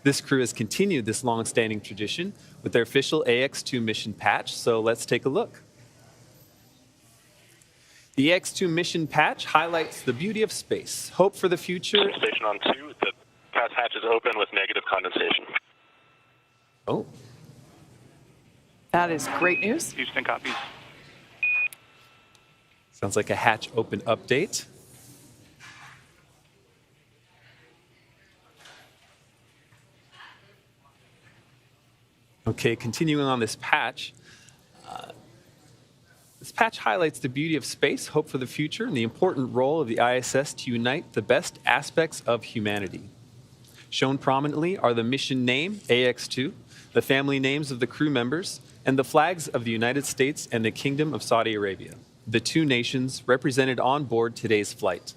This crew has continued this long-standing tradition with their official AX2 mission patch, so let's take a look. The AX2 mission patch highlights the beauty of space, hope for the future. Station on 2, the pass hatch is open with negative condensation. Oh. That is great news. Houston copies. Sounds like a hatch open update. Okay, continuing on this patch. This patch highlights the beauty of space, hope for the future, and the important role of the ISS to unite the best aspects of humanity. Shown prominently are the mission name, AX2, the family names of the crew members, and the flags of the United States and the Kingdom of Saudi Arabia, the two nations represented on board today's flight.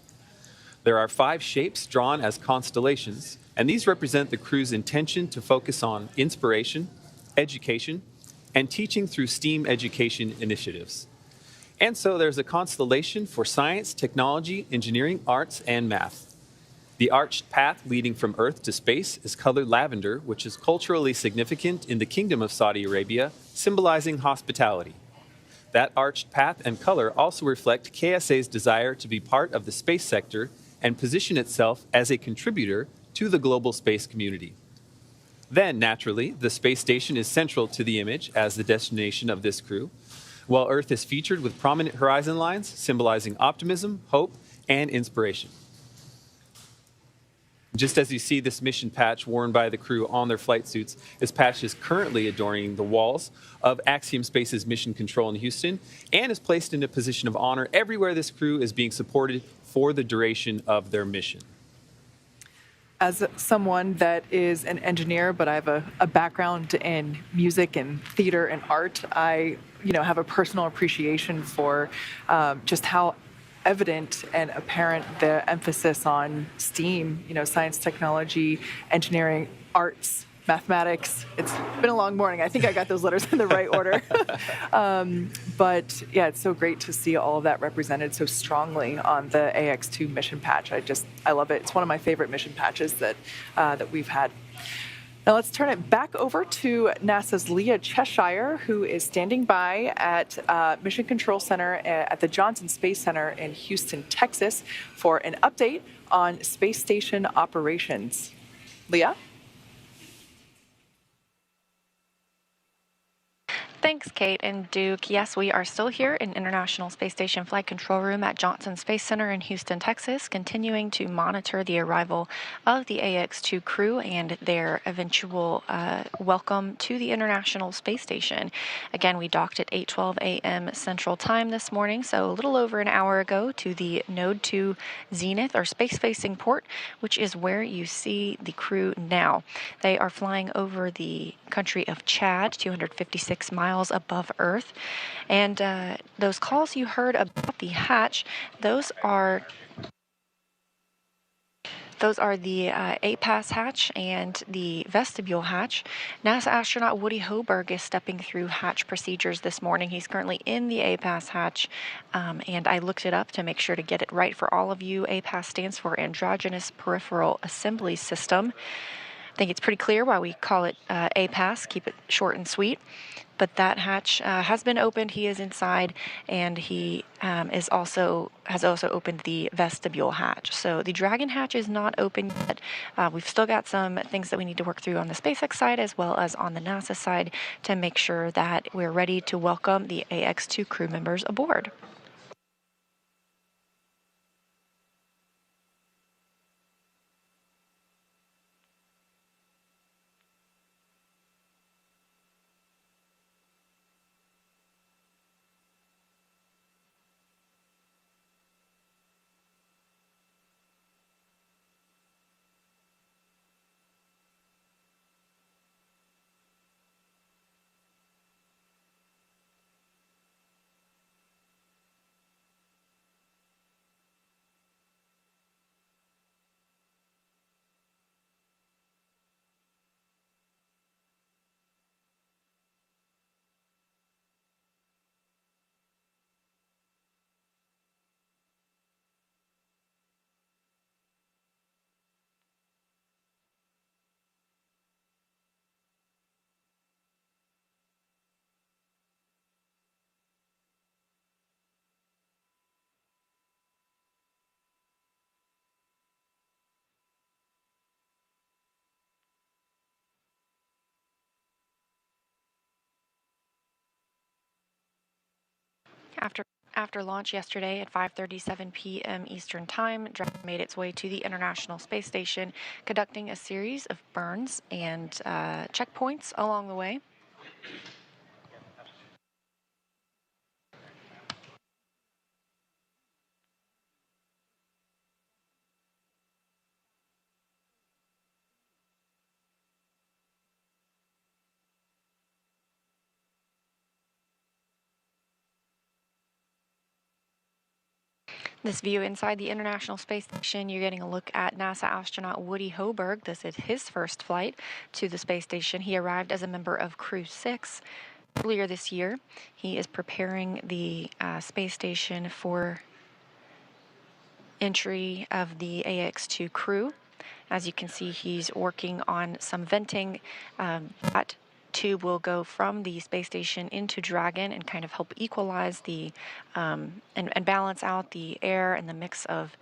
There are 5 shapes drawn as constellations, and these represent the crew's intention to focus on inspiration, education, and teaching through STEAM education initiatives. And so there's a constellation for science, technology, engineering, arts, and math. The arched path leading from Earth to space is colored lavender, which is culturally significant in the Kingdom of Saudi Arabia, symbolizing hospitality. That arched path and color also reflect KSA's desire to be part of the space sector and position itself as a contributor to the global space community. Then, naturally, the space station is central to the image as the destination of this crew, while Earth is featured with prominent horizon lines symbolizing optimism, hope, and inspiration. Just as you see this mission patch worn by the crew on their flight suits, this patch is currently adorning the walls of Axiom Space's mission control in Houston and is placed in a position of honor everywhere this crew is being supported for the duration of their mission. As someone that is an engineer, but I have a background in music and theater and art, I have a personal appreciation for just how evident and apparent the emphasis on STEAM, science, technology, engineering, arts, mathematics. It's been a long morning. I think I got those letters in the right order. But yeah, it's so great to see all of that represented so strongly on the AX2 mission patch. I love it. It's one of my favorite mission patches that we've had. Now let's turn it back over to NASA's Leah Cheshire, who is standing by at Mission Control Center at the Johnson Space Center in Houston, Texas, for an update on space station operations. Leah? Thanks, Kate and Duke. Yes, we are still here in International Space Station Flight Control Room at Johnson Space Center in Houston, Texas, continuing to monitor the arrival of the AX2 crew and their eventual welcome to the International Space Station. Again, we docked at 8:12 a.m. Central Time this morning, so a little over an hour ago, to the Node 2 Zenith, or space-facing port, which is where you see the crew now. They are flying over the country of Chad, 256 miles above Earth. And those calls you heard about the hatch, those are the A-Pass hatch and the vestibule hatch. NASA astronaut Woody Hoburg is stepping through hatch procedures this morning. He's currently in the A-Pass hatch, and I looked it up to make sure to get it right for all of you. A-Pass stands for Androgynous Peripheral Assembly System. I think it's pretty clear why we call it A-Pass, keep it short and sweet. But that hatch has been opened. He is inside, and he has also opened the vestibule hatch. So the Dragon hatch is not open yet. We've still got some things that we need to work through on the SpaceX side as well as on the NASA side to make sure that we're ready to welcome the AX2 crew members aboard. After launch yesterday at 5:37 p.m. Eastern Time, Dragon made its way to the International Space Station, conducting a series of burns and checkpoints along the way. This view inside the International Space Station, you're getting a look at NASA astronaut Woody Hoberg. This is his first flight to the space station. He arrived as a member of Crew 6 earlier this year. He is preparing the space station for entry of the AX-2 crew. As you can see, he's working on some venting. That tube will go from the space station into Dragon and kind of help equalize the and balance out the air and the mix of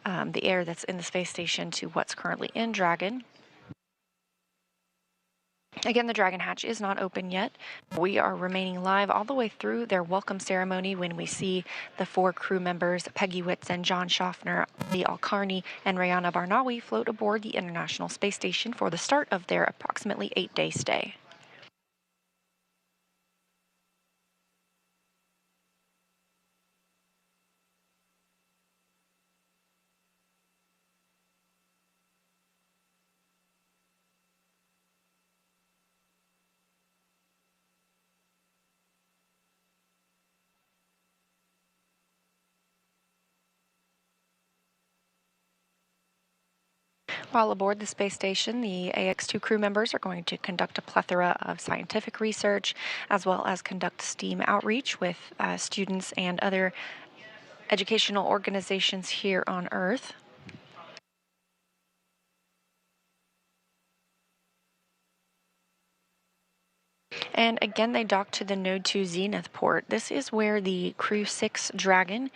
the air that's in the space station to what's currently in Dragon. Again, the Dragon hatch is not open yet. We are remaining live all the way through their welcome ceremony when we see the 4 crew members, Peggy Whitson, John Schaffner, Lee Alcarney, and Rayana Barnawi float aboard the International Space Station for the start of their approximately 8-day stay. While aboard the space station, the AX-2 crew members are going to conduct a plethora of scientific research, as well as conduct STEAM outreach with students and other educational organizations here on Earth. And again, they dock to the Node 2 Zenith port. This is where the Crew 6 Dragon,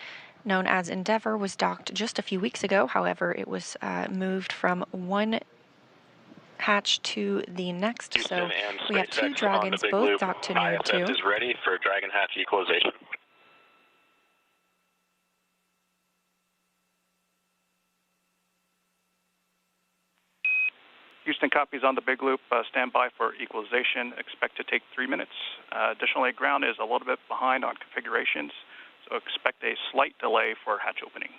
known as Endeavour, was docked just a few weeks ago. However, it was moved from one hatch to the next. So we have 2 Dragons, both docked to Node 2. Is ready for Dragon hatch equalization. Houston copies on the big loop. Stand by for equalization. Expect to take 3 minutes. Additionally, ground is a little bit behind on configurations, so expect a slight delay for hatch opening.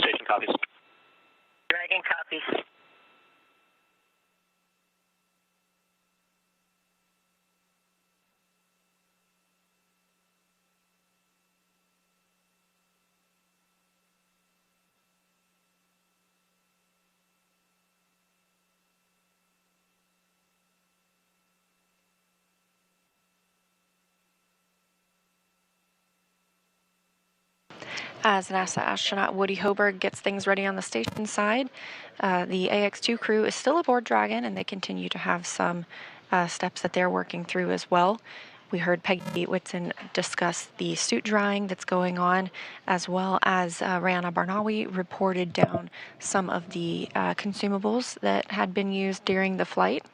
Station copies. Dragon copies. As NASA astronaut Woody Hoberg gets things ready on the station side, the AX-2 crew is still aboard Dragon, and they continue to have some steps that they're working through as well. We heard Peggy Whitson discuss the suit drying that's going on, as well as Rayana Barnawi reported down some of the consumables that had been used during the flight,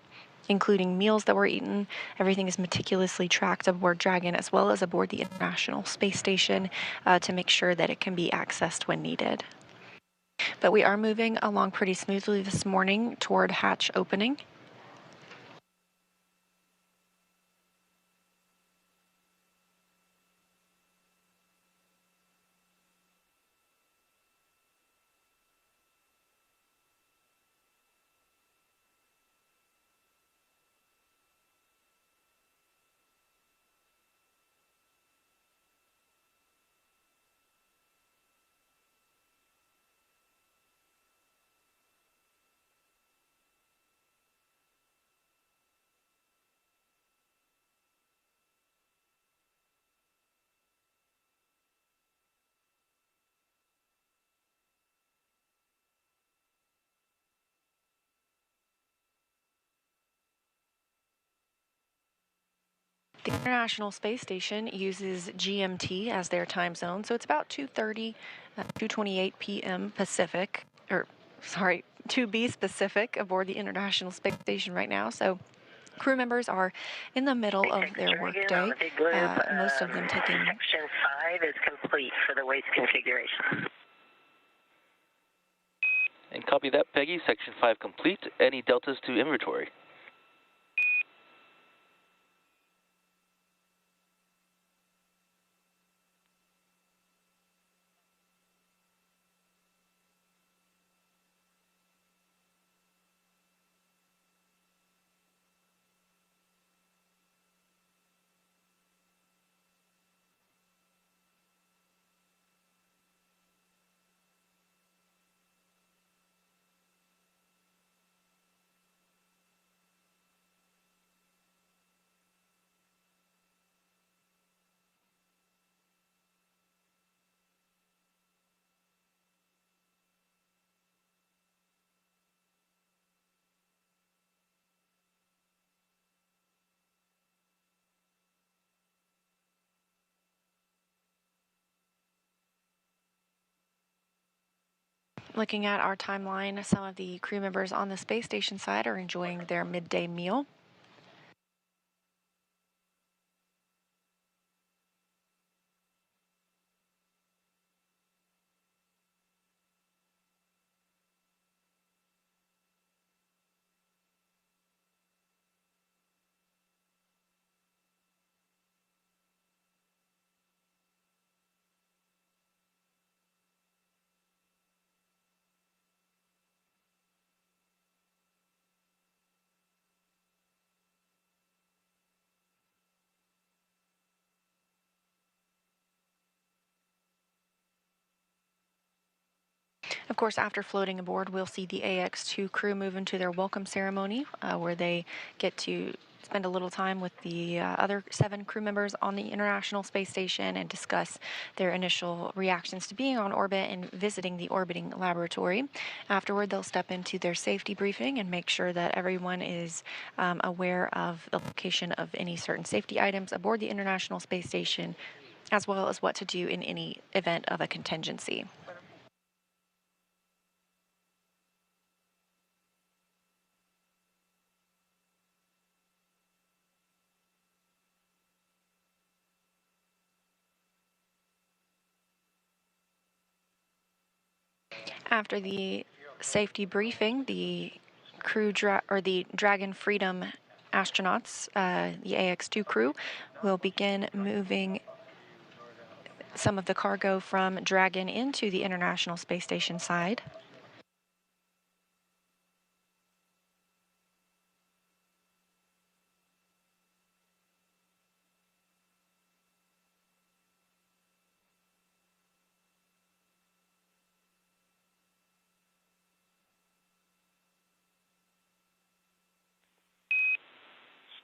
including meals that were eaten. Everything is meticulously tracked aboard Dragon as well as aboard the International Space Station to make sure that it can be accessed when needed. But we are moving along pretty smoothly this morning toward hatch opening. The International Space Station uses GMT as their time zone, so it's about 2:28 p.m. Pacific, 2B Pacific aboard the International Space Station right now. So Crew members are in the middle of their workday, most of them taking... Section 5 is complete for the waste configuration. And copy that, Peggy. Section 5 complete. Any deltas to inventory? Looking at our timeline, some of the crew members on the space station side are enjoying their midday meal. Of course, after floating aboard, we'll see the AX-2 crew move into their welcome ceremony, where they get to spend a little time with the other 7 crew members on the International Space Station and discuss their initial reactions to being on orbit and visiting the orbiting laboratory. Afterward, they'll step into their safety briefing and make sure that everyone is aware of the location of any certain safety items aboard the International Space Station, as well as what to do in any event of a contingency. After the safety briefing, the the Dragon Freedom astronauts, the AX-2 crew, will begin moving some of the cargo from Dragon into the International Space Station side.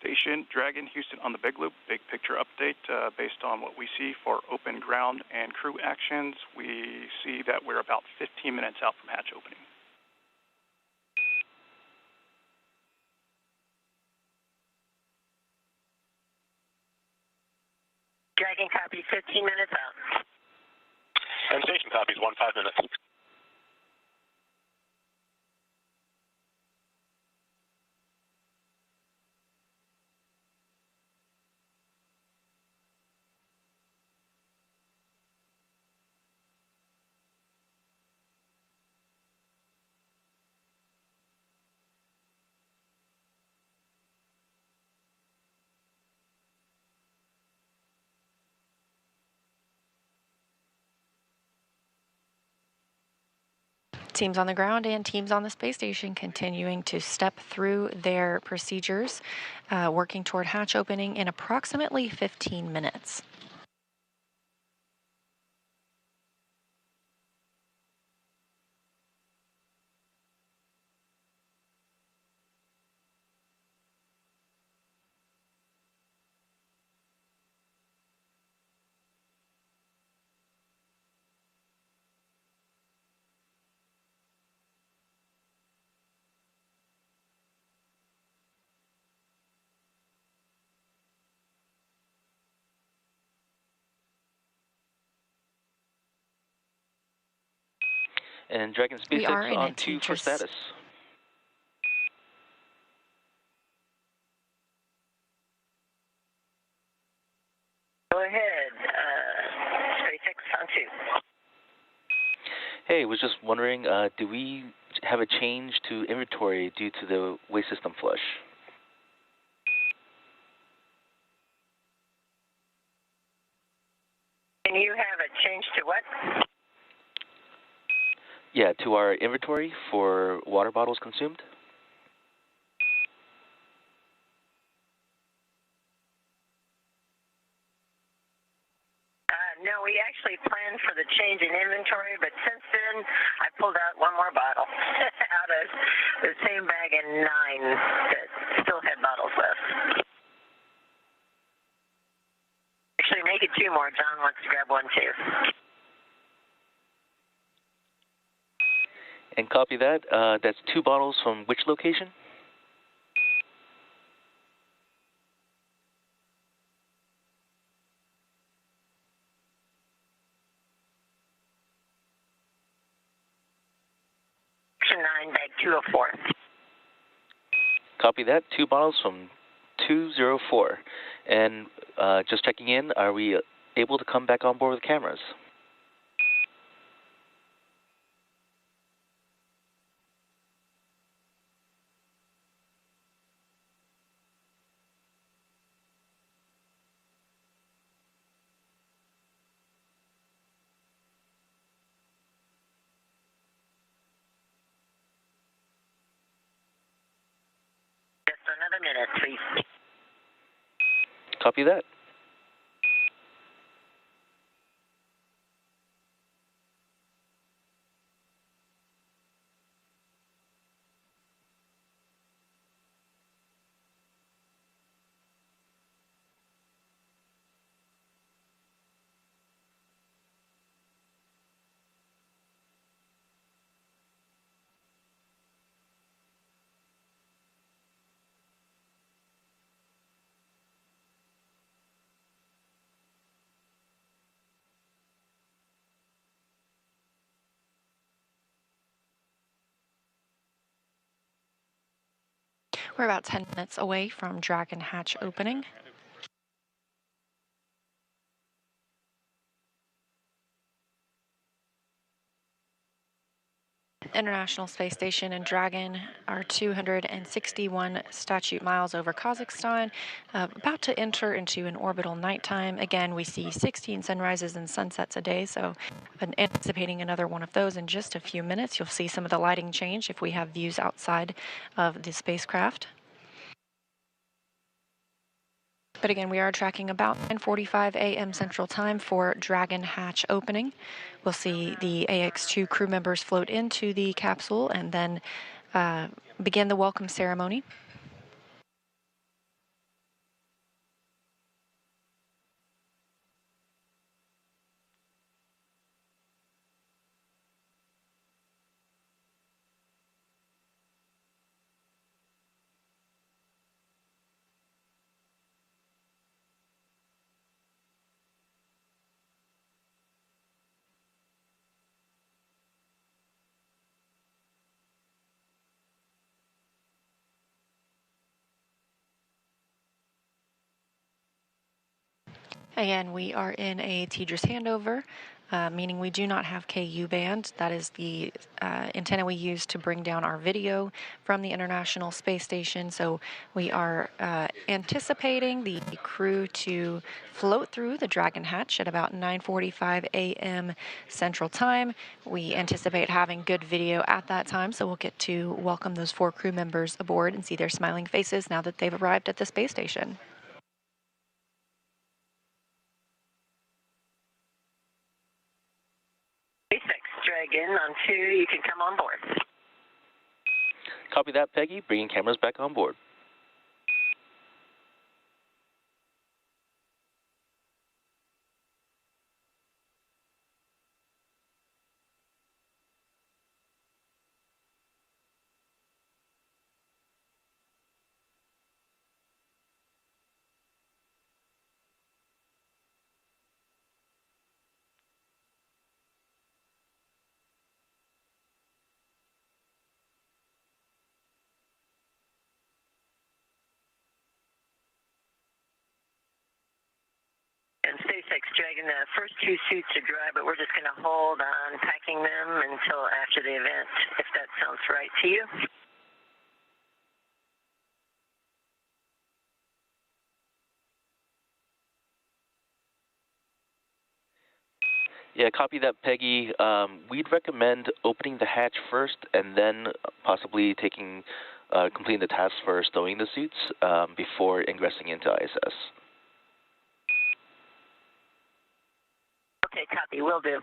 Station, Dragon, Houston on the Big Loop. Big picture update based on what we see for open ground and crew actions. We see that we're about 15 minutes out from hatch opening. Dragon copies 15 minutes out. And station copies 15 minutes. Teams on the ground and teams on the space station continuing to step through their procedures, working toward hatch opening in approximately 15 minutes. And Dragon SpaceX on 2 for status. okay. Was just wondering, do we have a change to inventory due to the waste system flush? And you have a change to what? Yeah, to our inventory for water bottles consumed. No, we actually planned for the change in inventory, but since then, I pulled out one more bottle out of the same bag and 9 that still had bottles left. Actually, make it 2 more. John wants to grab one too. And copy that. That's 2 bottles from which location? Section 9, bag 204. Copy that. 2 bottles from 204. And just checking in, are we able to come back on board with cameras? Just another minute, please. Copy that. We're about 10 minutes away from Dragon hatch opening. International Space Station and Dragon are 261 statute miles over Kazakhstan, about to enter into an orbital nighttime. Again, we see 16 sunrises and sunsets a day, so anticipating another one of those in just a few minutes. You'll see some of the lighting change if we have views outside of the spacecraft. But again, we are tracking about 9:45 a.m. Central Time for Dragon hatch opening. We'll see the AX2 crew members float into the capsule and then begin the welcome ceremony. Again, we are in a TDRS handover, meaning we do not have KU band. That is the antenna we use to bring down our video from the International Space Station. So we are anticipating the crew to float through the Dragon hatch at about 9:45 a.m. Central Time. We anticipate having good video at that time, so we'll get to welcome those 4 crew members aboard and see their smiling faces now that they've arrived at the space station. Dragon on 2, you can come on board. Copy that, Peggy. Bringing cameras back on board. Dragon, the first two suits are dry, but we're just going to hold on packing them until after the event, if that sounds right to you. Yeah, copy that, Peggy. We'd recommend opening the hatch first and then possibly completing the task for stowing the suits before ingressing into ISS. Okay, copy. Will do.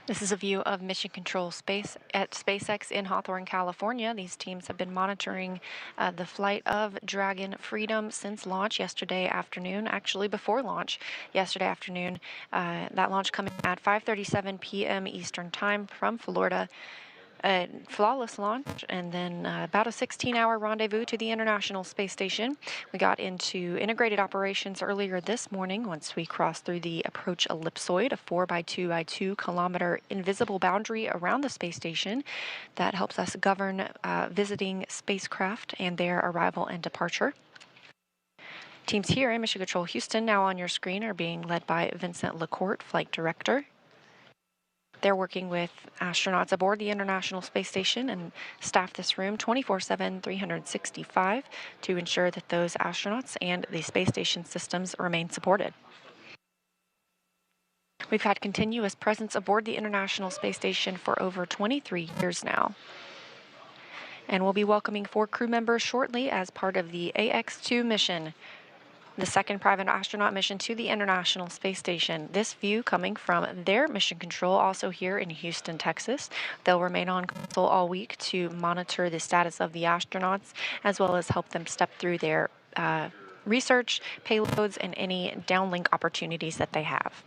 This is a view of Mission Control Space at SpaceX in Hawthorne, California. These teams have been monitoring the flight of Dragon Freedom since launch yesterday afternoon, actually before launch yesterday afternoon. That launch coming at 5:37 p.m. Eastern Time from Florida. A flawless launch, and then about a 16-hour rendezvous to the International Space Station. We got into integrated operations earlier this morning once we crossed through the approach ellipsoid, a 4 by 2 by 2 kilometer invisible boundary around the space station that helps us govern visiting spacecraft and their arrival and departure. Teams here in Mission Control Houston, now on your screen, are being led by Vincent Lacourt, Flight Director. They're working with astronauts aboard the International Space Station and staff this room 24/7, 365 to ensure that those astronauts and the space station systems remain supported. We've had continuous presence aboard the International Space Station for over 23 years now. And we'll be welcoming 4 crew members shortly as part of the AX-2 mission, the second private astronaut mission to the International Space Station. This view coming from their mission control, also here in Houston, Texas. They'll remain on console all week to monitor the status of the astronauts, as well as help them step through their research, payloads, and any downlink opportunities that they have.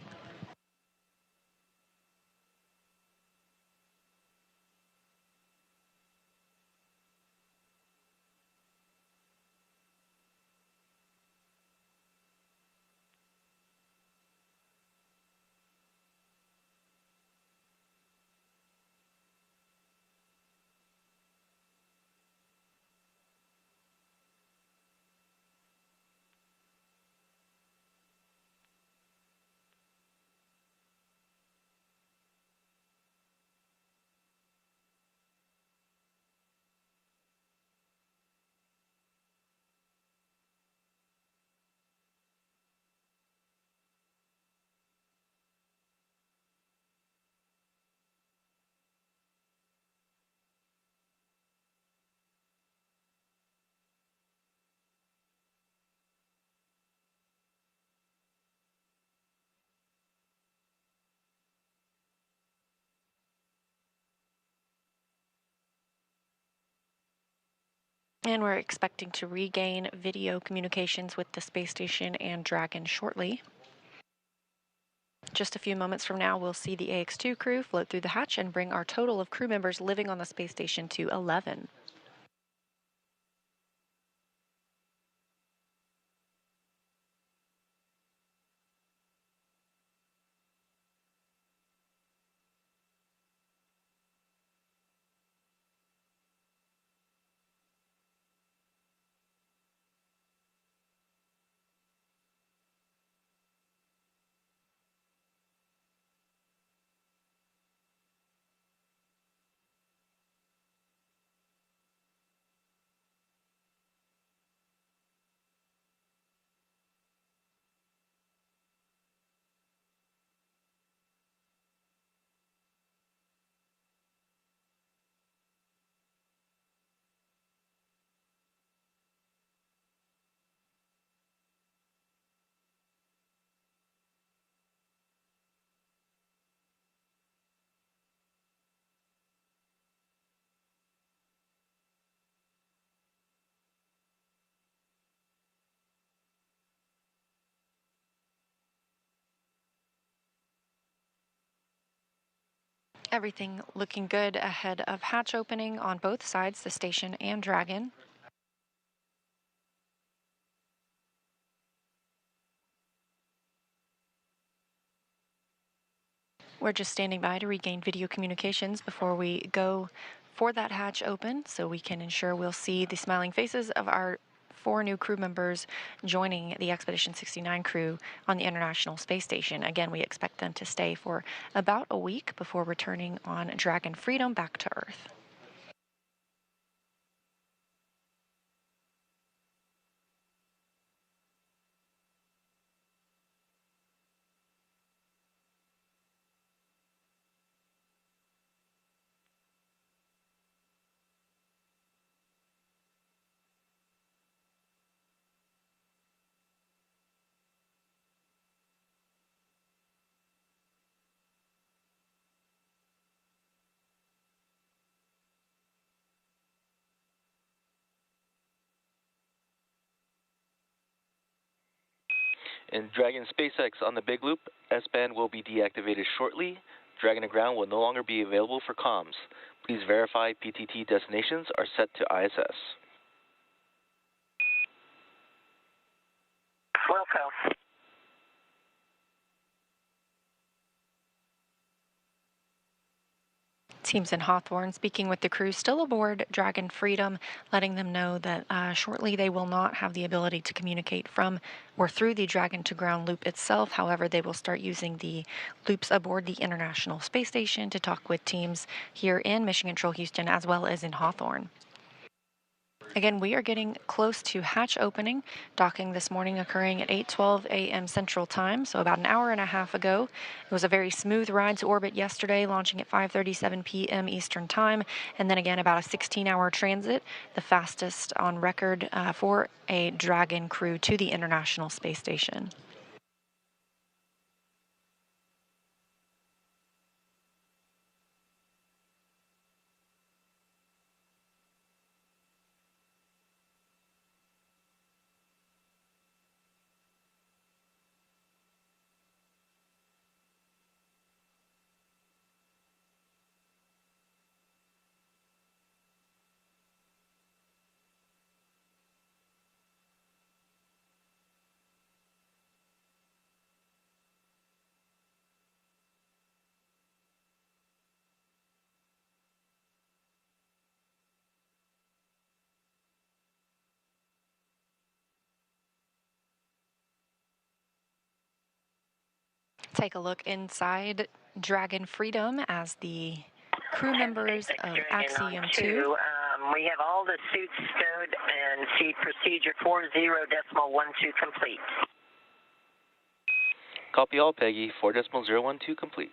And we're expecting to regain video communications with the space station and Dragon shortly. Just a few moments from now, we'll see the AX2 crew float through the hatch and bring our total of crew members living on the space station to 11. Everything looking good ahead of hatch opening on both sides, the station and Dragon. We're just standing by to regain video communications before we go for that hatch open so we can ensure we'll see the smiling faces of our 4 new crew members joining the Expedition 69 crew on the International Space Station. Again, we expect them to stay for about a week before returning on Dragon Freedom back to Earth. In Dragon SpaceX on the Big Loop, S-band will be deactivated shortly. Dragon to ground will no longer be available for comms. Please verify PTT destinations are set to ISS. Wilco. Teams in Hawthorne speaking with the crew still aboard Dragon Freedom, letting them know that shortly they will not have the ability to communicate from or through the Dragon to ground loop itself. However, they will start using the loops aboard the International Space Station to talk with teams here in Mission Control Houston as well as in Hawthorne. Again, we are getting close to hatch opening. Docking this morning occurring at 8:12 a.m. Central Time, so about an hour and a half ago. It was a very smooth ride to orbit yesterday, launching at 5:37 p.m. Eastern Time, and then again about a 16-hour transit, the fastest on record for a Dragon crew to the International Space Station. Take a look inside Dragon Freedom as the crew members of Axiom 2. We have all the suits stowed and feed procedure 40.12 complete. Copy all, Peggy. 4.012 complete.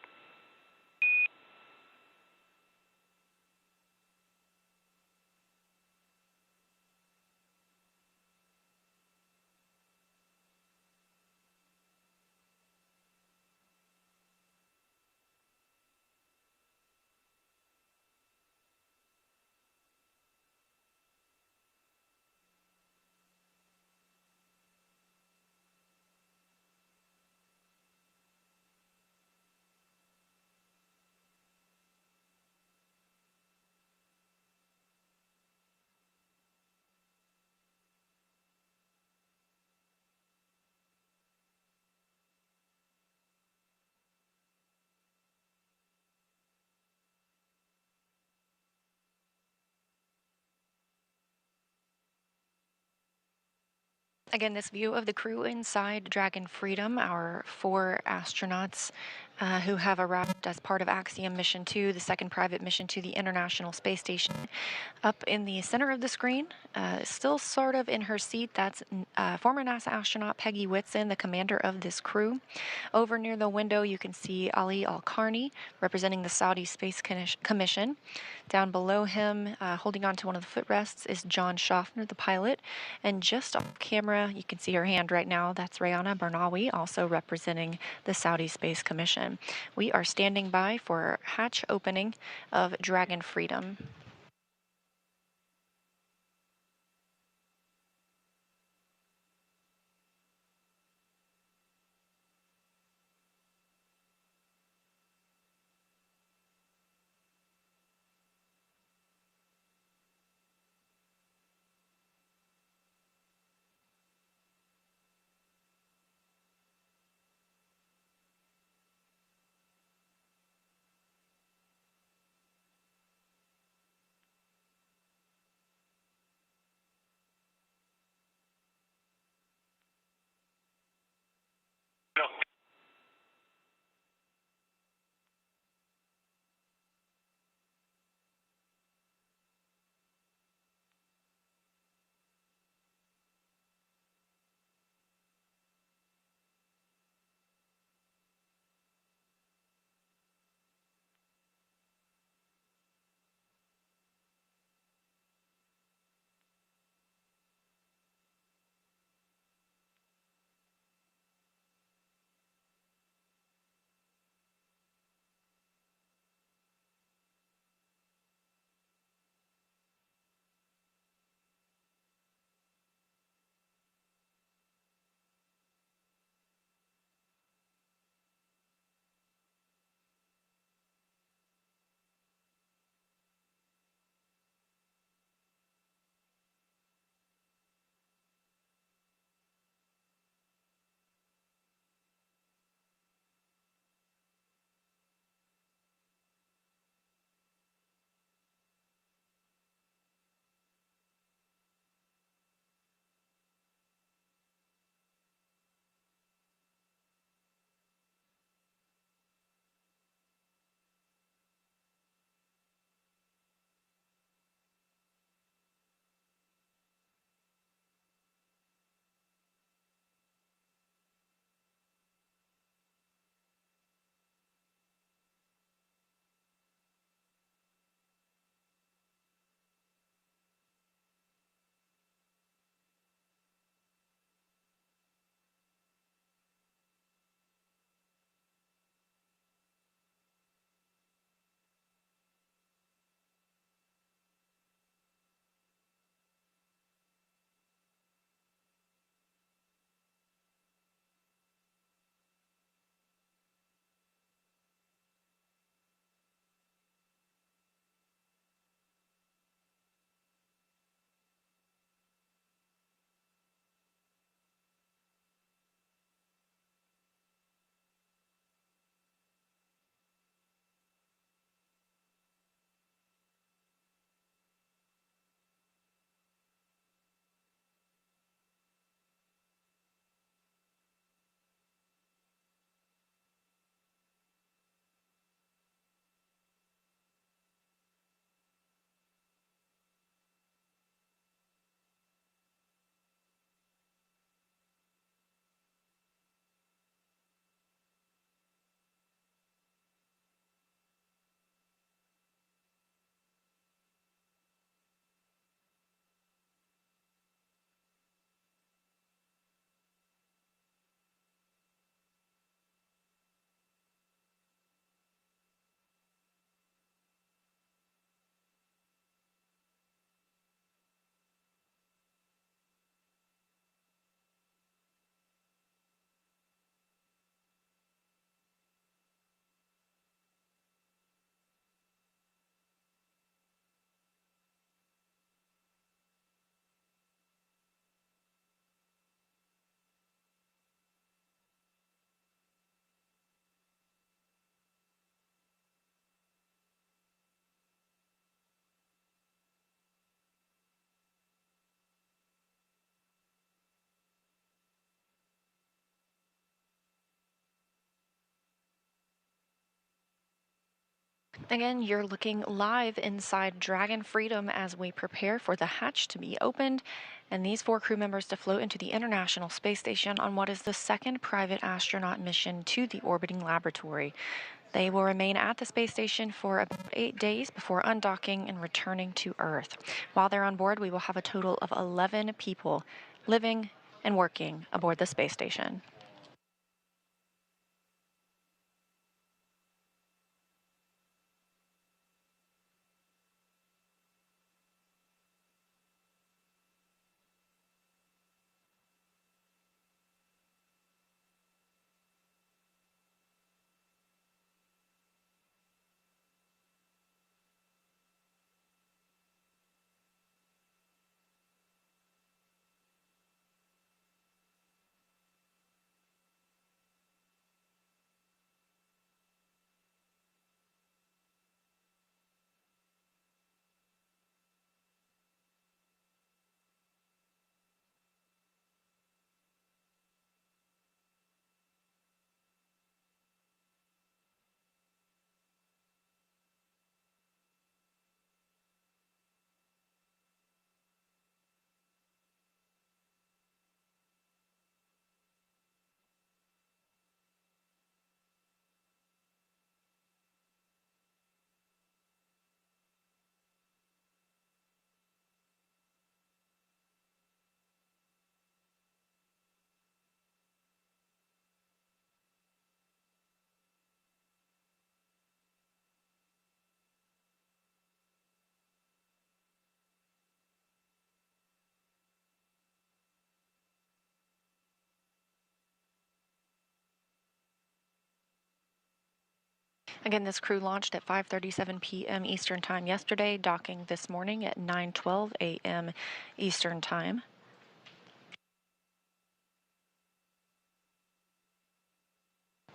Again, this view of the crew inside Dragon Freedom, our 4 astronauts who have arrived as part of Axiom Mission 2, the second private mission to the International Space Station. Up in the center of the screen, still sort of in her seat, that's former NASA astronaut Peggy Whitson, the commander of this crew. Over near the window, you can see Ali Al-Karni, representing the Saudi Space Commission. Down below him, holding onto one of the footrests, is John Schaffner, the pilot. And just off camera, you can see her hand right now. That's Rayana Barnawi, also representing the Saudi Space Commission. We are standing by for hatch opening of Dragon Freedom. Again, you're looking live inside Dragon Freedom as we prepare for the hatch to be opened and these 4 crew members to float into the International Space Station on what is the second private astronaut mission to the orbiting laboratory. They will remain at the space station for about 8 days before undocking and returning to Earth. While they're on board, we will have a total of 11 people living and working aboard the space station. Again, this crew launched at 5:37 p.m. Eastern Time yesterday, docking this morning at 9:12 a.m. Eastern Time.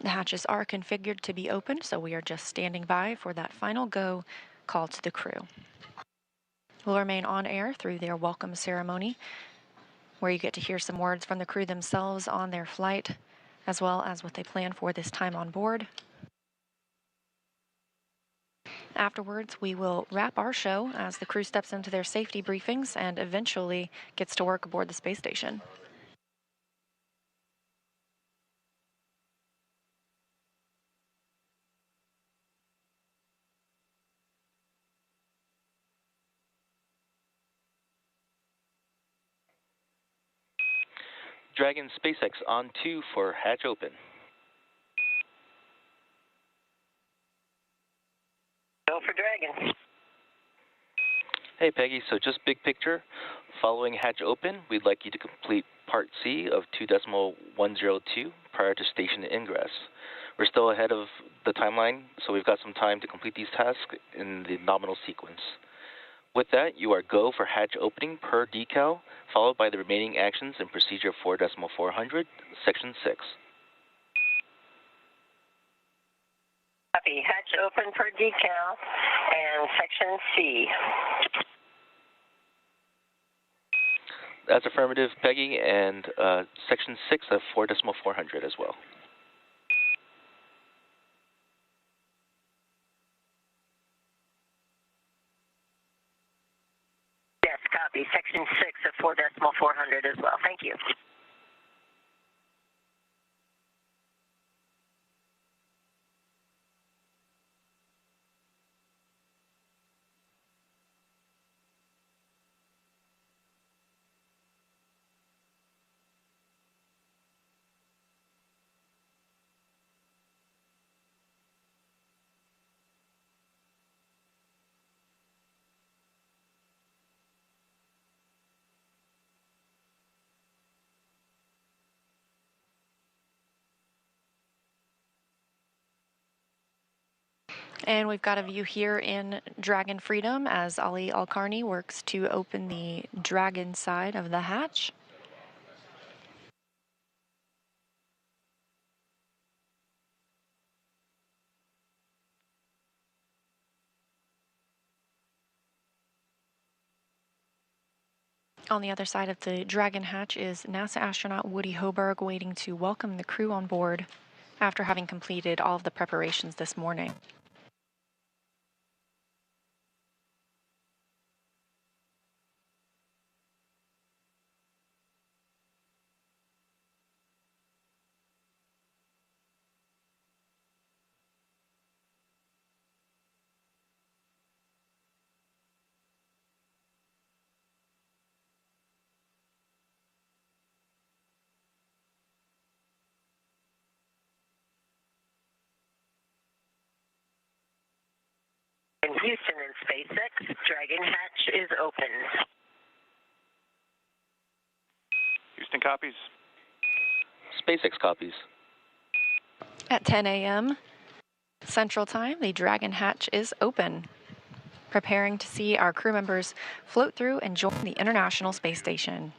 The hatches are configured to be open, so we are just standing by for that final go call to the crew. We'll remain on air through their welcome ceremony, where you get to hear some words from the crew themselves on their flight, as well as what they plan for this time on board. Afterwards, we will wrap our show as the crew steps into their safety briefings and eventually gets to work aboard the space station. Dragon SpaceX on 2 for hatch open. Go for Dragon. Hey Peggy, so just big picture. Following hatch open, we'd like you to complete Part C of 2.102 prior to station ingress. We're still ahead of the timeline, so we've got some time to complete these tasks in the nominal sequence. With that, you are go for hatch opening per decal, followed by the remaining actions in procedure 4.400, section 6. Copy. Hatch open per decal and section C. That's affirmative, Peggy, and section 6 of 4.400 as well. Yes, copy. Section 6 of 4.400 as well. Thank you. And we've got a view here in Dragon Freedom as Ali Al-Karni works to open the Dragon side of the hatch. On the other side of the Dragon hatch is NASA astronaut Woody Hoburg waiting to welcome the crew on board after having completed all of the preparations this morning. SpaceX, Dragon hatch is open. Houston copies. SpaceX copies. At 10 a.m. Central Time, the Dragon hatch is open, preparing to see our crew members float through and join the International Space Station.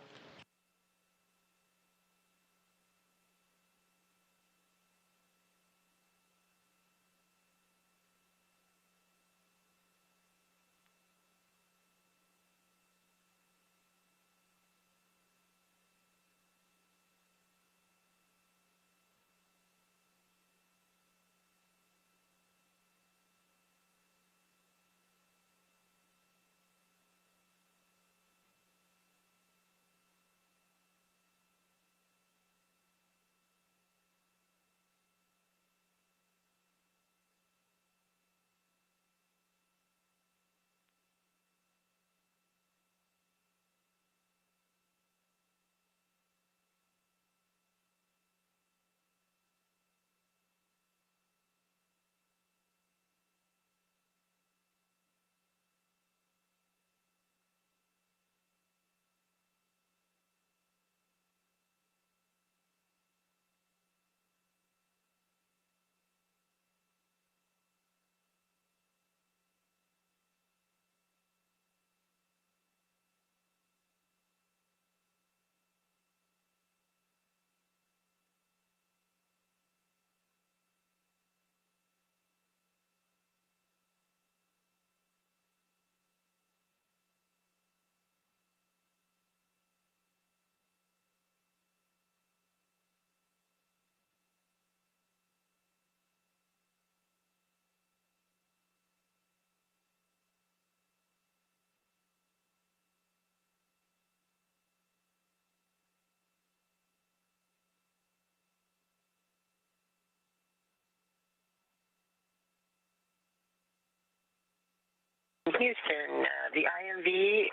Houston, the IMV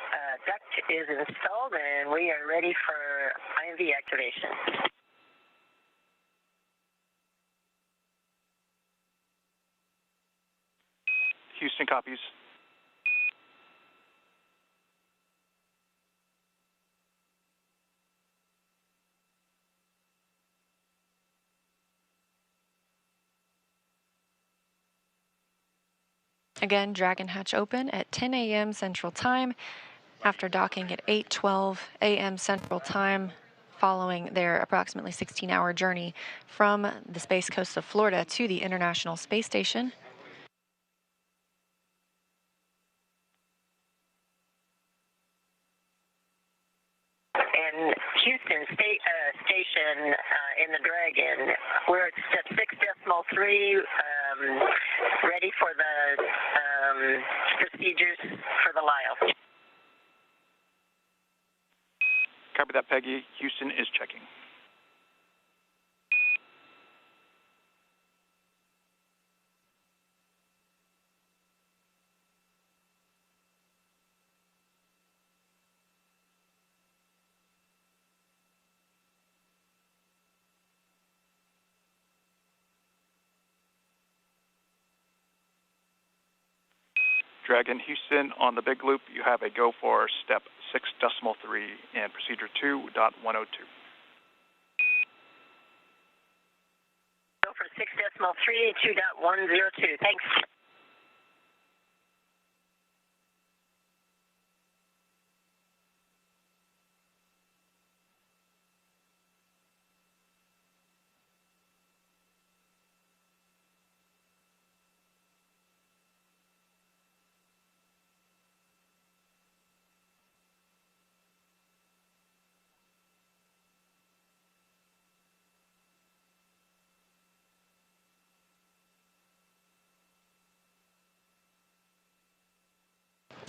duct is installed and we are ready for IMV activation. Houston copies. Again, Dragon hatch open at 10 a.m. Central Time after docking at 8:12 a.m. Central Time following their approximately 16-hour journey from the Space Coast of Florida to the International Space Station. And Houston Station in the Dragon, we're at step 6.3, ready for the procedures for the Lyle. Copy that, Peggy. Houston is checking. Dragon Houston, on the big loop, you have a go for step 6.3 and procedure 2.102. Go for 6.3, 2.102. Thanks.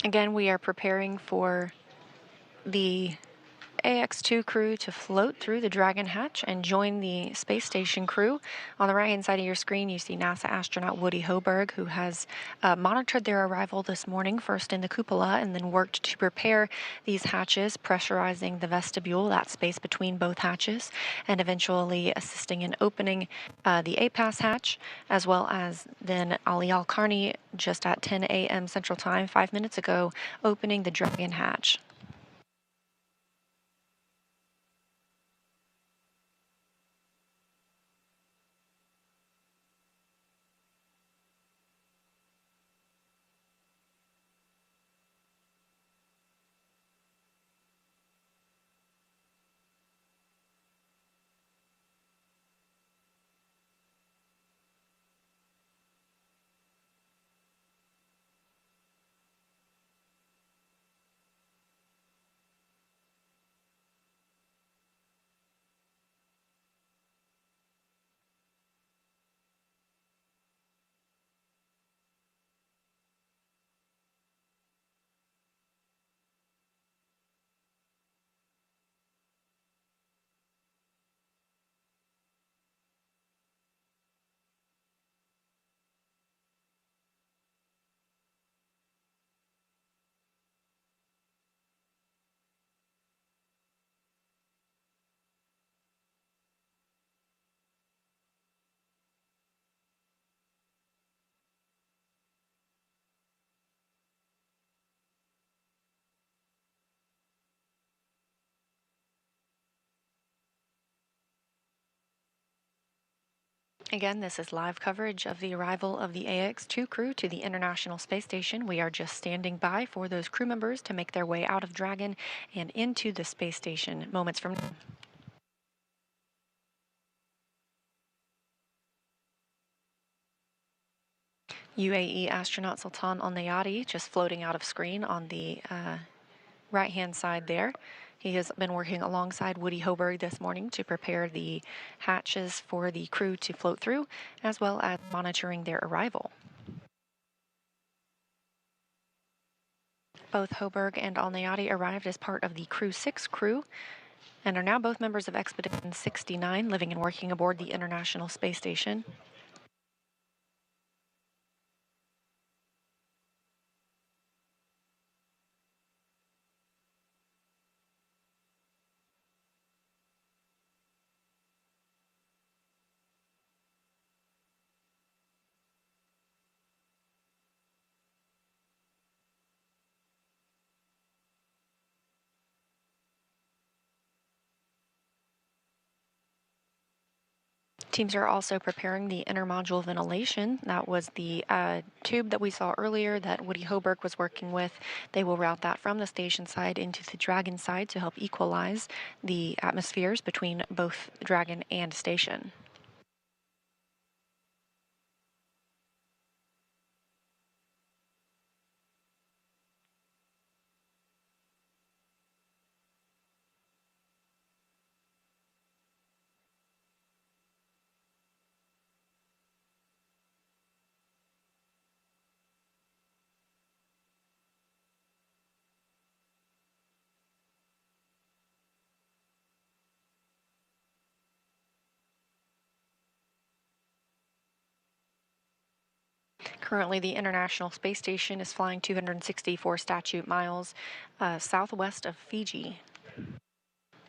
Again, we are preparing for the AX2 crew to float through the Dragon hatch and join the space station crew. On the right-hand side of your screen, you see NASA astronaut Woody Hoberg, who has monitored their arrival this morning, first in the cupola, and then worked to prepare these hatches, pressurizing the vestibule, that space between both hatches, and eventually assisting in opening the APAS hatch, as well as then Ali Al-Karni, just at 10 a.m. Central Time, 5 minutes ago, opening the Dragon hatch. Again, this is live coverage of the arrival of the AX2 crew to the International Space Station. We are just standing by for those crew members to make their way out of Dragon and into the space station moments from now. UAE astronaut Sultan Al Nayati just floating out of screen on the right-hand side there. He has been working alongside Woody Hoberg this morning to prepare the hatches for the crew to float through, as well as monitoring their arrival. Both Hoberg and Al Nayati arrived as part of the Crew 6 crew and are now both members of Expedition 69, living and working aboard the International Space Station. Teams are also preparing the intermodule ventilation. That was the tube that we saw earlier that Woody Hoberg was working with. They will route that from the station side into the Dragon side to help equalize the atmospheres between both Dragon and station. Currently, the International Space Station is flying 264 statute miles southwest of Fiji.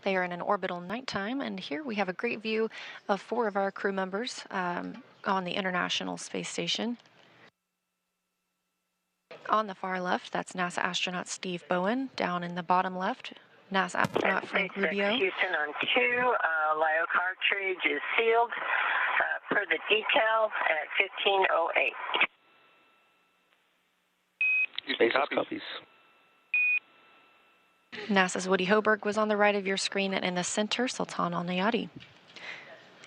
They are in an orbital nighttime, and here we have a great view of 4 of our crew members on the International Space Station. On the far left, that's NASA astronaut Steve Bowen. Down in the bottom left, NASA astronaut Frank Rubio. Houston on 2, Lyo cartridge is sealed per the decal at 15:08. Space copies. NASA's Woody Hoberg was on the right of your screen, and in the center, Sultan Al Nayati.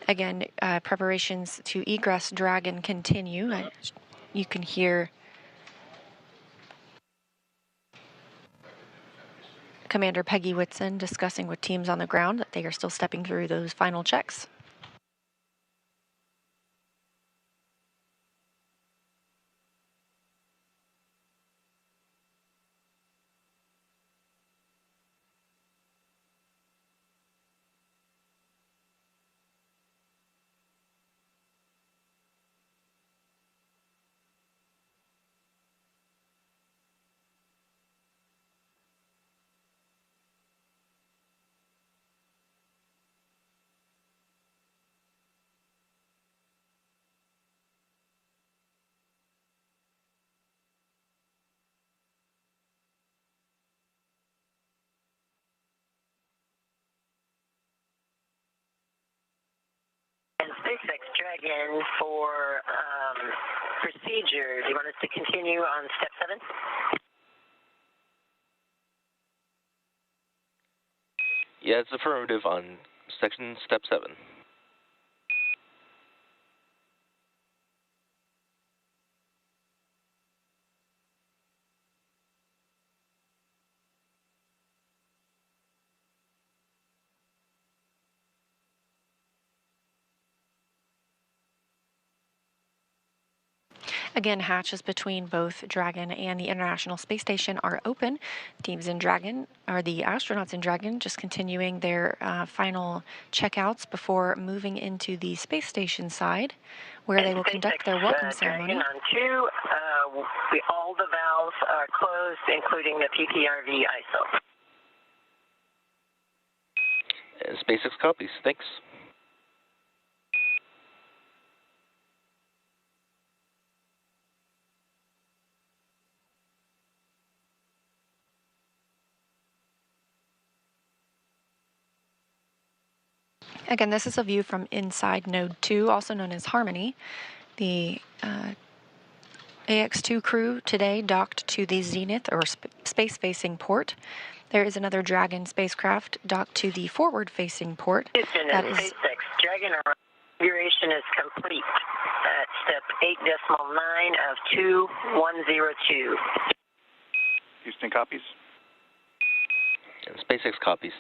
Again, preparations to egress Dragon continue. You can hear Commander Peggy Whitson discussing with teams on the ground that they are still stepping through those final checks. Dragon for procedure. Do you want us to continue on step 7? Yeah, it's affirmative on section step 7. Again, hatches between both Dragon and the International Space Station are open. Teams in Dragon, or the astronauts in Dragon, just continuing their final checkouts before moving into the space station side, where they will conduct their welcome ceremony. Dragon on 2, all the valves are closed, including the PPRV ISO. SpaceX copies. Thanks. Again, this is a view from inside Node 2, also known as Harmony. The AX2 crew today docked to the Zenith, or space-facing port. There is another Dragon spacecraft docked to the forward-facing port. That is SpaceX. Dragon configuration is complete at step 8.9 of 2102. Houston copies. And SpaceX copies.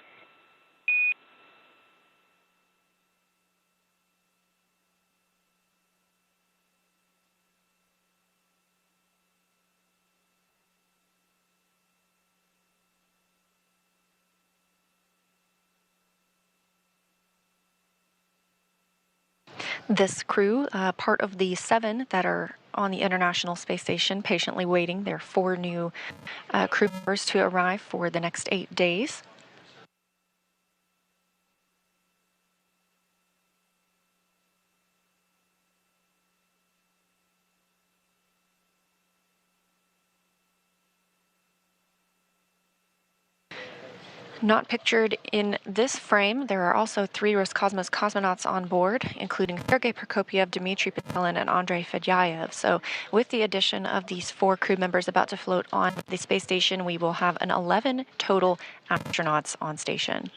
This crew, part of the 7 that are on the International Space Station, patiently waiting. There are 4 new crew members to arrive for the next 8 days. Not pictured in this frame, there are also 3 Roscosmos cosmonauts on board, including Sergei Prokopyev, Dmitry Petelin, and Andrei Fedyaev. So with the addition of these 4 crew members about to float on the space station, we will have an 11 total astronauts on station.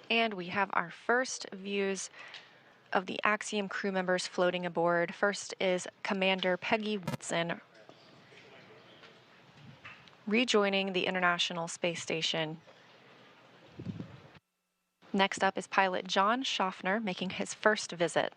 And we have our first views of the Axiom crew members floating aboard. First is Commander Peggy Whitson rejoining the International Space Station. Next up is pilot John Schaffner making his first visit.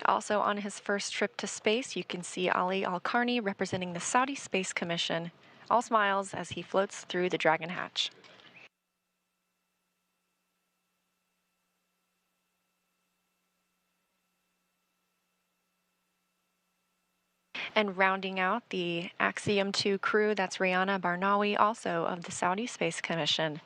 Also on his first trip to space, you can see Ali Al-Karni representing the Saudi Space Commission. All smiles as he floats through the Dragon hatch. And rounding out the Axiom 2 crew, that's Rayana Barnawi, also of the Saudi Space Commission.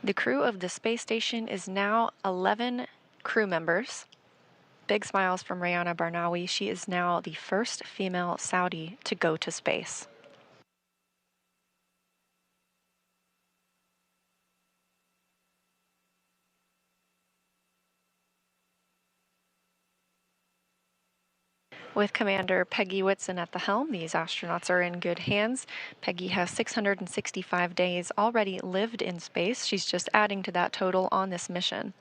The crew of the space station is now 11 crew members. Big smiles from Rayana Barnawi. She is now the first female Saudi to go to space. With Commander Peggy Whitson at the helm, these astronauts are in good hands. Peggy has 665 days already lived in space. She's just adding to that total on this mission.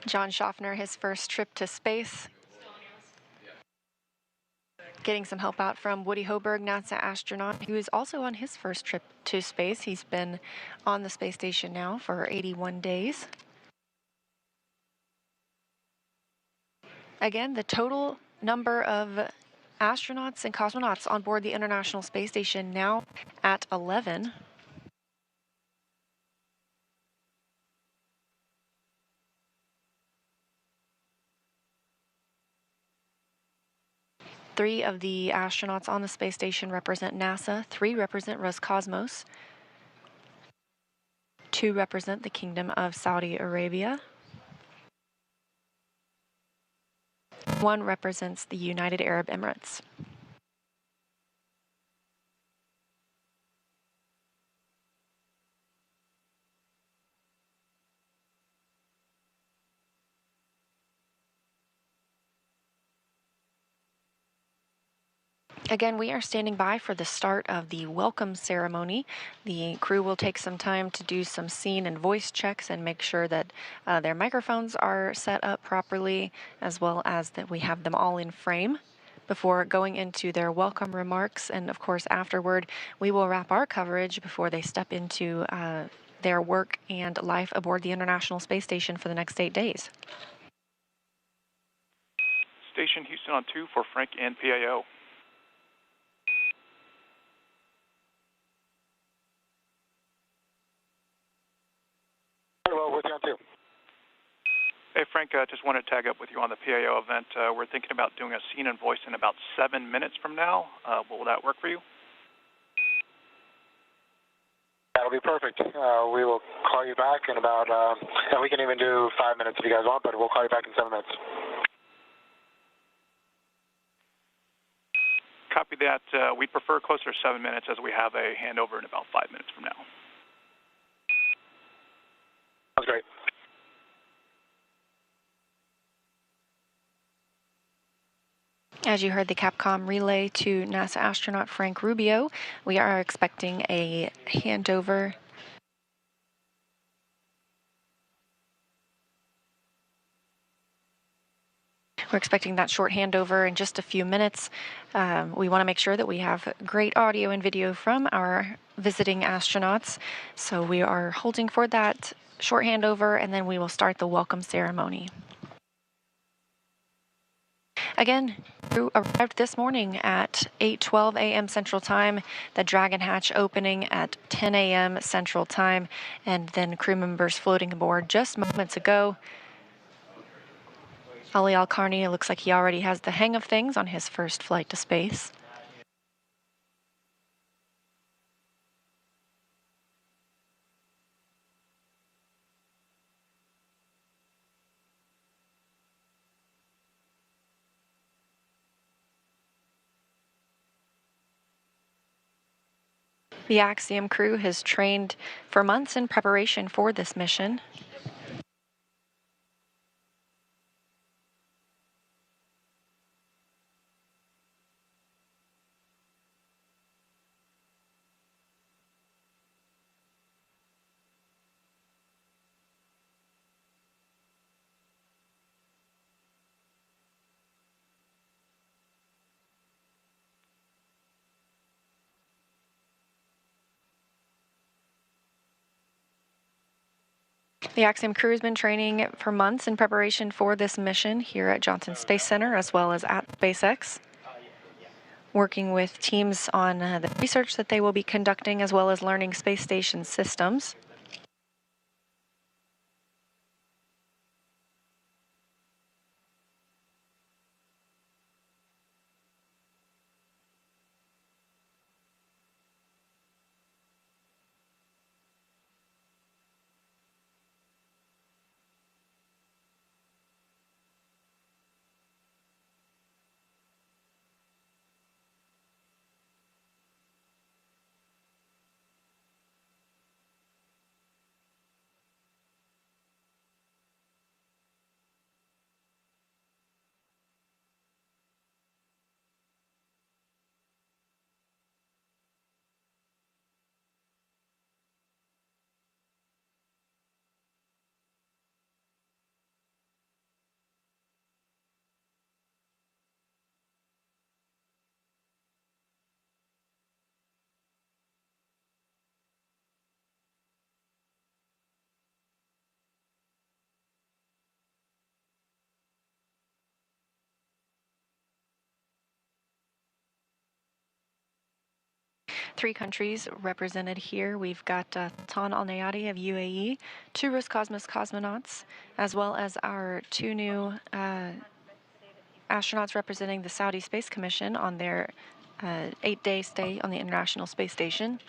John Schaffner, his first trip to space. Getting some help out from Woody Hoberg, NASA astronaut, who is also on his first trip to space. He's been on the space station now for 81 days. Again, the total number of astronauts and cosmonauts on board the International Space Station now at 11. Three of the astronauts on the space station represent NASA, 3 represent Roscosmos, 2 represent the Kingdom of Saudi Arabia, 1 represents the United Arab Emirates. Again, we are standing by for the start of the welcome ceremony. The crew will take some time to do some scene and voice checks and make sure that their microphones are set up properly, as well as that we have them all in frame before going into their welcome remarks. And of course, afterward, we will wrap our coverage before they step into their work and life aboard the International Space Station for the next 8 days. Station Houston on 2 for Frank and PAO. Well, with you on 2. Hey, Frank, just wanted to tag up with you on the PAO event. We're thinking about doing a scene and voice in about 7 minutes from now. Will that work for you? That'll That'll be perfect. We will call you back in about, and we can even do 5 minutes if you guys want, but we'll call you back in 7 minutes. Copy that. We prefer closer to 7 minutes as we have a handover in about 5 minutes from now. Sounds great. As you heard the Capcom relay to NASA astronaut Frank Rubio, we are expecting a handover. We're expecting that short handover in just a few minutes. We want to make sure that we have great audio and video from our visiting astronauts. So we are holding for that short handover, and then we will start the welcome ceremony. Again, crew arrived this morning at 8:12 a.m. Central Time, the Dragon hatch opening at 10 a.m. Central Time, and then crew members floating aboard just moments ago. Ali Al-Karni looks like he already has the hang of things on his first flight to space. The Axiom crew has trained for months in preparation for this mission. The Axiom crew has been training for months in preparation for this mission here at Johnson Space Center as well as at SpaceX, working with teams on the research that they will be conducting as well as learning space station systems. Three countries represented here. We've got Tan Al Nayati of UAE, two Roscosmos cosmonauts, as well as our two new astronauts representing the Saudi Space Commission on their 8-day stay on the International Space Station.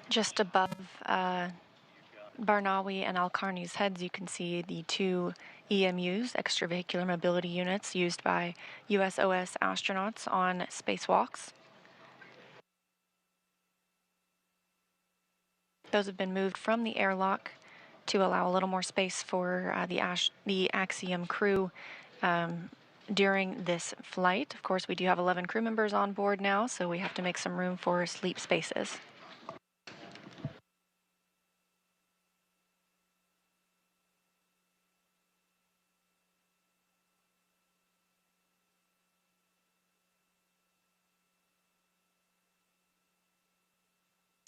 Just above Barnawi and Al-Karni's heads, you can see the two EMUs, extravehicular mobility units, used by USOS astronauts on spacewalks. Those have been moved from the airlock to allow a little more space for the Axiom crew during this flight. Of course, we do have 11 crew members on board now, so we have to make some room for sleep spaces.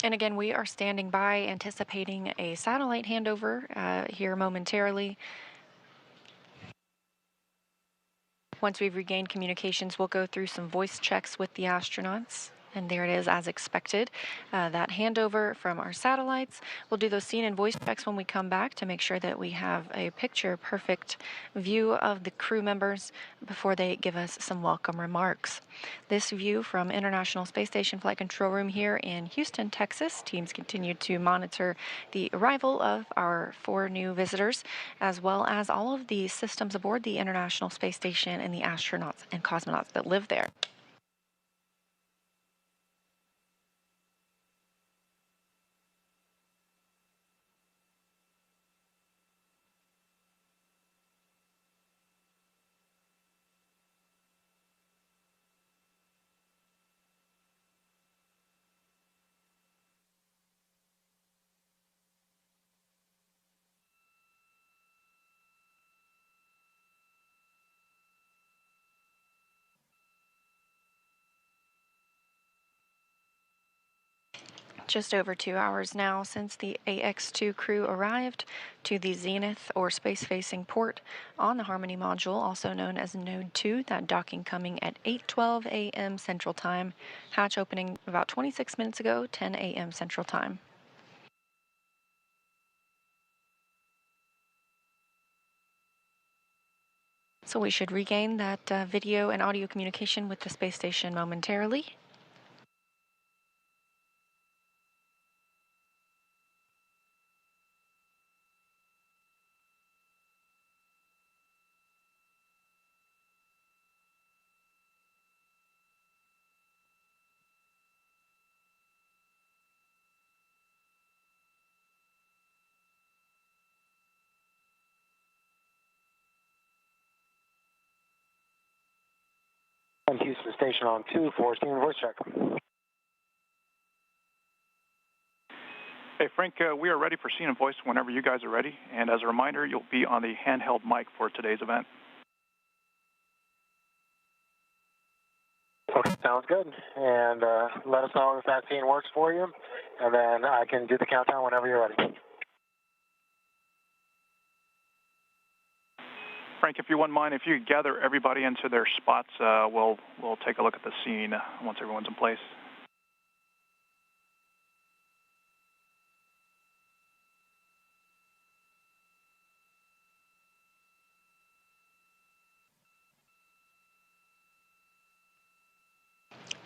And again, we are standing by anticipating a satellite handover here momentarily. Once we've regained communications, we'll go through some voice checks with the astronauts. And there it is, as expected. That handover from our satellites. We'll do those scene and voice checks when we come back to make sure that we have a picture-perfect view of the crew members before they give us some welcome remarks. This view from International Space Station Flight Control Room here in Houston, Texas. Teams continue to monitor the arrival of our 4 new visitors, as well as all of the systems aboard the International Space Station and the astronauts and cosmonauts that live there. Just over 2 hours now since the AX-2 crew arrived to the Zenith or space-facing port on the Harmony module, also known as Node 2, that docking coming at 8:12 a.m. Central Time. Hatch opening about 26 minutes ago, 10 a.m. Central Time. So we should regain that video and audio communication with the space station momentarily. Houston Station on 2 for scene and voice check. Hey, Frank, we are ready for scene and voice whenever you guys are ready. And as a reminder, you'll be on the handheld mic for today's event. Okay, sounds good. And let us know if that scene works for you, and then I can do the countdown whenever you're ready. Frank, if you wouldn't mind, if you could gather everybody into their spots, we'll take a look at the scene once everyone's in place.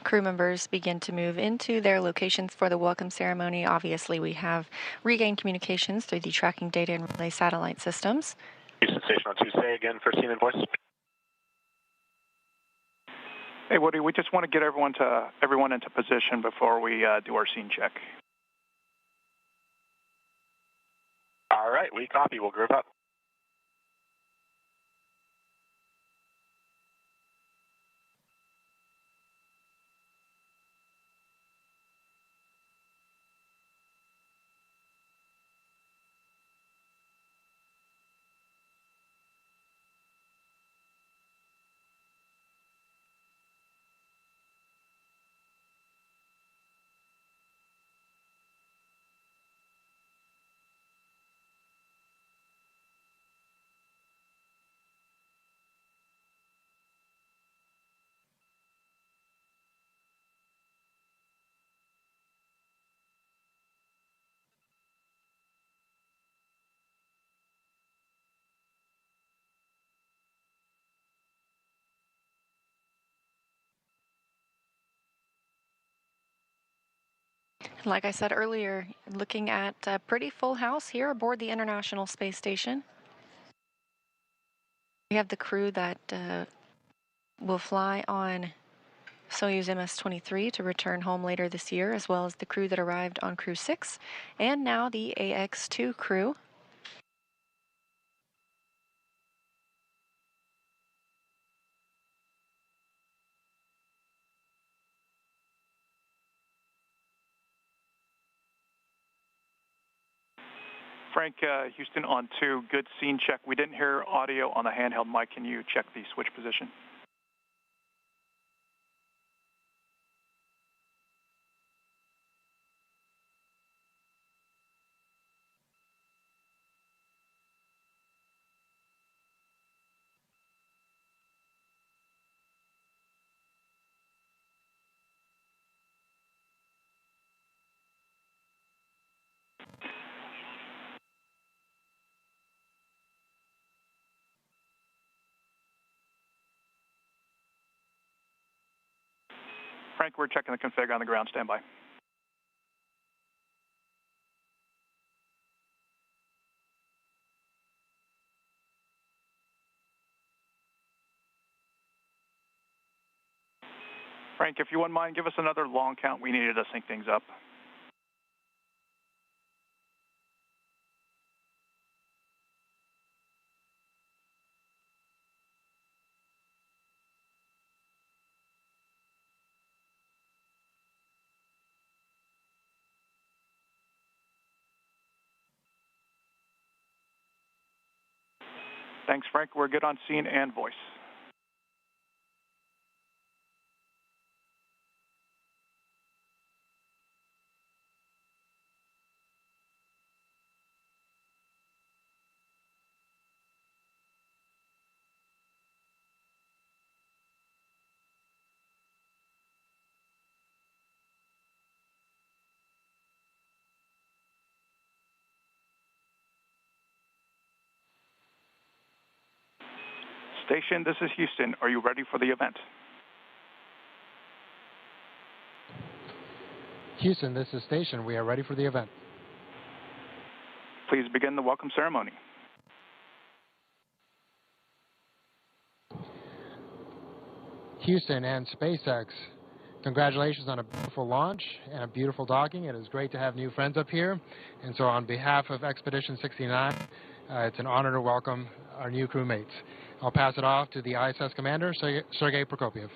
Crew members begin to move into their locations for the welcome ceremony. Obviously, we have regained communications through the tracking data and relay satellite systems. Houston Station on 2, say again for scene and voice. Hey, Woody, we just want to get everyone into position before we do our scene check. All right, we copy. We'll group up. Like I said earlier, looking at a pretty full house here aboard the International Space Station. We have the crew that will fly on Soyuz MS-23 to return home later this year, as well as the crew that arrived on Crew 6, and now the AX-2 crew. Frank, Houston on 2, good scene check. We didn't hear audio on the handheld mic. Can you check the switch position? Frank, we're checking the config on the ground. Stand by. Frank, if you wouldn't mind, give us another long count. We needed to sync things up. Thanks, Frank. We're good on scene and voice. Station, this is Houston. Are you ready for the event? Houston, this is Station. We are ready for the event. Please begin the welcome ceremony. Houston and SpaceX, congratulations on a beautiful launch and a beautiful docking. It is great to have new friends up here. And so on behalf of Expedition 69, it's an honor to welcome our new crewmates. I'll pass it off to the ISS commander, Sergei Prokopiev.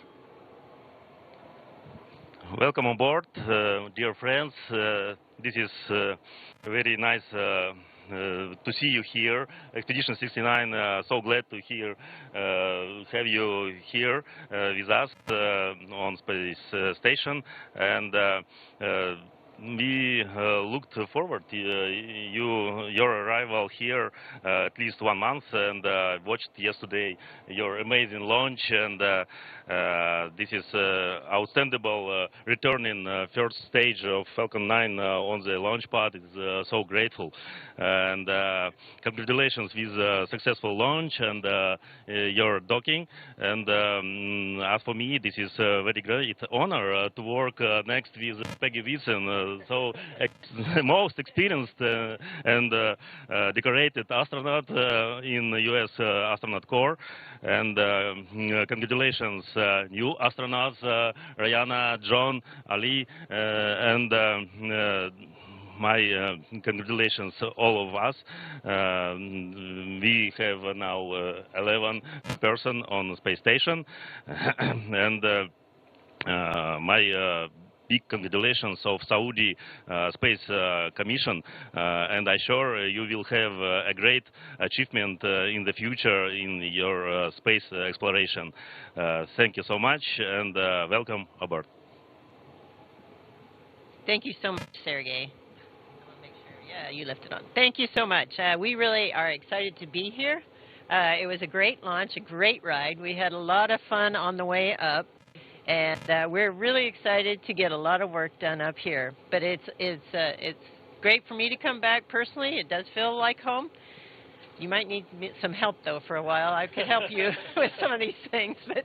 Welcome on board, dear friends. This is very nice to see you here. Expedition 69, so glad to have you here with us on space station, and we looked forward to your arrival here at least 1 month, and watched yesterday your amazing launch, and this is outstanding returning first stage of Falcon 9 on the launch pad. Is so grateful, and congratulations with successful launch and your docking. And as for me, this is a very great honor to work next with Peggy Whitson, so most experienced and decorated astronaut in the U.S. Astronaut Corps. And congratulations, new astronauts, Rihanna, John, Ali, and my congratulations, all of us. We have now 11 person on the space station, and my big congratulations of Saudi Space Commission, and I'm sure you will have a great achievement in the future in your space exploration. Thank you so much, and welcome aboard. Thank you so much, Sergey. Make sure, yeah, you left it on. Thank you so much. We really are excited to be here. It was a great launch, a great ride. We had a lot of fun on the way up. And we're really excited to get a lot of work done up here. But it's great for me to come back personally. It does feel like home. You might need some help, though, for a while. I could help you with some of these things. But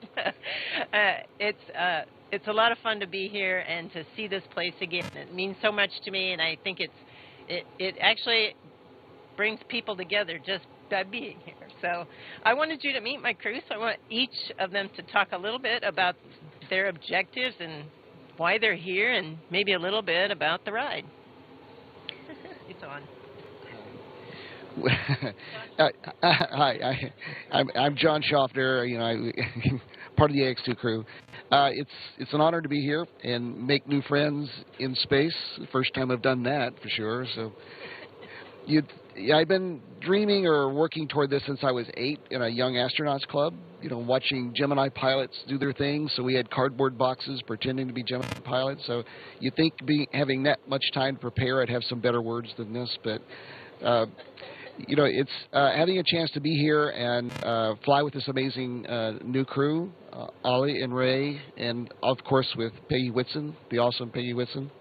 it's a lot of fun to be here and to see this place again. It means so much to me, and I think it actually brings people together just by being here. So I wanted you to meet my crew, so I want each of them to talk a little bit about their objectives and why they're here, and maybe a little bit about the ride. It's on. Hi, I'm John Schaffner. You know, part of the AX2 crew. It's an honor to be here and make new friends in space. First time I've done that for sure. So I've been dreaming or working toward this since I was 8 in a Young Astronauts Club, you know, watching Gemini pilots do their thing. So we had cardboard boxes pretending to be Gemini pilots. So you'd think having that much time to prepare, I'd have some better words than this. But, you know, it's having a chance to be here and fly with this amazing new crew, Ali and Ray, and, of course, with Peggy Whitson, the awesome Peggy Whitson.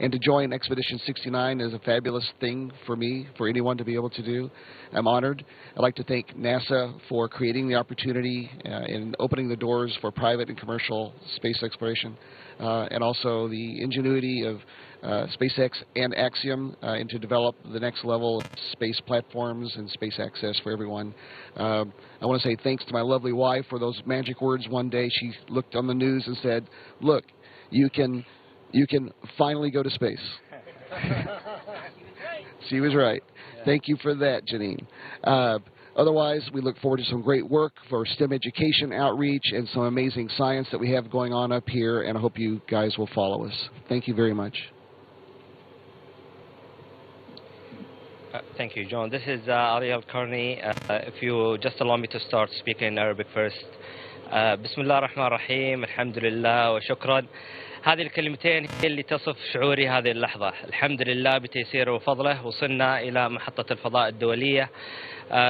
And to join Expedition 69 is a fabulous thing for me, for anyone to be able to do. I'm honored. I'd like to thank NASA for creating the opportunity and opening the doors for private and commercial space exploration, and also the ingenuity of SpaceX and Axiom and to develop the next level of space platforms and space access for everyone. I want to say thanks to my lovely wife for those magic words one day. She looked on the news and said, "Look, you can finally go to space." She was right. Thank you for that, Janine. Otherwise, we look forward to some great work for STEM education outreach and some amazing science that we have going on up here, and I hope you guys will follow us. Thank you very much. Thank you, John. This is Ali Al-Karni. If you just allow me to start speaking in Arabic first. بسم الله الرحمن الرحيم. الحمد لله وشكرا. هذه الكلمتين هي اللي تصف شعوري هذه اللحظة. الحمد لله بتيسيره وفضله وصلنا إلى محطة الفضاء الدولية.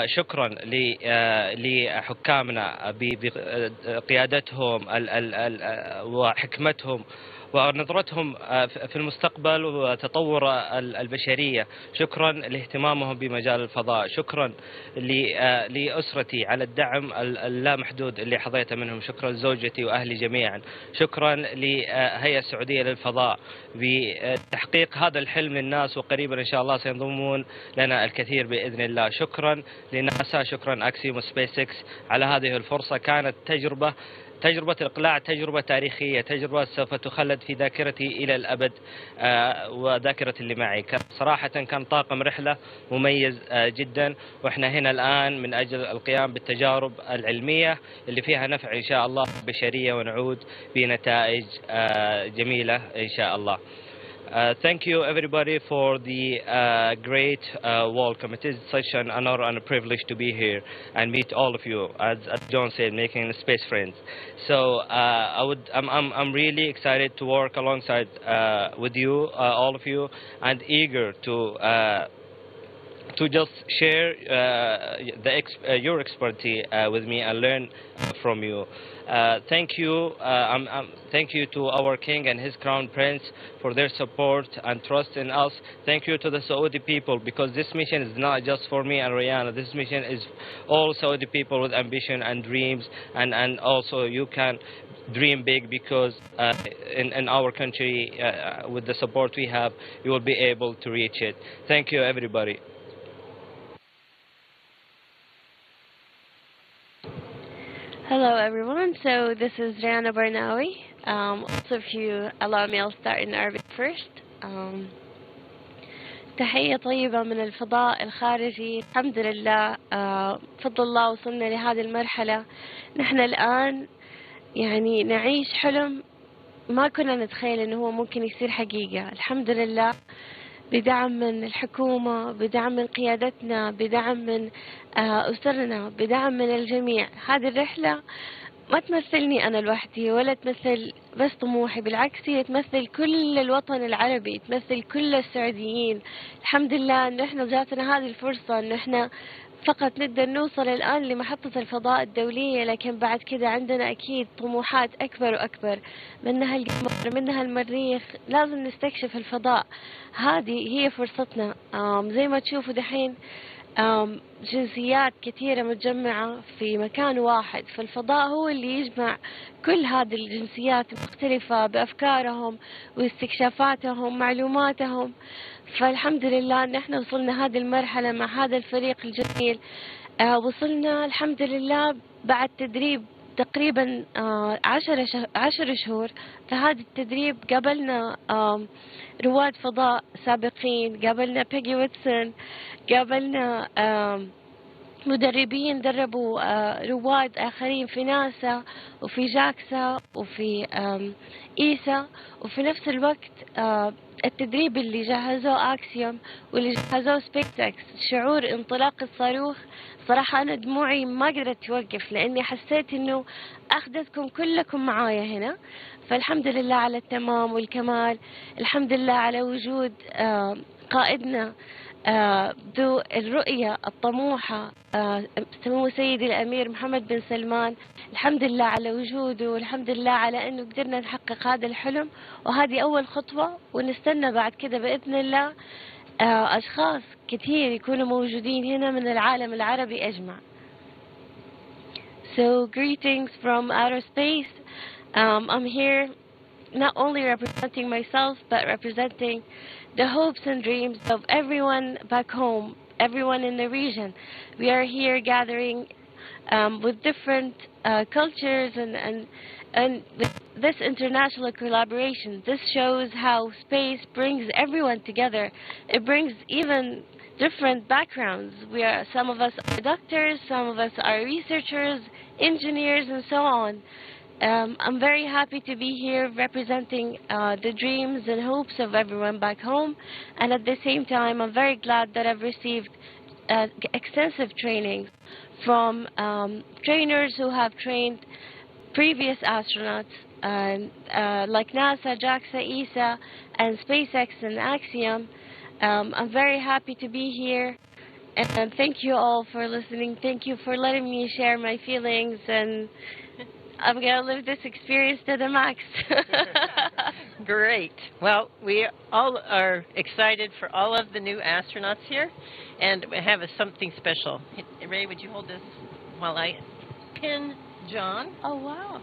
شكرا لحكامنا بقيادتهم وحكمتهم ونظرتهم في المستقبل وتطور البشرية. شكرا لاهتمامهم بمجال الفضاء. شكرا لأسرتي على الدعم اللامحدود اللي حظيت منهم. شكرا لزوجتي وأهلي جميعا. شكرا لهيئة السعودية للفضاء بتحقيق هذا الحلم للناس، وقريبا إن شاء الله سينضمون لنا الكثير بإذن الله. شكرا لناسا، شكرا أكسيوم وسبيس إكس على هذه الفرصة. كانت تجربة الإقلاع تجربة تاريخية، تجربة سوف تخلد في ذاكرتي إلى الأبد وذاكرة اللي معي. صراحة كان طاقم رحلة مميز جدا، وإحنا هنا الآن من أجل القيام بالتجارب العلمية اللي فيها نفع إن شاء الله البشرية، ونعود بنتائج جميلة إن شاء الله. Thank you everybody for the great welcome. It is such an honor and a privilege to be here and meet all of you, as John said, making space friends. So I'm really excited to work alongside with you, all of you, and eager to just share your expertise with me and learn from you. Thank you to our king and his crown prince for their support and trust in us. Thank you to the Saudi people, because this mission is not just for me and Rihanna. This mission is all Saudi people with ambition and dreams, and also you can dream big, because in our country, with the support we have, you will be able to reach it. Thank you everybody. Hello everyone, so this is Rihanna Barnawi. Also if you allow me, I'll start in Arabic first. تحية طيبة من الفضاء الخارجي. الحمد لله، بفضل الله وصلنا لهذه المرحلة. نحن الآن يعني نعيش حلم ما كنا نتخيل انه هو ممكن يصير حقيقة. الحمد لله، بدعم من الحكومة، بدعم من قيادتنا، بدعم من أسرنا، بدعم من الجميع. هذه الرحلة ما تمثلني أنا لوحدي ولا تمثل بس طموحي، بالعكس هي تمثل كل الوطن العربي، تمثل كل السعوديين. الحمد لله أن احنا جاتنا هذه الفرصة، أن احنا فقط نقدر نوصل الآن لمحطة الفضاء الدولية، لكن بعد كده عندنا أكيد طموحات أكبر وأكبر، منها القمر، منها المريخ. لازم نستكشف الفضاء، هذه هي فرصتنا. زي ما تشوفوا دحين جنسيات كثيرة متجمعة في مكان واحد، فالفضاء هو اللي يجمع كل هذه الجنسيات المختلفة بأفكارهم واستكشافاتهم معلوماتهم. فالحمد لله ان احنا وصلنا هذه المرحلة مع هذا الفريق الجميل. وصلنا الحمد لله بعد تدريب تقريبا 10 شهور. فهذا التدريب قابلنا رواد فضاء سابقين، قابلنا بيجي ويتسون، قابلنا مدربين دربوا رواد آخرين في ناسا وفي جاكسا وفي إيسا. وفي نفس الوقت التدريب اللي جهزوه أكسيوم واللي جهزوه سبيس إكس، شعور انطلاق الصاروخ صراحة أنا دموعي ما قدرت توقف، لأني حسيت إنه أخذتكم كلكم معايا هنا. فالحمد لله على التمام والكمال، الحمد لله على وجود قائدنا ذو الرؤية الطموحة سمو سيدي الأمير محمد بن سلمان. الحمد لله على وجوده، والحمد لله على أنه قدرنا نحقق هذا الحلم، وهذه أول خطوة، ونستنى بعد كده بإذن الله أشخاص كثير يكونوا موجودين هنا من العالم العربي أجمع. So greetings from outer space. I'm here not only representing myself, but representing the hopes and dreams of everyone back home, everyone in the region. We are here gathering with different cultures and this international collaboration. This shows how space brings everyone together. It brings even different backgrounds. Some of us are doctors, some of us are researchers, engineers, and so on. I'm very happy to be here representing the dreams and hopes of everyone back home, and at the same time I'm very glad that I've received extensive training from trainers who have trained previous astronauts like NASA, JAXA, ESA, and SpaceX and Axiom. I'm very happy to be here, and thank you all for listening. Thank you for letting me share my feelings, and I'm going to live this experience to the max. Great. Well, we all are excited for all of the new astronauts here, and we have something special. Ray, would you hold this while I pin John? Oh, wow.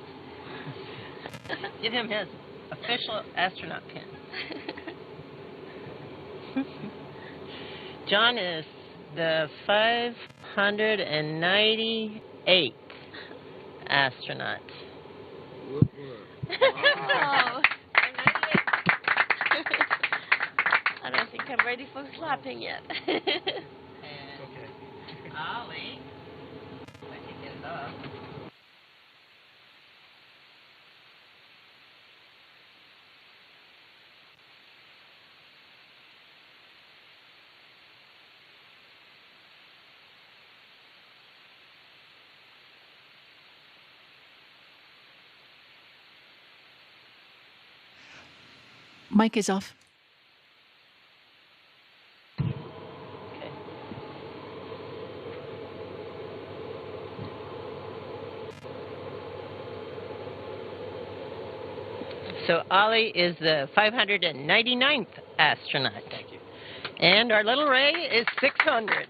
Give him his official astronaut pin. John is the 598th astronaut. Wow. I don't think I'm ready for slapping yet. Okay. Ollie, I can get it up. Mic is off. Okay. So Ollie is the 599th astronaut. Thank you. And our little Ray is 600.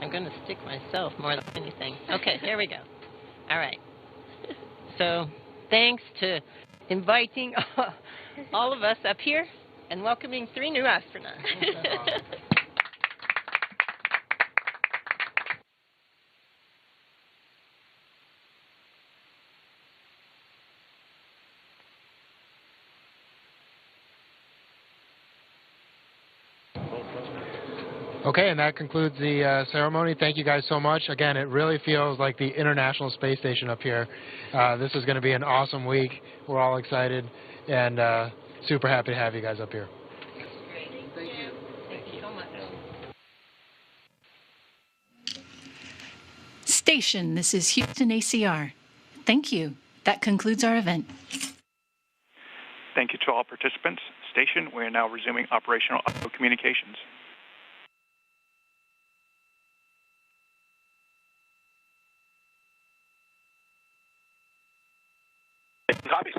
I'm going to stick myself more than anything. Okay, here we go. All right. So thanks to inviting all of us up here and welcoming 3 new astronauts. Okay, and that concludes the ceremony. Thank you guys so much. Again, it really feels like the International Space Station up here. This is going to be an awesome week. We're all excited and super happy to have you guys up here. Great. Thank you. Thank you so much. Station, this is Houston ACR. Thank you. That concludes our event. Thank you to all participants. Station, we are now resuming operational audio communications. Copy.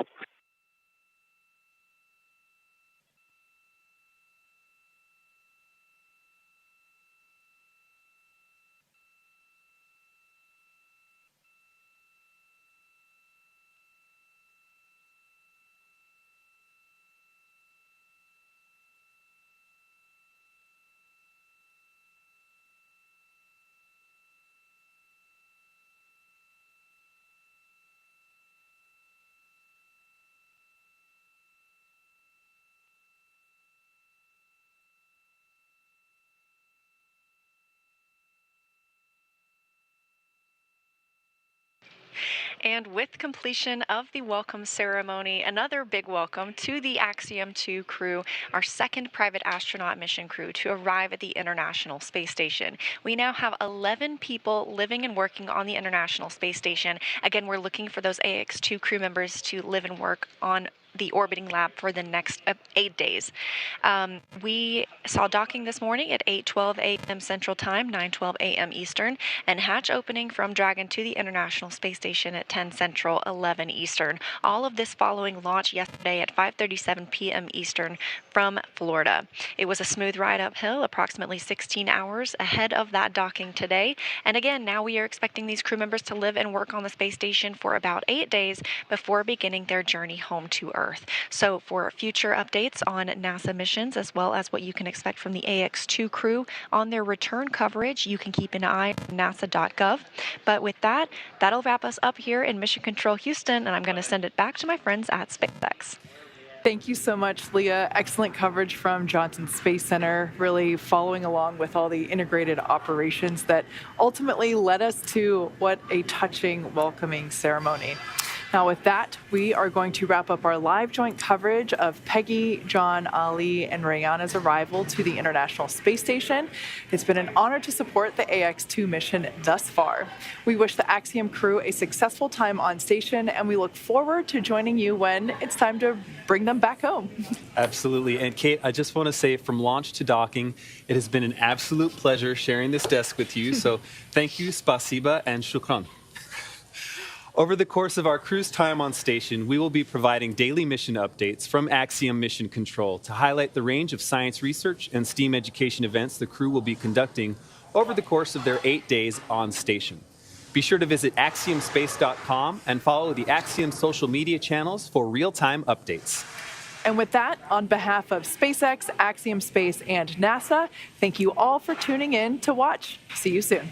And with completion of the welcome ceremony, another big welcome to the Axiom 2 crew, our second private astronaut mission crew to arrive at the International Space Station. We now have 11 people living and working on the International Space Station. Again, we're looking for those AX2 crew members to live and work on the orbiting lab for the next 8 days. We saw docking this morning at 8:12 a.m. Central Time, 9:12 a.m. Eastern, and hatch opening from Dragon to the International Space Station at 10 Central, 11 Eastern. All of this following launch yesterday at 5:37 p.m. Eastern from Florida. It was a smooth ride uphill, approximately 16 hours ahead of that docking today. And again, now we are expecting these crew members to live and work on the space station for about 8 days before beginning their journey home to Earth. So for future updates on NASA missions, as well as what you can expect from the AX2 crew on their return coverage, you can keep an eye on nasa.gov. But with that, that'll wrap us up here in Mission Control Houston, and I'm going to send it back to my friends at SpaceX. Thank you so much, Leah. Excellent coverage from Johnson Space Center, really following along with all the integrated operations that ultimately led us to what a touching welcoming ceremony. Now, with that, we are going to wrap up our live joint coverage of Peggy, John, Ali, and Rayana's arrival to the International Space Station. It's been an honor to support the AX2 mission thus far. We wish the Axiom crew a successful time on station, and we look forward to joining you when it's time to bring them back home. Absolutely. And Kate, I just want to say from launch to docking, it has been an absolute pleasure sharing this desk with you. So thank you, spasiba, and shukran. Over the course of our cruise time on station, we will be providing daily mission updates from Axiom Mission Control to highlight the range of science research and STEAM education events the crew will be conducting over the course of their 8 days on station. Be sure to visit axiomspace.com and follow the Axiom social media channels for real-time updates. And with that, on behalf of SpaceX, Axiom Space, and NASA, thank you all for tuning in to watch. See you soon.